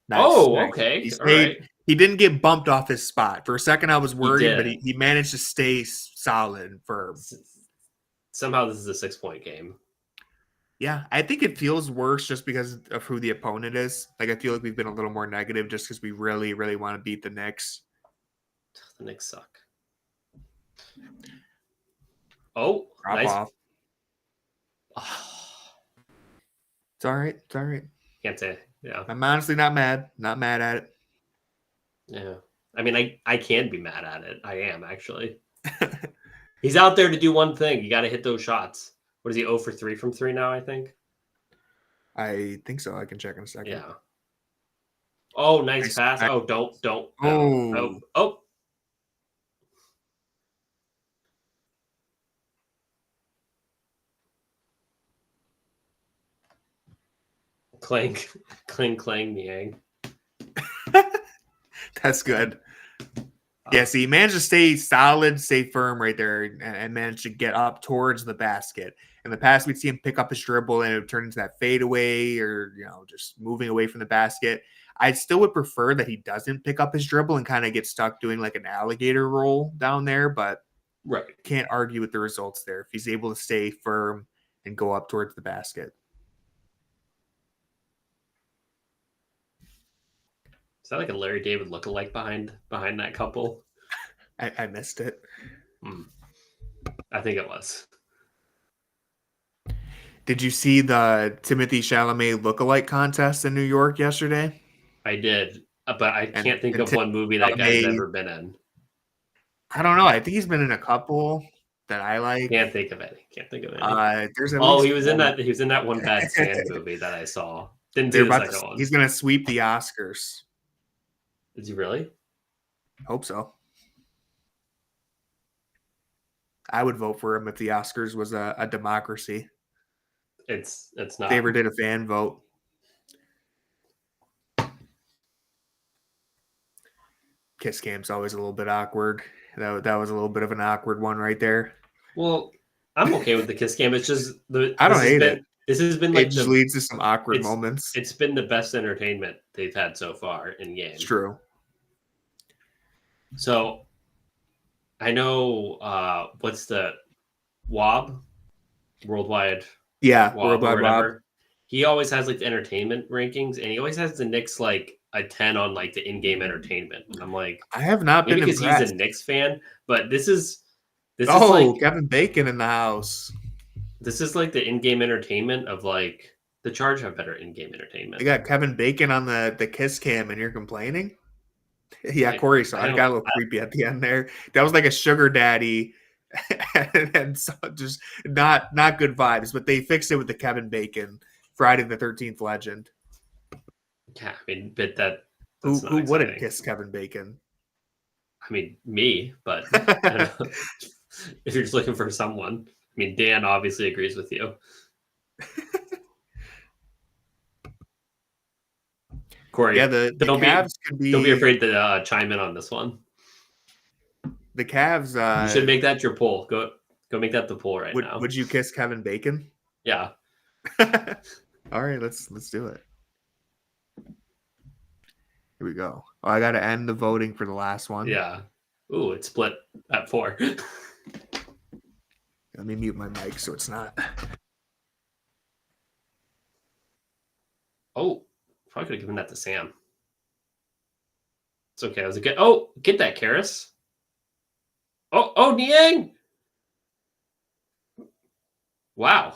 Nice, nice. Okay. All right. He didn't get bumped off his spot. For a second, I was worried, but he managed to stay solid and firm. Somehow this is a 6-point game. Yeah, I think it feels worse just because of who the opponent is. Like, I feel like we've been a little more negative just because we really, really want to beat the Knicks. The Knicks suck. Oh, drop nice. off. It's all right. It's all right. Can't say. Yeah. I'm honestly not mad. Not mad at it. Yeah. I mean, I can be mad at it. I am, actually. He's out there to do one thing. You got to hit those shots. What is he, 0 for 3 from 3 now, I think? I think so. I can check in a second. Yeah. Oh, nice pass. Oh, don't. Oh. Oh. Clang, Niang. That's good. Yeah, see, he managed to stay solid, stay firm right there, and managed to get up towards the basket. In the past, we'd see him pick up his dribble and it would turn into that fadeaway or, just moving away from the basket. I still would prefer that he doesn't pick up his dribble and kind of get stuck doing like an alligator roll down there, but right, can't argue with the results there if he's able to stay firm and go up towards the basket. Is that like a Larry David lookalike behind that couple? I missed it. I think it was. Did you see the Timothy Chalamet lookalike contest in New York yesterday? I did, but I can't think of one movie that guy's ever been in. I don't know. I think he's been in a couple that I like. Can't think of any. He was in that. He was in that one Bad Sand movie that I saw. Didn't see the second one. He's gonna sweep the Oscars. Is he really? Hope so. I would vote for him if the Oscars was a democracy. It's not. If they ever did a fan vote. Kiss cam's always a little bit awkward. That was a little bit of an awkward one right there. Well, I'm okay with the kiss cam. It's just I don't hate it. This has been like it just leads to some awkward moments. It's been the best entertainment they've had so far in games. It's true. So I know what's the WOB? Worldwide. Yeah, Worldwide WOB. He always has like the entertainment rankings, and he always has the Knicks like a 10 on like the in-game entertainment. And I'm like, I have not been because impressed. He's a Knicks fan, but this is like Kevin Bacon in the house. This is like the in-game entertainment of like the Charge have better in-game entertainment. They got Kevin Bacon on the kiss cam, and you're complaining. Yeah, Corey saw it. Got a little creepy at the end there. That was like a sugar daddy, and so just not good vibes. But they fixed it with the Kevin Bacon Friday the 13th legend. Yeah, I mean, but who wouldn't kiss Kevin Bacon? I mean, me, but if you're just looking for someone, I mean, Dan obviously agrees with you. Corey, yeah, the Cavs could be. Don't be afraid to chime in on this one. The Cavs. You should make that your poll. Go make that the poll right now. Would you kiss Kevin Bacon? Yeah. All right, let's do it. Here we go. Oh, I got to end the voting for the last one. Yeah. Ooh, it's split at 4. Let me mute my mic so it's not. Oh, probably could have given that to Sam. It's okay. I was a good. Oh, get that, Karis. Oh, Niang. Wow.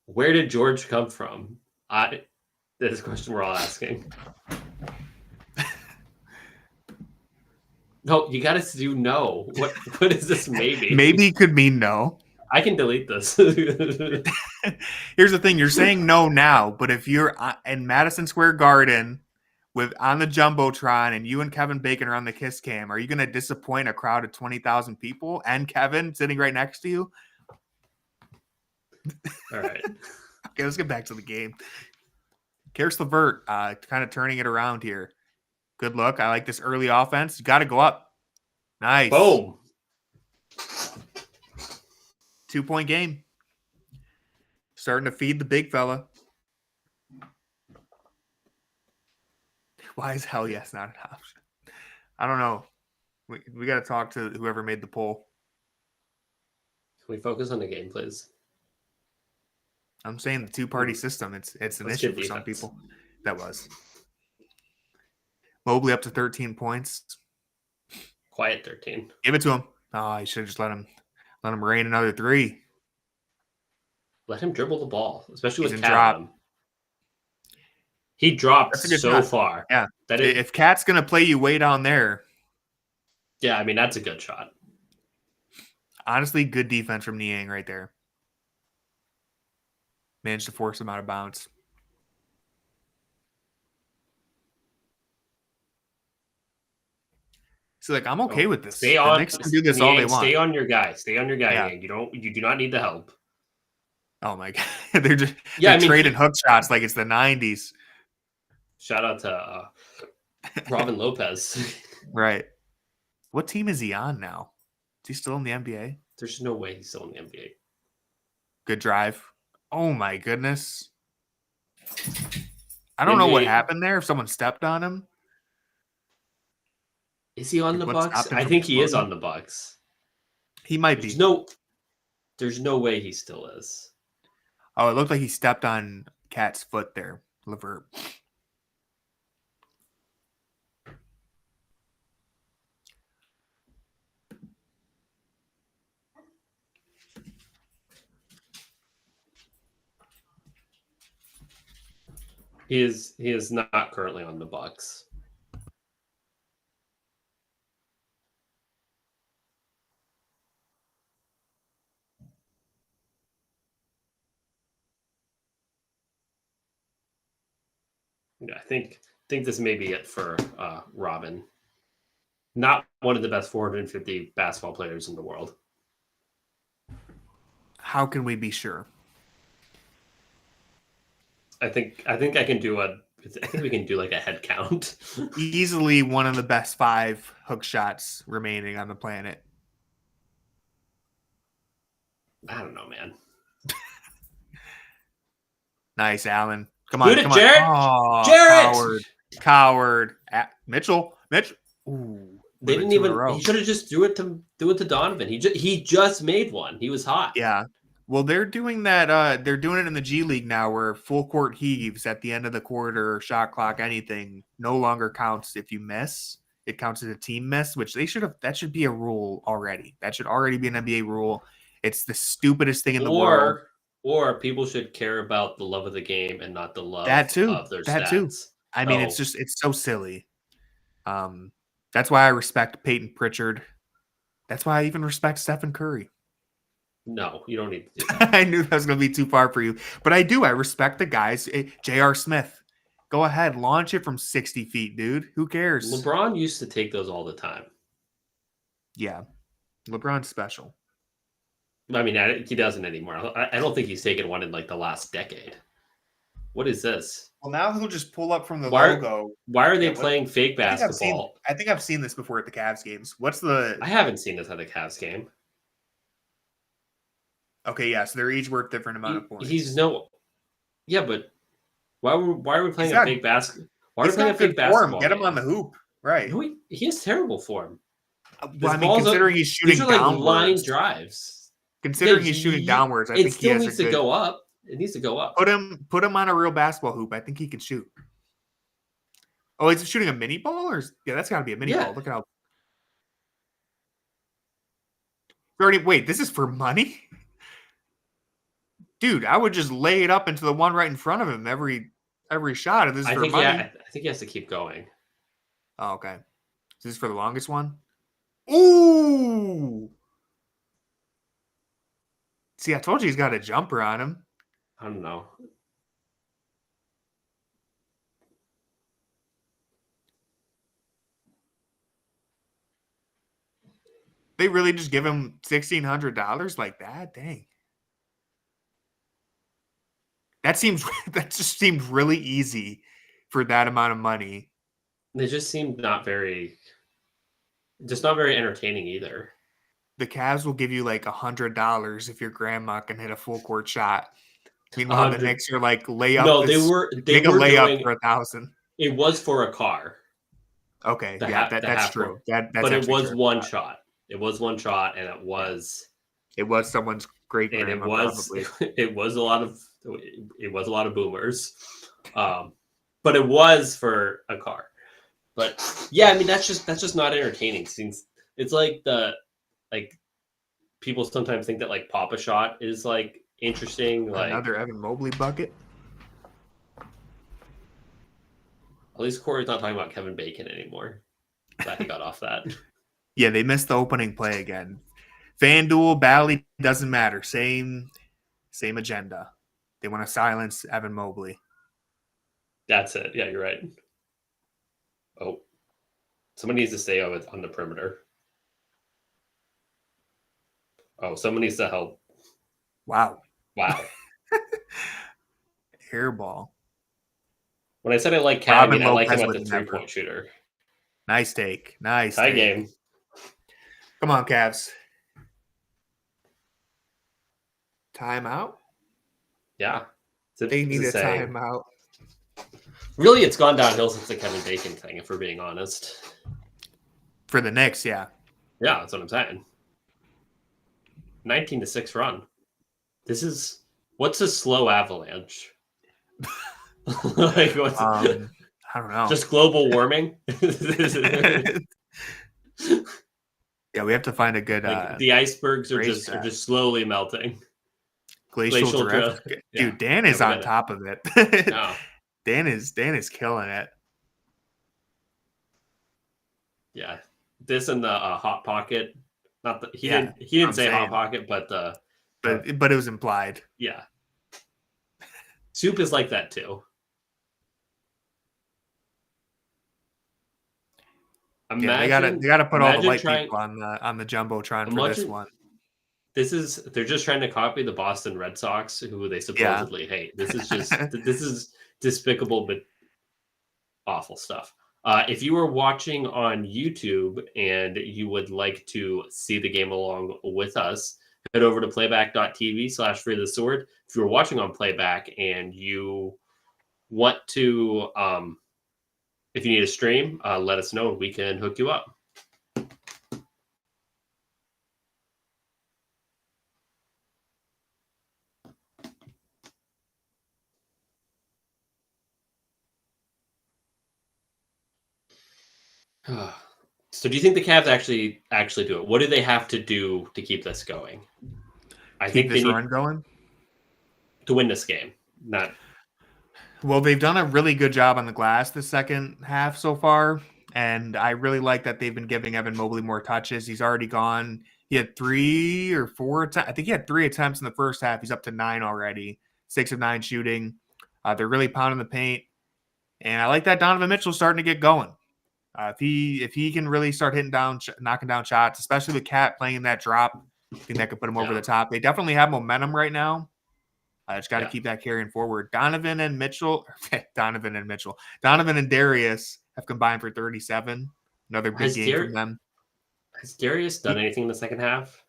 Where did George come from? This is a question we're all asking. No, you got to do no. What is this? Maybe. Maybe could mean no. I can delete this. Here's the thing: you're saying no now, but if you're in Madison Square Garden on the jumbotron and you and Kevin Bacon are on the kiss cam, are you going to disappoint a crowd of 20,000 people and Kevin sitting right next to you? All right. Okay, let's get back to the game. Karis LeVert kind of turning it around here. Good look. I like this early offense. You got to go up. Nice. Boom. 2-point game. Starting to feed the big fella. Why is hell yes not an option? I don't know. We got to talk to whoever made the poll. Can we focus on the game, please? I'm saying the two-party system. It's an issue for some people. That was. Mobley up to 13 points. Quiet 13. Give it to him. Oh, you should have just let him rain another 3. Let him dribble the ball, especially with Cat. He dropped so far. Yeah. If Cat's going to play you way down there. Yeah, I mean, that's a good shot. Honestly, good defense from Niang right there. Managed to force him out of bounds. So like, I'm okay with this. Stay The on. Knicks can do this all they want. Stay on your guy. Stay on your guy. Yeah. You do not need the help. Oh my god, they're trading hook shots like it's the 90s. Shout out to Robin Lopez. Right. What team is he on now? Is he still in the NBA? There's no way he's still in the NBA. Good drive. Oh my goodness. I don't know what happened there. If someone stepped on him. Is he on the Bucks? I think he is on the Bucks. He might be. There's no way he still is. Oh, it looked like he stepped on Cat's foot there. Levert. He is not currently on the Bucks. Yeah, I think this may be it for Robin. Not one of the best 450 basketball players in the world. How can we be sure? I think I think we can do like a head count. Easily one of the best 5 hook shots remaining on the planet. I don't know, man. Nice, Allen. Come on, come Jarrett. on. Oh, Jarrett. Coward. Mitchell. Ooh, they didn't even. He should have just do it to Donovan. He just made one. He was hot. Yeah. Well, they're doing that. They're doing it in the G League now, where full court heaves at the end of the quarter, shot clock, anything no longer counts if you miss. It counts as a team miss, which they should have. That should be a rule already. That should already be an NBA rule. It's the stupidest thing in the world. Or people should care about the love of the game and not the love of their that stats. Too. I mean, it's so silly. That's why I respect Peyton Pritchard. That's why I even respect Stephen Curry. No, you don't need to do that. I knew that was going to be too far for you. But I do. I respect the guys. J.R. Smith, go ahead. Launch it from 60 feet, dude. Who cares? LeBron used to take those all the time. Yeah. LeBron's special. I mean, he doesn't anymore. I don't think he's taken one in like the last decade. What is this? Well, now he'll just pull up from the logo. Why are they playing fake basketball? I think I've seen this before at the Cavs games. I haven't seen this at the Cavs game. Okay, yeah, so they're each worth different amount of points. Yeah, but why are we playing a fake basketball? Why are we playing a fake basketball? Get him on the hoop, right? No, he has terrible form. Well, I mean, considering he's shooting downwards, like line drives. Considering he's shooting downwards, I think he still needs to go up. It needs to go up. Put him on a real basketball hoop. I think he can shoot. Oh, is he shooting a mini ball, or that's got to be a mini ball. Look at how. Wait, this is for money, dude. I would just lay it up into the one right in front of him every shot. And this is for money. I think he has to keep going. Oh, okay. Is this for the longest one? Ooh. See, I told you he's got a jumper on him. I don't know. They really just give him $1,600 like that? Dang. That just seemed really easy for that amount of money. They just seemed not very entertaining either. The Cavs will give you like $100 if your grandma can hit a full court shot. Meanwhile, the Knicks are like layup. No, they were layup for $1,000. It was for a car. Okay, that's true. But it was one shot. It was one shot, and it was someone's great grandma. And it was a lot of boomers, but it was for a car. But yeah, I mean that's just not entertaining. Since it's like people sometimes think that like Papa Shot is like interesting. Like another Evan Mobley bucket. At least Corey's not talking about Kevin Bacon anymore. Glad he got off that. Yeah, they missed the opening play again. FanDuel, Bally, doesn't matter. Same agenda. They want to silence Evan Mobley. That's it. Yeah, you're right. Oh, someone needs to stay on the perimeter. Oh, someone needs to help. Wow. Wow. Airball. When I said I like Cat, I mean I like him at the 3-point shooter. Nice take. Nice tie take. Game. Come on, Cavs. Timeout? Yeah. They need a timeout. Really, it's gone downhill since the Kevin Bacon thing, if we're being honest. For the Knicks, yeah. Yeah, that's what I'm saying. 19-6 run. What's a slow avalanche? Like what's I don't know. Just global warming? Yeah, we have to find a good the icebergs are just slowly melting. Glacial drift. Dude, yeah. Dan is on top of it. No. Dan is killing it. Yeah. This and the hot pocket. He didn't say hot pocket, but it was implied. Yeah. Soup is like that too. They gotta put all the white people on the jumbotron for this one. They're just trying to copy the Boston Red Sox, who they supposedly hate. This is despicable but awful stuff. If you are watching on YouTube and you would like to see the game along with us, head over to playback.tv/freethesword. If you're watching on playback and you want to, if you need a stream, let us know and we can hook you up. So do you think the Cavs actually do it? What do they have to do to keep this going? I think they need going to win this game. Well, they've done a really good job on the glass the second half so far, and I really like that they've been giving Evan Mobley more touches. He's already gone. He had 3 or 4 attempts. I think he had 3 attempts in the first half. He's up to 9 already. 6 of 9 shooting. They're really pounding the paint, and I like that Donovan Mitchell's starting to get going. If he can really start knocking down shots, especially with Cat playing that drop, I think that could put him over the top. They definitely have momentum right now. I just got to keep that carrying forward. Donovan and Darius have combined for 37. Another big game from them. Has Darius done anything in the second half?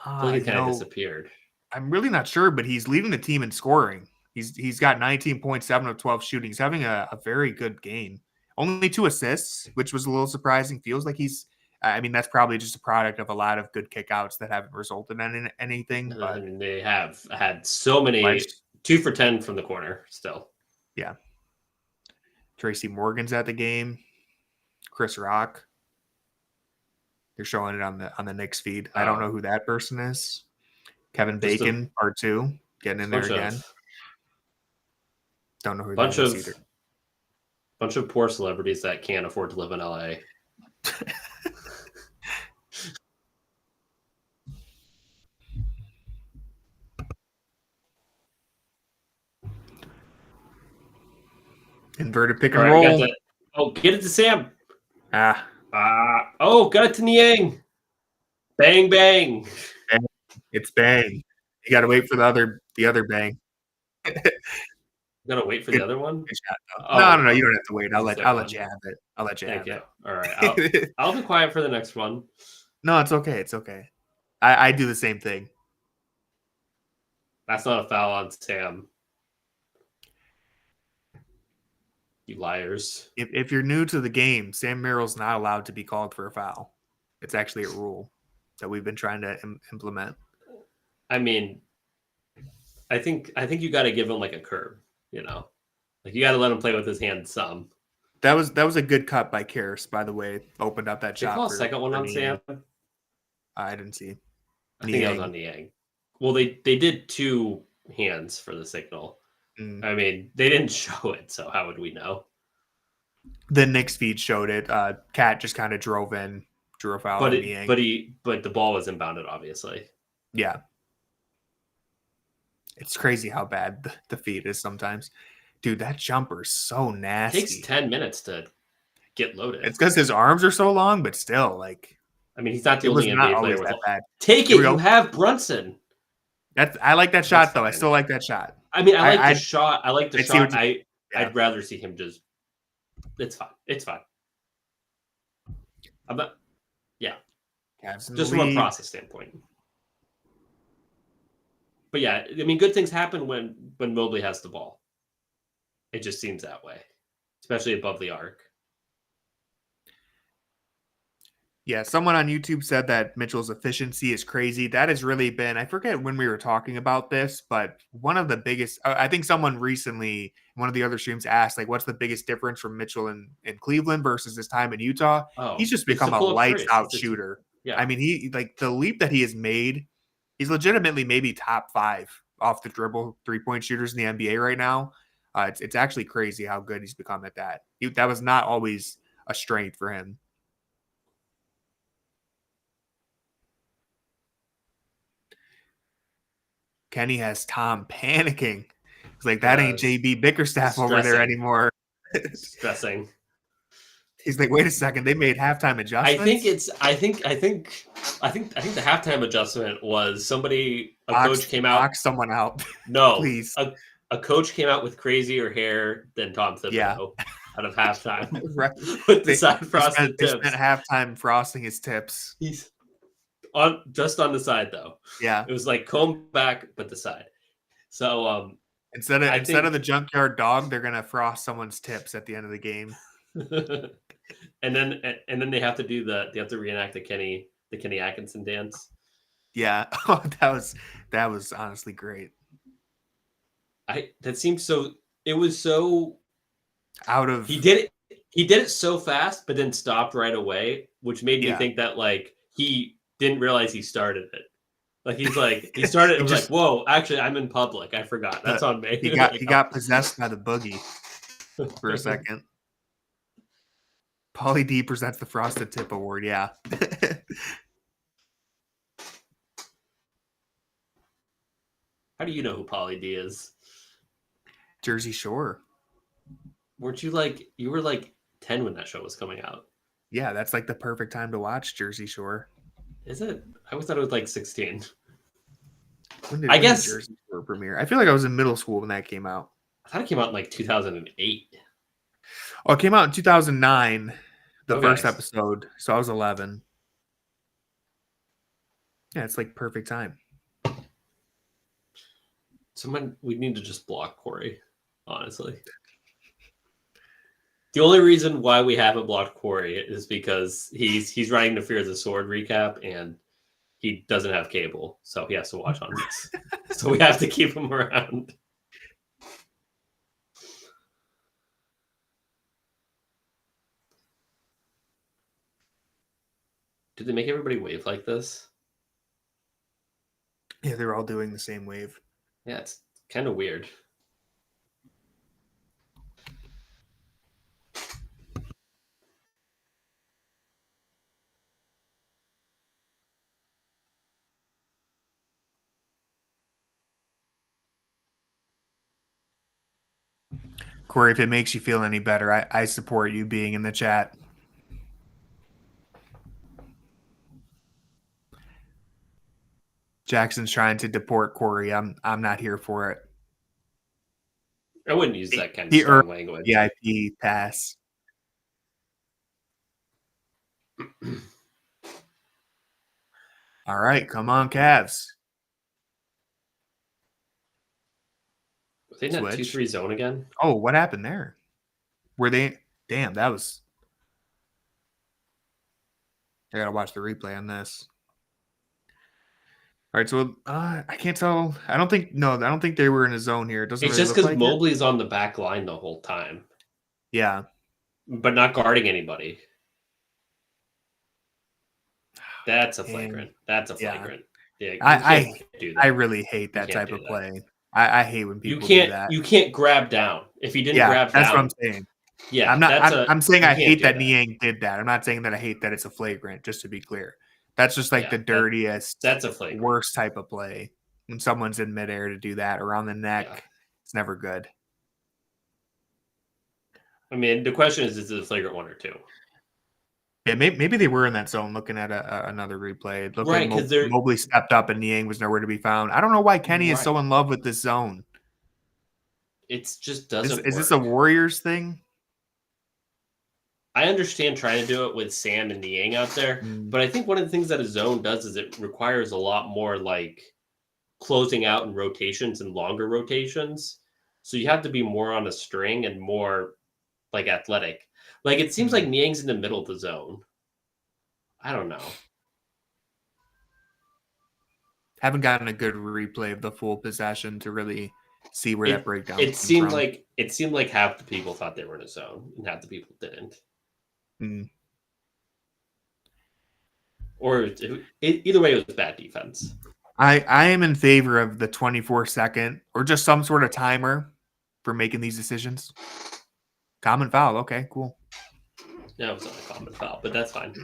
I feel like he kind of disappeared. I'm really not sure, but he's leading the team in scoring. He's got 19.7 of 12 shooting. He's having a very good game. Only 2 assists, which was a little surprising. Feels like that's probably just a product of a lot of good kickouts that haven't resulted in anything. But I mean, they have had so many 2 for 10 from the corner still. Yeah. Tracy Morgan's at the game. Chris Rock. They're showing it on the Knicks feed. I don't know who that person is. Kevin Bacon, part 2, getting in there again. Don't know who that is either. Bunch of poor celebrities that can't afford to live in LA. Inverted pick and roll. Get it to Sam. Got it to Niang. Bang, bang. It's bang. You got to wait for the other bang. Gotta wait for the other one? No. You don't have to wait. I'll let you have it. Thank you. All right. I'll be quiet for the next one. No, it's okay. It's okay. I do the same thing. That's not a foul on Sam. You liars. If you're new to the game, Sam Merrill's not allowed to be called for a foul. It's actually a rule that we've been trying to implement. I mean, I think you got to give him like a curb. You know, like you got to let him play with his hands some. That was a good cut by Karras, by the way. Opened up that shot. Call a second one on Sam. I didn't see. I think that was on Niang. Well, they did 2 hands for the signal. I mean, they didn't show it, so how would we know? The Knicks feed showed it. Cat just kind of drew a foul. But the ball was inbounded, obviously. Yeah. It's crazy how bad the feed is sometimes. Dude, that jumper is so nasty. It takes 10 minutes to get loaded. It's because his arms are so long, but still, like, I mean, he's not the it was only not NBA always player with that bad. Take Here it. we go. You have Brunson. I like that shot, though. I fine. still like that shot. I mean, I like the shot. I like the I'd see what shot. you- I'd rather see him just. It's fine. It's fine. I'm not. Yeah. Cavs in the Just from a lead. process standpoint. But yeah, I mean, good things happen when Mobley has the ball. It just seems that way, especially above the arc. Yeah, someone on YouTube said that Mitchell's efficiency is crazy. That has really been, I forget when we were talking about this, but one of the biggest, I think someone recently, one of the other streams asked, like, what's the biggest difference from Mitchell in Cleveland versus his time in Utah? Oh, He's just it's become the a pull-up lights threes. out It's- shooter. Yeah. I mean, he, like, the leap that he has made, he's legitimately maybe top 5 off the dribble 3-point shooters in the NBA right now. It's actually crazy how good he's become at that. That was not always a strength for him. Kenny has Tom panicking. He's like, that ain't JB Bickerstaff over there anymore. Stressing. He's like, wait a second, they made halftime adjustments. I think the halftime adjustment was coach came out. Box someone out. No, please. A coach came out with crazier hair than Tom Thibodeau out of halftime. Right. With the side frosted They tips. spent halftime frosting his tips. He's just on the side though. Yeah. It was like comb back, but the side. So instead of the junkyard dog, they're gonna frost someone's tips at the end of the game. and then they have to reenact the Kenny Atkinson dance. Yeah. Oh, that was honestly great. That seems so. It was so out of. He did it so fast, but then stopped right away, which made me think that like he didn't realize he started it. Like he started. It was like, whoa! Actually, I'm in public. I forgot. That's on me. He got possessed by the boogie for a second. Pauly D presents the Frosted Tip Award. Yeah. How do you know who Pauly D is? Jersey Shore. Weren't you you were like 10 when that show was coming out? Yeah, that's like the perfect time to watch Jersey Shore. Is it? I always thought it was like 16. When did Jersey Shore premiere? I feel like I was in middle school when that came out. I thought it came out in like 2008. Oh, it came out in 2009, the first episode. So I was 11. Yeah, it's like perfect time. We need to just block Corey, honestly. The only reason why we haven't blocked Corey is because he's writing the Fear of the Sword recap and he doesn't have cable, so he has to watch on this. So we have to keep him around. Did they make everybody wave like this? Yeah, they're all doing the same wave. Yeah, it's kind of weird. Corey, if it makes you feel any better, I support you being in the chat. Jackson's trying to deport Corey. I'm not here for it. I wouldn't use that kind of strong language. VIP pass. All right, come on, Cavs. Were they in that 2-3 zone again? Oh, what happened there? Were they? Damn, that was. I gotta watch the replay on this. All right, so I can't tell. I don't think they were in a zone here. It's really just because Mobley's on the back line the whole time. Yeah, but not guarding anybody. That's a flagrant. That's a flagrant. Yeah, I really hate that type of play. I hate when people do that. You can't grab down if he didn't grab down. That's what I'm saying. Yeah, I'm saying I hate that Niang did that. I'm not saying that I hate that it's a flagrant. Just to be clear, that's just like the dirtiest. That's a flagrant. Worst type of play. when someone's in midair to do that around the neck. Yeah. It's never good. I mean, the question is it a flagrant 1 or 2? Yeah, maybe they were in that zone looking at another replay. It looked Right, like 'cause they're Mobley stepped up and Niang was nowhere to be found. I don't know why Kenny is so Right. in love with this zone. It's just Is doesn't this a work. Warriors thing? I understand trying to do it with Sam and Niang out there, but I think one of the things that a zone does is it requires a lot more like closing out and rotations and longer rotations. So you have to be more on a string and more like athletic. Like it seems like Niang's in the middle of the zone. I don't know. Haven't gotten a good replay of the full possession to really see where that breakdown It came seemed from. like half the people thought they were in a zone and half the people didn't. Or either way, it was bad defense. I am in favor of the 24-second or just some sort of timer for making these decisions. Common foul. Okay, cool. Yeah, it was not a common foul, but that's fine.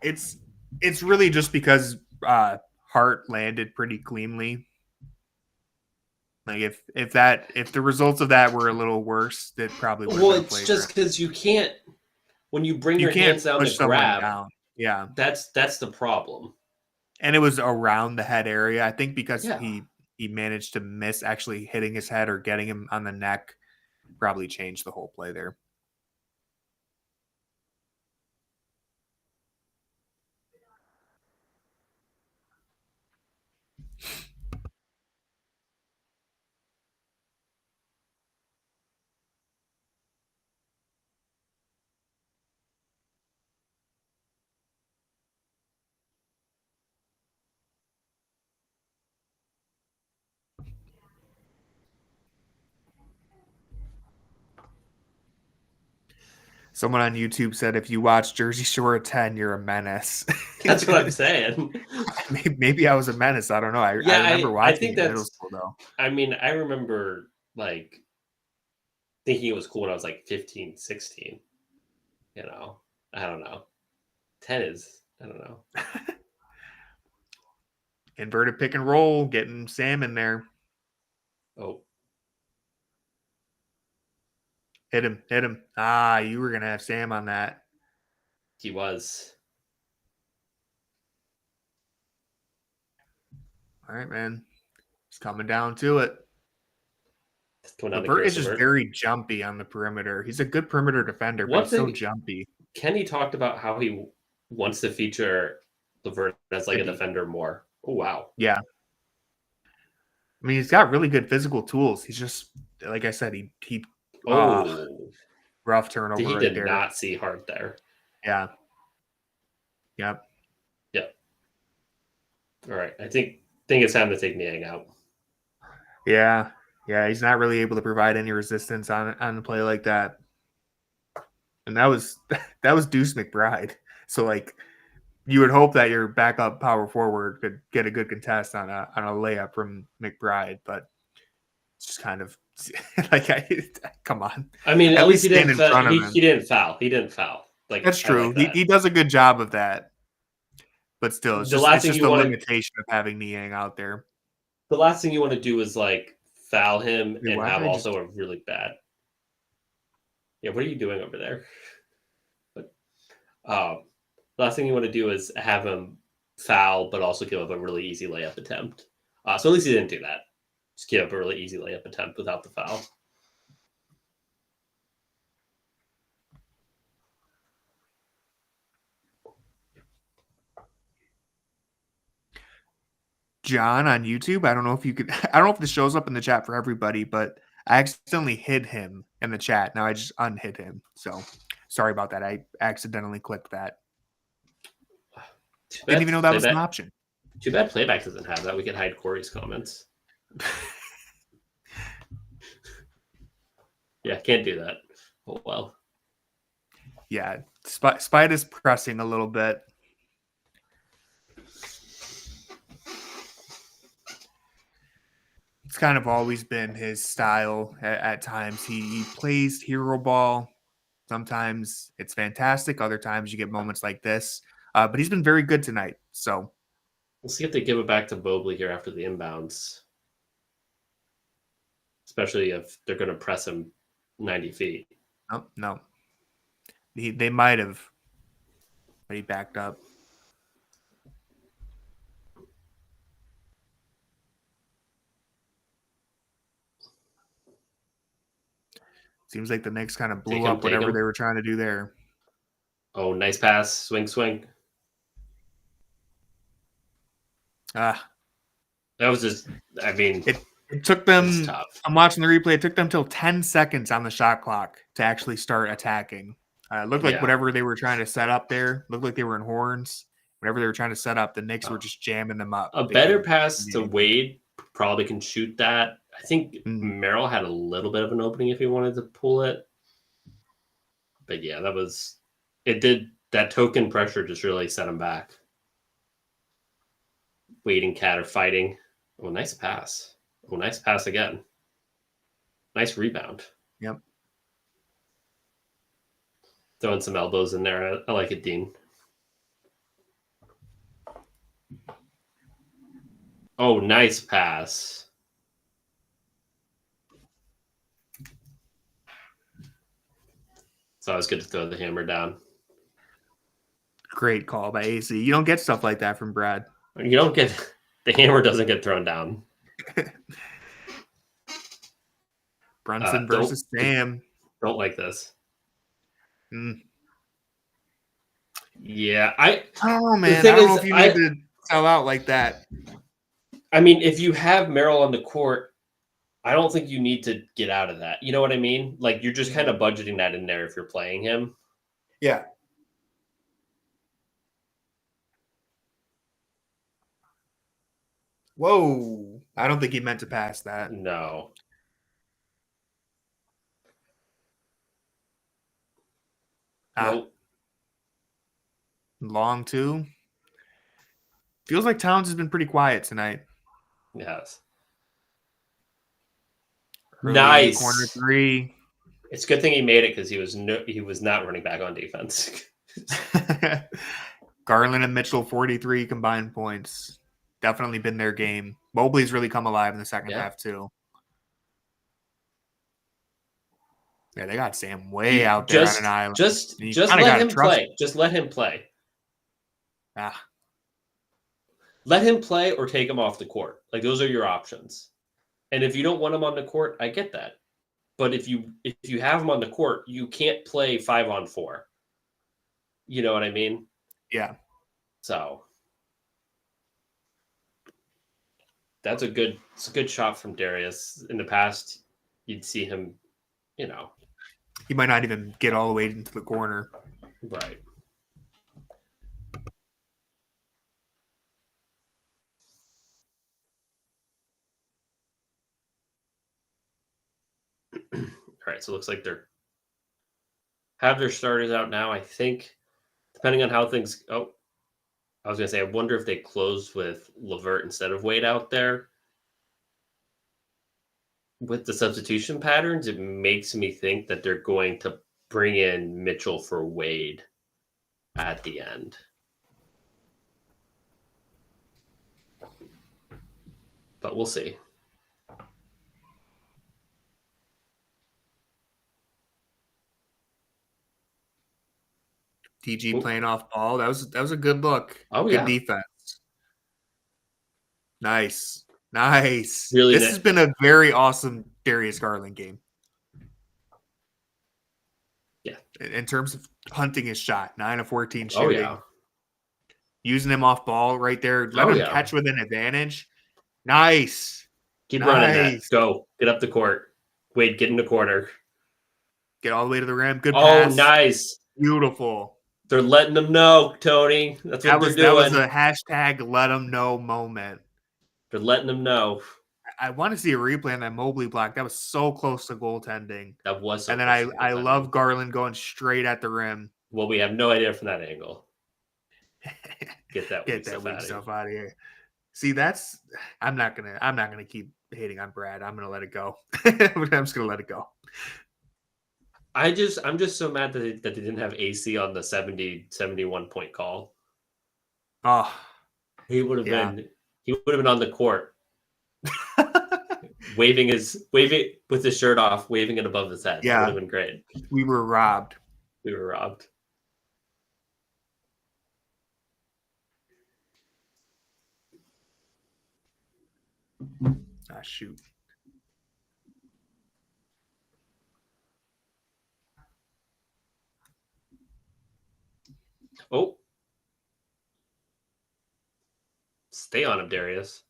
It's really just because Hart landed pretty cleanly. Like if the results of that were a little worse, that probably would. Well, it's just because you can't when you bring your hands down to grab. Down. Yeah, that's the problem. And it was around the head area. I think because Yeah. he managed to miss actually hitting his head or getting him on the neck, probably changed the whole play there. Someone on YouTube said, if you watch Jersey Shore at 10, you're a menace. That's what I'm saying. Maybe I was a menace. I don't know. I remember watching it in middle school, though. I mean, I remember, like, thinking it was cool when I was, like, 15, 16. You know? I don't know. 10 is, I don't know. Inverted pick and roll, getting Sam in there. Oh. Hit him. You were going to have Sam on that. He was. All right, man. It's coming down to it. Levert is just very jumpy on the perimeter. He's a good perimeter defender, but he's so jumpy. Kenny talked about how he wants to feature Levert as like a defender more. Oh, wow. Yeah. I mean, he's got really good physical tools. He's just, like I said, he rough turnover he right did there. not see Hart there. Yeah. Yep. Yep. All right. I think it's time to take Niang out. Yeah. Yeah, he's not really able to provide any resistance on a play like that. And that was Deuce McBride. So like you would hope that your backup power forward could get a good contest on a layup from McBride, but it's just kind of like come on. I mean, at least he didn't foul. He didn't foul. Like that's true. He does a good job of that. But still, it's just a limitation of having Niang out there. The last thing you want to do is like foul him and have also a really bad. Yeah, what are you doing over there? But the last thing you want to do is have him foul, but also give up a really easy layup attempt. So at least he didn't do that. Just give up a really easy layup attempt without the foul. John on YouTube, I don't know if this shows up in the chat for everybody, but I accidentally hid him in the chat. Now I just unhid him. So sorry about that. I accidentally clicked that. Didn't even know that was an option. Too bad Playback doesn't have that. We can hide Corey's comments. Yeah, can't do that. Oh, well. Yeah, Spide is pressing a little bit. It's kind of always been his style at times. He plays hero ball. Sometimes it's fantastic. Other times you get moments like this. But he's been very good tonight. So We'll see if they give it back to Mobley here after the inbounds. Especially if they're going to press him 90 feet. Oh, no. They might have, but he backed up. Seems like the Knicks kind of blew up whatever they were trying to do there. Oh, nice pass. Swing. That was just, I mean, it took them, I'm watching the replay, it took them till 10 seconds on the shot clock to actually start attacking. It looked like whatever they were trying to set up there, looked like they were in horns. Whatever they were trying to set up, the Knicks were just jamming them up. A better pass to Wade probably can shoot that. I think Merrill had a little bit of an opening if he wanted to pull it. But yeah, that token pressure just really set him back. Wade and Cat are fighting. Oh, nice pass. Oh, nice pass again. Nice rebound. Yep. Throwing some elbows in there. I like it, Dean. Oh, nice pass. It's always good to throw the hammer down. Great call by AC. You don't get stuff like that from Brad. You don't get the hammer doesn't get thrown down. Brunson versus Sam. Don't like this. Yeah, oh man, I don't know if you need to sell out like that. I mean, if you have Merrill on the court, I don't think you need to get out of that. You know what I mean? Like you're just kind of budgeting that in there if you're playing him. Yeah. Whoa. I don't think he meant to pass that. No. Nope. Long too. Feels like Towns has been pretty quiet tonight. Yes. Early nice. Corner three. It's a good thing he made it because he was not running back on defense. Garland and Mitchell, 43 combined points. Definitely been their game. Mobley's really come alive in the second half too. Yeah, they got Sam way out there on an island. Just let him play. Just let him play. Let him play or take him off the court. Like those are your options. And if you don't want him on the court, I get that. But if you have him on the court, you can't play 5-on-4. You know what I mean? Yeah. So that's a good shot from Darius. In the past, you'd see him, he might not even get all the way into the corner. Right. All right, so it looks like they're have their starters out now. I think, depending on how things. Oh, I was gonna say, I wonder if they closed with LeVert instead of Wade out there. With the substitution patterns, it makes me think that they're going to bring in Mitchell for Wade at the end. But we'll see. TG playing off ball. That was a good look. Oh, good defense. Nice. Really, this has been a very awesome Darius Garland game. Yeah. In terms of hunting his shot, 9 of 14 shooting. Oh, yeah. Using him off ball right there. Let him catch with an advantage. Nice. Keep running that. Go. Get up the court. Wade, get in the corner. Get all the way to the rim. Good pass. Oh, nice. Beautiful. They're letting them know, Tony. That's what they're doing. That was a hashtag let them know moment. They're letting them know. I want to see a replay on that Mobley block. That was so close to goaltending. That was so and then I love Garland going straight at the rim. Well, we have no idea from that angle. Get that weak stuff out of here. See, I'm not gonna keep hating on Brad. I'm gonna let it go. I'm just gonna let it go. I'm just so mad that they didn't have AC on the 71 point call. Oh, He would have been on the court, waving with his shirt off, waving it above his head. Yeah. Would have been great. We were robbed. We were robbed. Ah, shoot. Oh. Stay on him, Darius.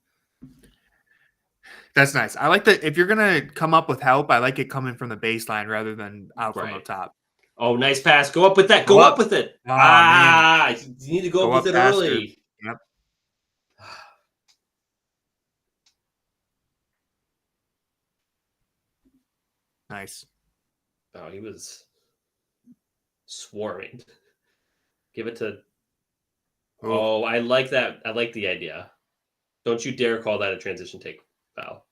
That's nice. I like that. If you're going to come up with help, I like it coming from the baseline rather than out from up top. Oh, nice pass. Go up with that. Go up with it. Oh, man. You need to go up with it faster. early. Yep. Nice. Oh, he was swarming. Give it to... Oh, I like that. I like the idea. Don't you dare call that a transition take foul.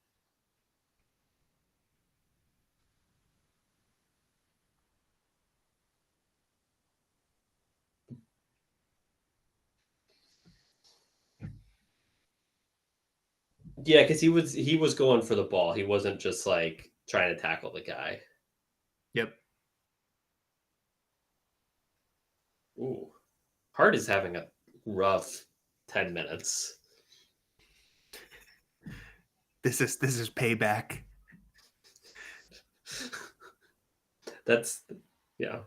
Yeah, because he was going for the ball. He wasn't just like trying to tackle the guy. Yep. Ooh. Hart is having a rough 10 minutes. This is payback. That's yeah.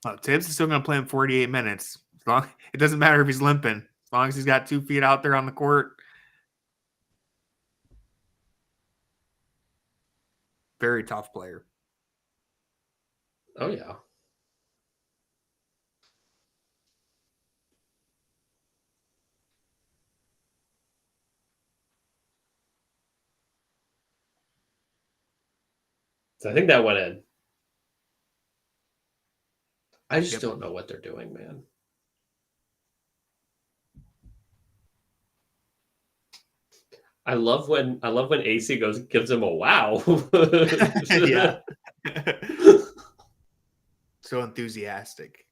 Well, Tibbs is still going to play him 48 minutes. It doesn't matter if he's limping. As long as he's got 2 feet out there on the court. Very tough player. Oh, yeah. So I think that went in. I just don't know what they're doing, man. I love when AC gives him a wow. Yeah. So enthusiastic.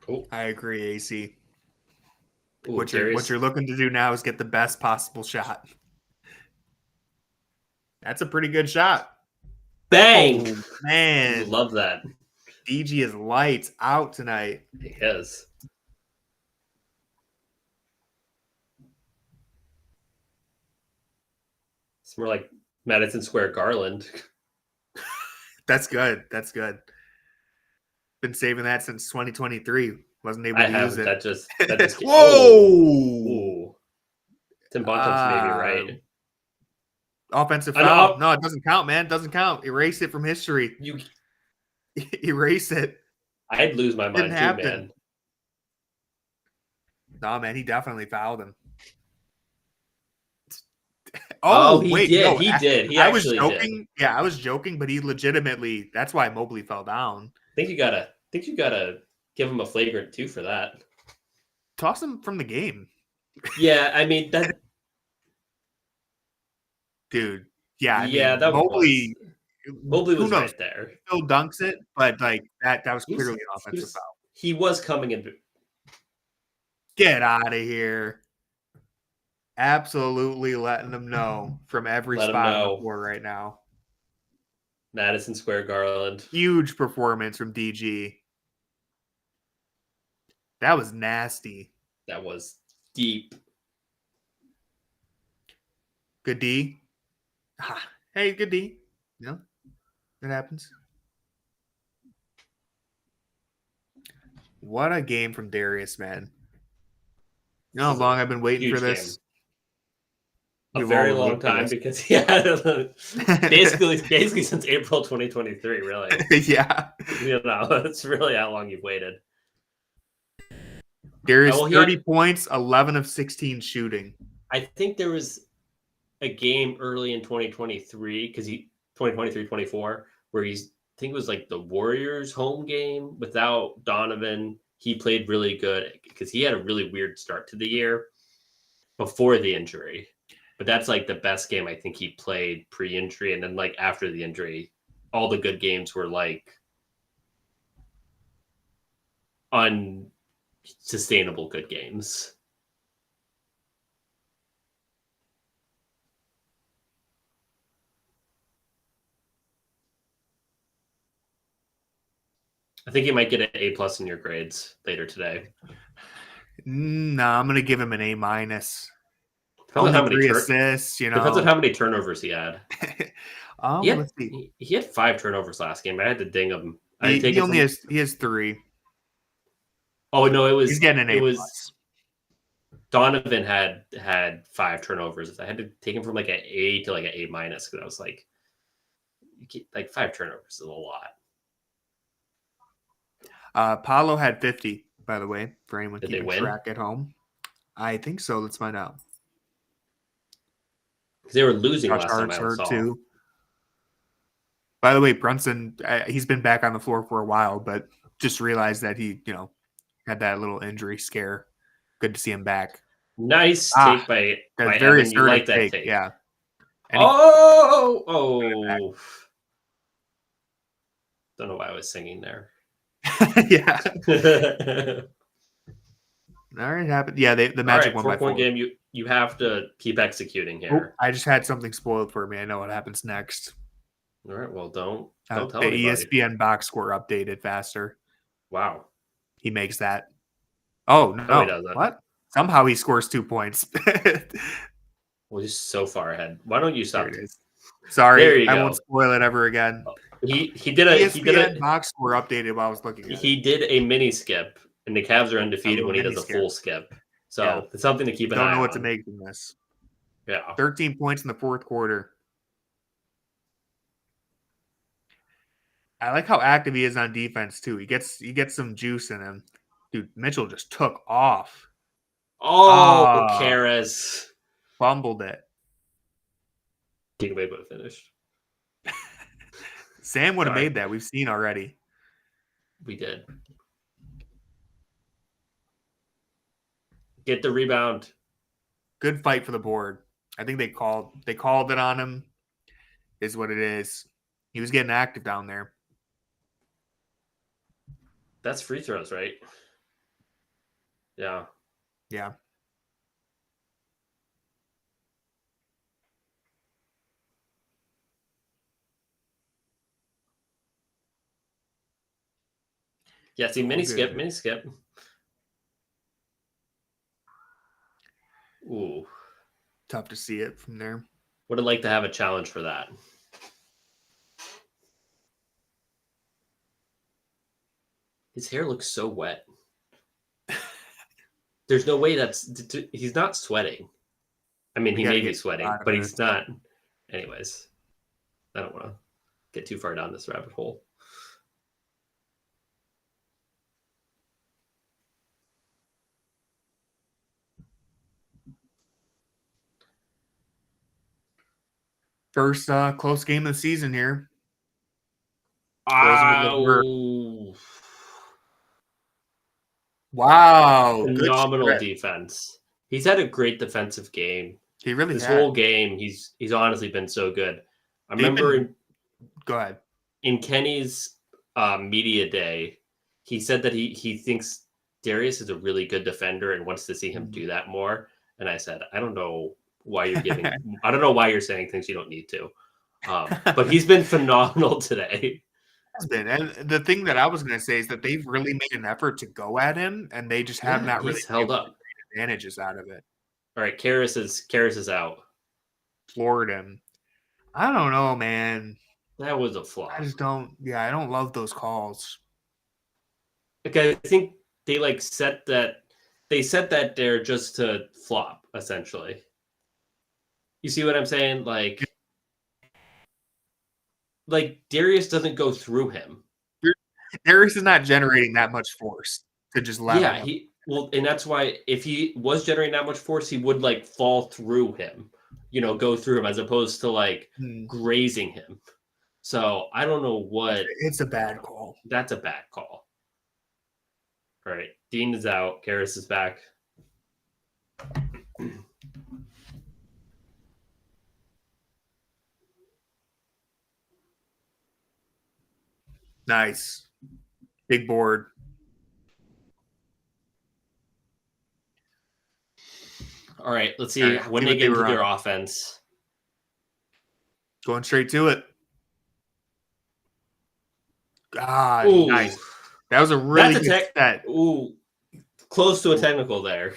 Cool. I agree, AC. Ooh, what you're looking to do now is get the best possible shot. That's a pretty good shot. Bang! Oh, man. Love that. DG is lights out tonight. He is. It's more like Madison Square Garland. That's good. That's good. Been saving that since 2023. Wasn't able to use it. That just Whoa! Ooh. Tim Bontemps may be right. Offensive foul. No, it doesn't count, man. It doesn't count. Erase it from history. Erase it. I'd lose my mind too, man. No, man, he definitely fouled him. He did. No, he did. I was joking. Did. Yeah, I was joking, but he legitimately. That's why Mobley fell down. I think you gotta give him a flagrant 2 for that. Toss him from the game. Yeah, I mean that. Dude, yeah, Mobley was right there. Still dunks it, but like that was clearly an offensive foul. He was coming in. Get out of here. Absolutely letting them know from every spot on the floor right now. Madison Square Garland. Huge performance from DG. That was nasty. That was deep. Good D. Hey, good D. No, it happens. What a game from Darius, man. You know how long I've been waiting for this? A very long time because basically since April 2023, really. Yeah. It's really how long you've waited. Darius, 30 points, 11 of 16 shooting. I think there was a game early in 2023, 2023-24, where he's think it was like the Warriors home game without Donovan. He played really good because he had a really weird start to the year before the injury. But that's like the best game I think he played pre-injury. And then like after the injury, all the good games were like unsustainable good games. I think you might get an A+ in your grades later today. No, I'm gonna give him an A-. Depends Only on how many 3 assists, Depends on how many turnovers he had. Let's see. He had 5 turnovers last game. I had to ding him. He has 3. Oh no, He's getting an A+. It was Donovan had 5 turnovers. I had to take him from like an A to like an A- because I was like 5 turnovers is a lot. Paolo had 50, by the way, for anyone Did keeping they win? track at home. I think so. Let's find out. Because they were losing Josh last time I Hart's saw. hurt too. By the way, Brunson, he's been back on the floor for a while, but just realized that he, had that little injury scare. Good to see him back. Nice take by very Evan. You like that take. Yeah. And oh. Don't know why I was singing there. Yeah. All right, happened. Yeah, the Magic won by 4. 4-point game. You have to keep executing here. I just had something spoiled for me. I know what happens next. All right. Well, don't tell the anybody. ESPN box score updated faster. Wow. He makes that. Oh no! No, he doesn't. What? Somehow he scores 2 points. Well, he's so far ahead. Why don't you stop? Sorry, I won't spoil it ever again. He did a box score updated while I was looking at it. He did a mini skip, and the Cavs are undefeated when he does a full skip. So it's something to keep an eye on. Don't know what to make from this. Yeah. 13 points in the fourth quarter. I like how active he is on defense too. He gets some juice in him. Dude, Mitchell just took off. Oh, Karis. Fumbled it. King Wade would have finished. Sam would have made that. We've seen already. We did. Get the rebound. Good fight for the board. I think they called it on him, is what it is. He was getting active down there. That's free throws, right? Yeah. Yeah. Yeah, see, mini skip. Ooh. Tough to see it from there. Would have liked to have a challenge for that. His hair looks so wet. There's no way he's not sweating. I mean, he may be sweating, but he's not. Anyways, I don't want to get too far down this rabbit hole. First close game of the season here. Wow. Phenomenal defense. He's had a great defensive game. He really this whole game, he's honestly been so good. I remember go ahead. In Kenny's media day, he said that he thinks Darius is a really good defender and wants to see him do that more. And I said, I don't know why you're saying things you don't need to. But he's been phenomenal today. And the thing that I was going to say is that they've really made an effort to go at him, and they just have not really held up advantages out of it. All right, Karis is out. Floored him. I don't know, man. That was a flop. I just don't. Yeah, I don't love those calls. Okay, I think they set that there just to flop, essentially. You see what I'm saying? Like Darius doesn't go through him. Darius is not generating that much force to just level him. And that's why if he was generating that much force, he would fall through him, go through him as opposed to grazing him. So I don't know what. It's a bad call. That's a bad call. All right. Dean is out. Karras is back. Nice. Big board. All right. Let's see when they get into their offense. Going straight to it. God, Ooh. nice. That was a really good set. Ooh, close to a technical there.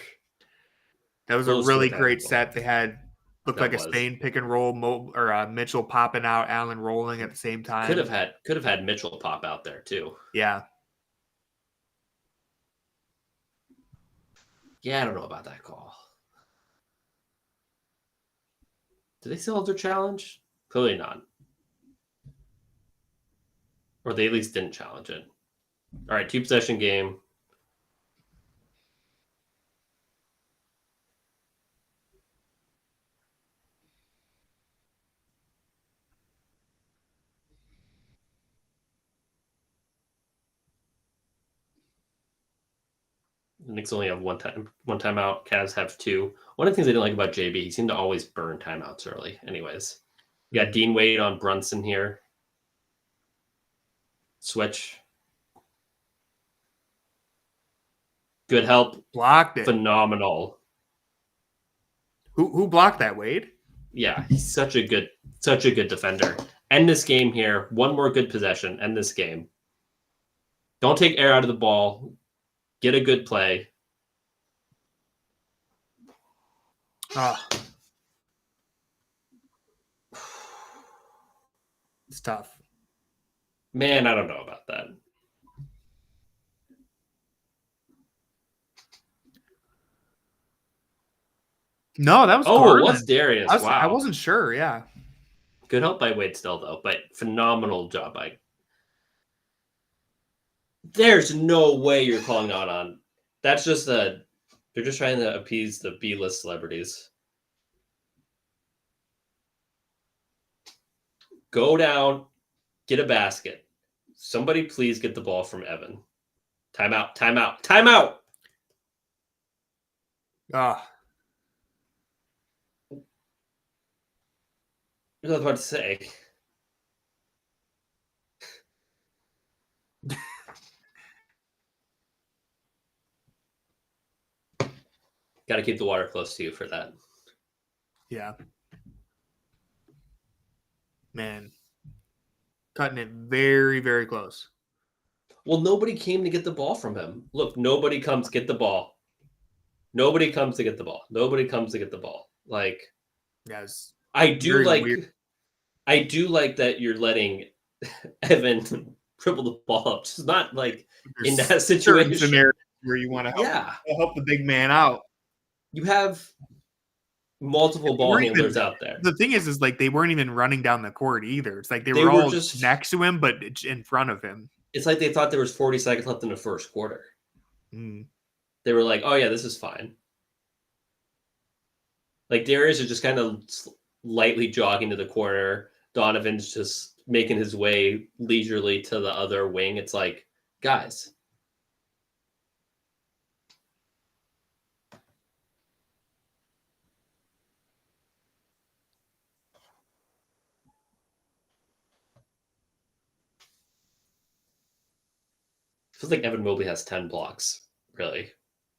That was a really great set. They had looked like a Spain pick and roll, or Mitchell popping out, Allen rolling at the same time. Could have had Mitchell pop out there too. Yeah. Yeah, I don't know about that call. Do they still have their challenge? Clearly not. Or they at least didn't challenge it. All right, 2-possession game. The Knicks only have one timeout. Cavs have 2. One of the things I didn't like about JB, he seemed to always burn timeouts early. Anyways, you got Dean Wade on Brunson here. Switch. Good help. Blocked it. Phenomenal. Who blocked that, Wade? Yeah, he's such a good defender. End this game here. One more good possession. End this game. Don't take air out of the ball. Get a good play. It's tough. Man, I don't know about that. No, that was Garland. What's Darius? Wow. I wasn't sure, yeah. Good help by Wade still, though, but phenomenal job by... There's no way you're calling out on... That's just they're just trying to appease the B-list celebrities. Go down, get a basket. Somebody please get the ball from Evan. Timeout, timeout, timeout! What was I about to say? Got to keep the water close to you for that. Yeah. Man. Cutting it very, very close. Well, nobody came to get the ball from him. Look, nobody comes get the ball. Nobody comes to get the ball. Nobody comes to get the ball. Like, yes. I do like that you're letting Evan dribble the ball up. It's not like in that situation scenario where you want to help the big man out. You have multiple ball handlers out there. The thing is like they weren't even running down the court either. It's like they were all just next to him, but in front of him. It's like they thought there was 40 seconds left in the first quarter. They were like, "Oh yeah, this is fine." Like Darius is just kind of lightly jogging to the corner. Donovan's just making his way leisurely to the other wing. It's like, guys. Feels like Evan Mobley has 10 blocks, really.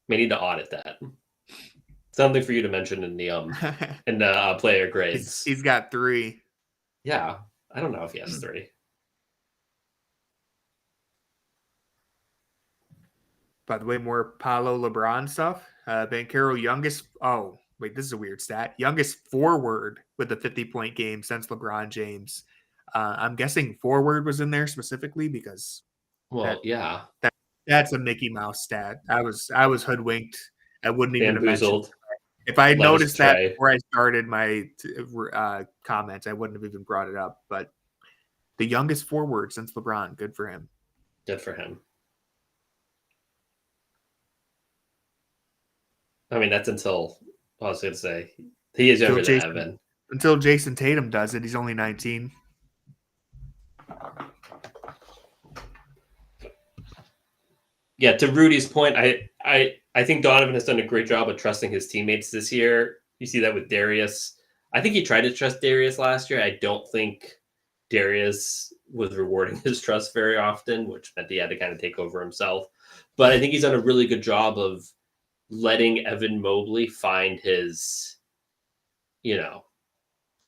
We need to audit that. Something for you to mention in the player grades. He's got 3. Yeah, I don't know if he has 3. By the way, more Paolo LeBron stuff. Banchero youngest. Oh, wait, this is a weird stat. Youngest forward with a 50-point game since LeBron James. I'm guessing forward was in there specifically because. Well, that's a Mickey Mouse stat. I was hoodwinked. I wouldn't even have mentioned. If I had noticed that before I started my comments, I wouldn't have even brought it up. But the youngest forward since LeBron, good for him. Good for him. I mean, that's until I was going to say he is younger than Evan. Until Jason Tatum does it, he's only 19. Yeah, to Rudy's point, I think Donovan has done a great job of trusting his teammates this year. You see that with Darius. I think he tried to trust Darius last year. I don't think Darius was rewarding his trust very often, which meant he had to kind of take over himself. But I think he's done a really good job of letting Evan Mobley find his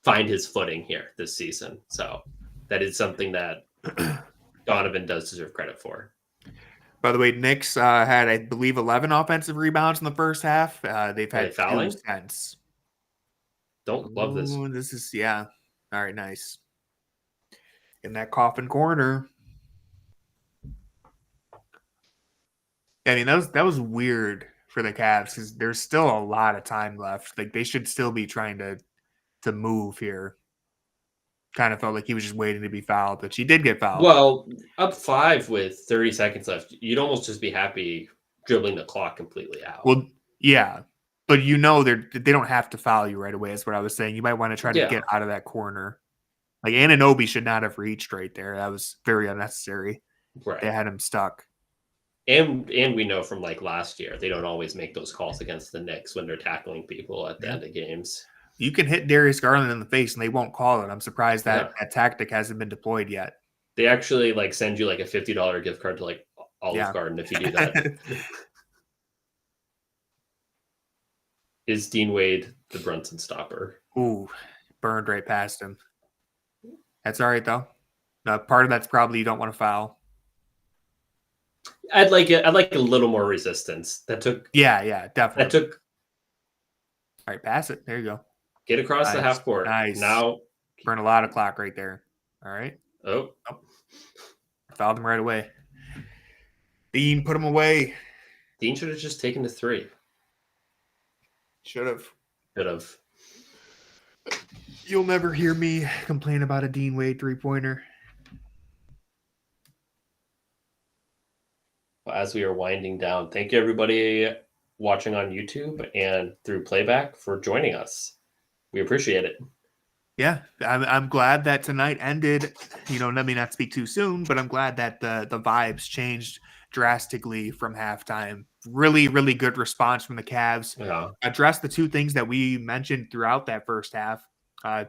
footing here this season. So that is something that Donovan does deserve credit for. By the way, Knicks had, I believe, 11 offensive rebounds in the first half. They've had 2 since. Don't love this. This is, yeah. All right, nice. In that coffin corner. I mean, that was weird for the Cavs because there's still a lot of time left. Like, they should still be trying to move here. Kind of felt like he was just waiting to be fouled, but she did get fouled. Well, up 5 with 30 seconds left, you'd almost just be happy dribbling the clock completely out. Well, yeah, but they don't have to foul you right away. Is what I was saying. You might want to try to get out of that corner. Like Anunoby should not have reached right there. That was very unnecessary. Right, they had him stuck. And we know from like last year, they don't always make those calls against the Knicks when they're tackling people at the end of games. You can hit Darius Garland in the face and they won't call it. I'm surprised that tactic hasn't been deployed yet. They actually like send you like a $50 gift card to like Olive Garden if you do that. Is Dean Wade the Brunson stopper? Ooh, burned right past him. That's all right though. Part of that's probably you don't want to foul. I'd like a little more resistance. That took. Yeah, definitely. That took. All right, pass it. There you go. Get across the half court. Nice. Now burn a lot of clock right there. All right. Oh. Fouled him right away. Dean put him away. Dean should have just taken the 3. Should have. You'll never hear me complain about a Dean Wade 3-pointer. Well, as we are winding down, thank you everybody watching on YouTube and through playback for joining us. We appreciate it. Yeah, I'm glad that tonight ended. Let me not speak too soon, but I'm glad that the vibes changed drastically from halftime. Really, really good response from the Cavs. Yeah. Addressed the 2 things that we mentioned throughout that first half. I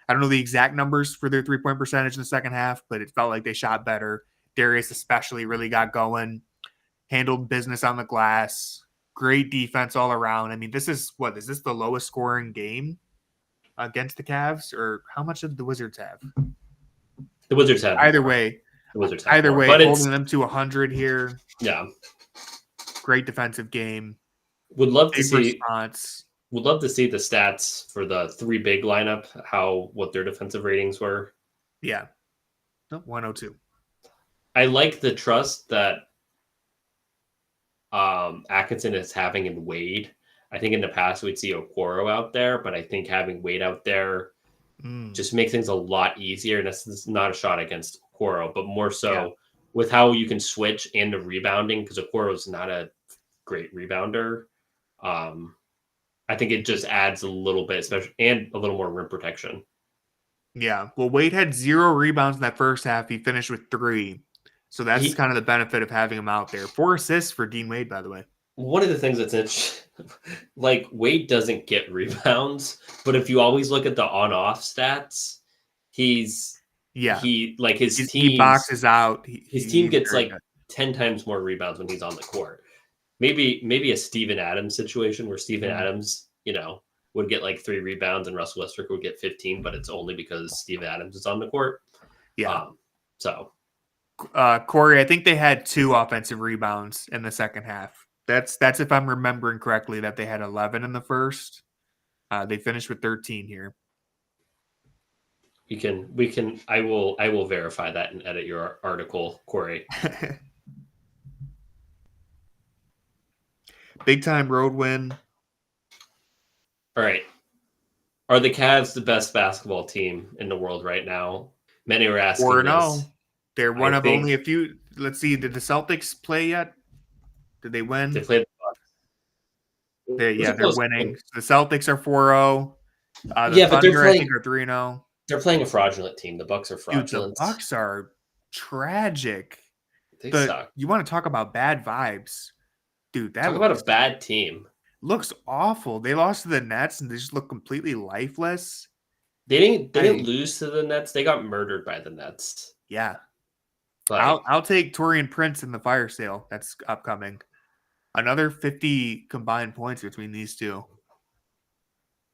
don't know the exact numbers for their 3-point percentage in the second half, but it felt like they shot better. Darius especially really got going, handled business on the glass. Great defense all around. I mean, is this the lowest scoring game against the Cavs, or how much did the Wizards have? The Wizards have either way. The Wizards have either more, way, but holding them to 100 here. Yeah, great defensive game. Would love to see response. Would love to see the stats for the 3 big lineup. What their defensive ratings were. Yeah, 102. I like the trust that Atkinson is having in Wade. I think in the past we'd see Okoro out there, but I think having Wade out there just makes things a lot easier. And this is not a shot against Okoro, but more so with how you can switch and the rebounding, because Okoro is not a great rebounder. I think it just adds a little bit, especially and a little more rim protection. Yeah, well, Wade had 0 rebounds in that first half. He finished with 3. So that's kind of the benefit of having him out there. 4 assists for Dean Wade, by the way. One of the things that's interesting, like Wade doesn't get rebounds, but if you always look at the on-off stats, he boxes out. His team gets like 10 times more rebounds when he's on the court. Maybe a Steven Adams situation where Steven Adams, would get like 3 rebounds and Russell Westbrook would get 15, but it's only because Steven Adams is on the court. Yeah. Corey, I think they had 2 offensive rebounds in the second half. That's if I'm remembering correctly, that they had 11 in the first. They finished with 13 here. I will verify that and edit your article, Corey. Big time road win. All right. Are the Cavs the best basketball team in the world right now? Many are asking. Or no. They're one of only a few. Let's see. Did the Celtics play yet? Did they win? They played the Bucks. They're winning. The Celtics are 4-0. The but Thunder, I think, are 3-0. They're playing a fraudulent team. The Bucks are fraudulent. Dude, the Bucks are tragic. They suck. You want to talk about bad vibes, dude? Talk about a bad team. Looks awful. They lost to the Nets and they just look completely lifeless. They didn't lose to the Nets. They got murdered by the Nets. Yeah. Like, I'll take Torian Prince in the fire sale that's upcoming. Another 50 combined points between these two.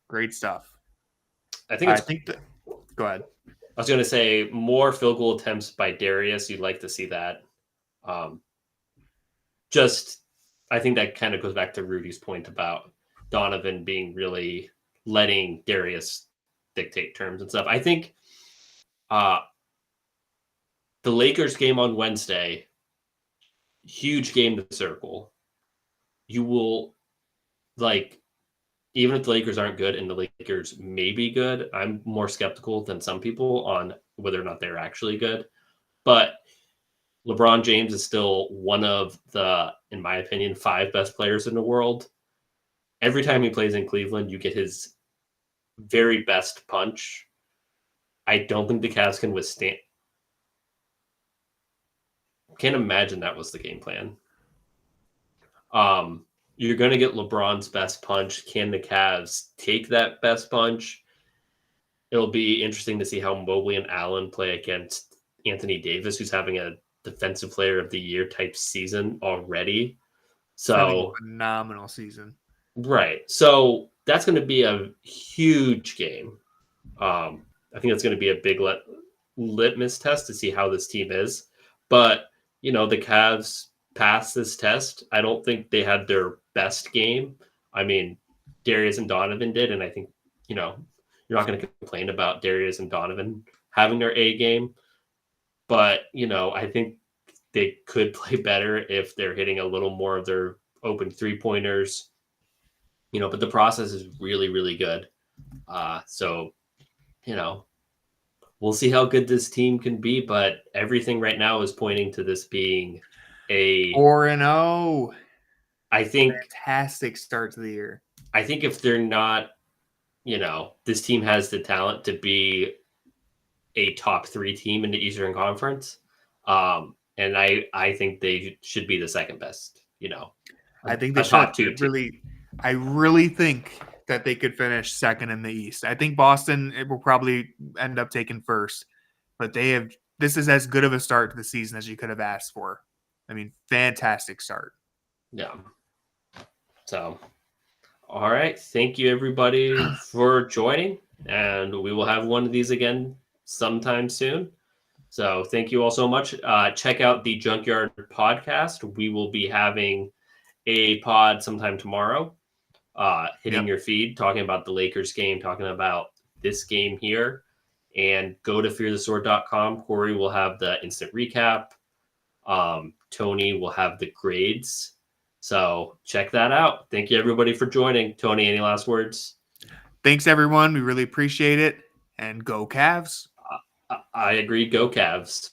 Great stuff. go ahead. I was going to say more field goal attempts by Darius. You'd like to see that. I think that kind of goes back to Rudy's point about Donovan being really letting Darius dictate terms and stuff. I think the Lakers game on Wednesday, huge game to circle. You will, even if the Lakers aren't good and the Lakers may be good, I'm more skeptical than some people on whether or not they're actually good. But LeBron James is still one of the, in my opinion, 5 best players in the world. Every time he plays in Cleveland, you get his very best punch. I don't think the Cavs can withstand. Can't imagine that was the game plan. You're going to get LeBron's best punch. Can the Cavs take that best punch? It'll be interesting to see how Mobley and Allen play against Anthony Davis, who's having a Defensive Player of the Year type season already. So phenomenal season. Right. So that's going to be a huge game. I think it's going to be a big litmus test to see how this team is. But, the Cavs passed this test. I don't think they had their best game. I mean, Darius and Donovan did. And I think, you're not going to complain about Darius and Donovan having their A game. But, I think they could play better if they're hitting a little more of their open 3-pointers. But the process is really, really good. So, we'll see how good this team can be. But everything right now is pointing to this being a 4-0. I think fantastic start to the year. I think if they're not, this team has the talent to be a top 3 team in the Eastern Conference. And I think they should be the second best, I think they top should. 2 I really think that they could finish second in the East. I think Boston will probably end up taking first, but this is as good of a start to the season as you could have asked for. I mean, fantastic start. Yeah. So, all right. Thank you, everybody, for joining. And we will have one of these again sometime soon. So thank you all so much. Check out the Junkyard podcast. We will be having a pod sometime tomorrow, hitting your feed, talking about the Lakers game, talking about this game here. And go to fearthesword.com. Corey will have the instant recap. Tony will have the grades. So check that out. Thank you, everybody, for joining. Tony, any last words? Thanks, everyone. We really appreciate it. And go Cavs. I agree. Go Cavs.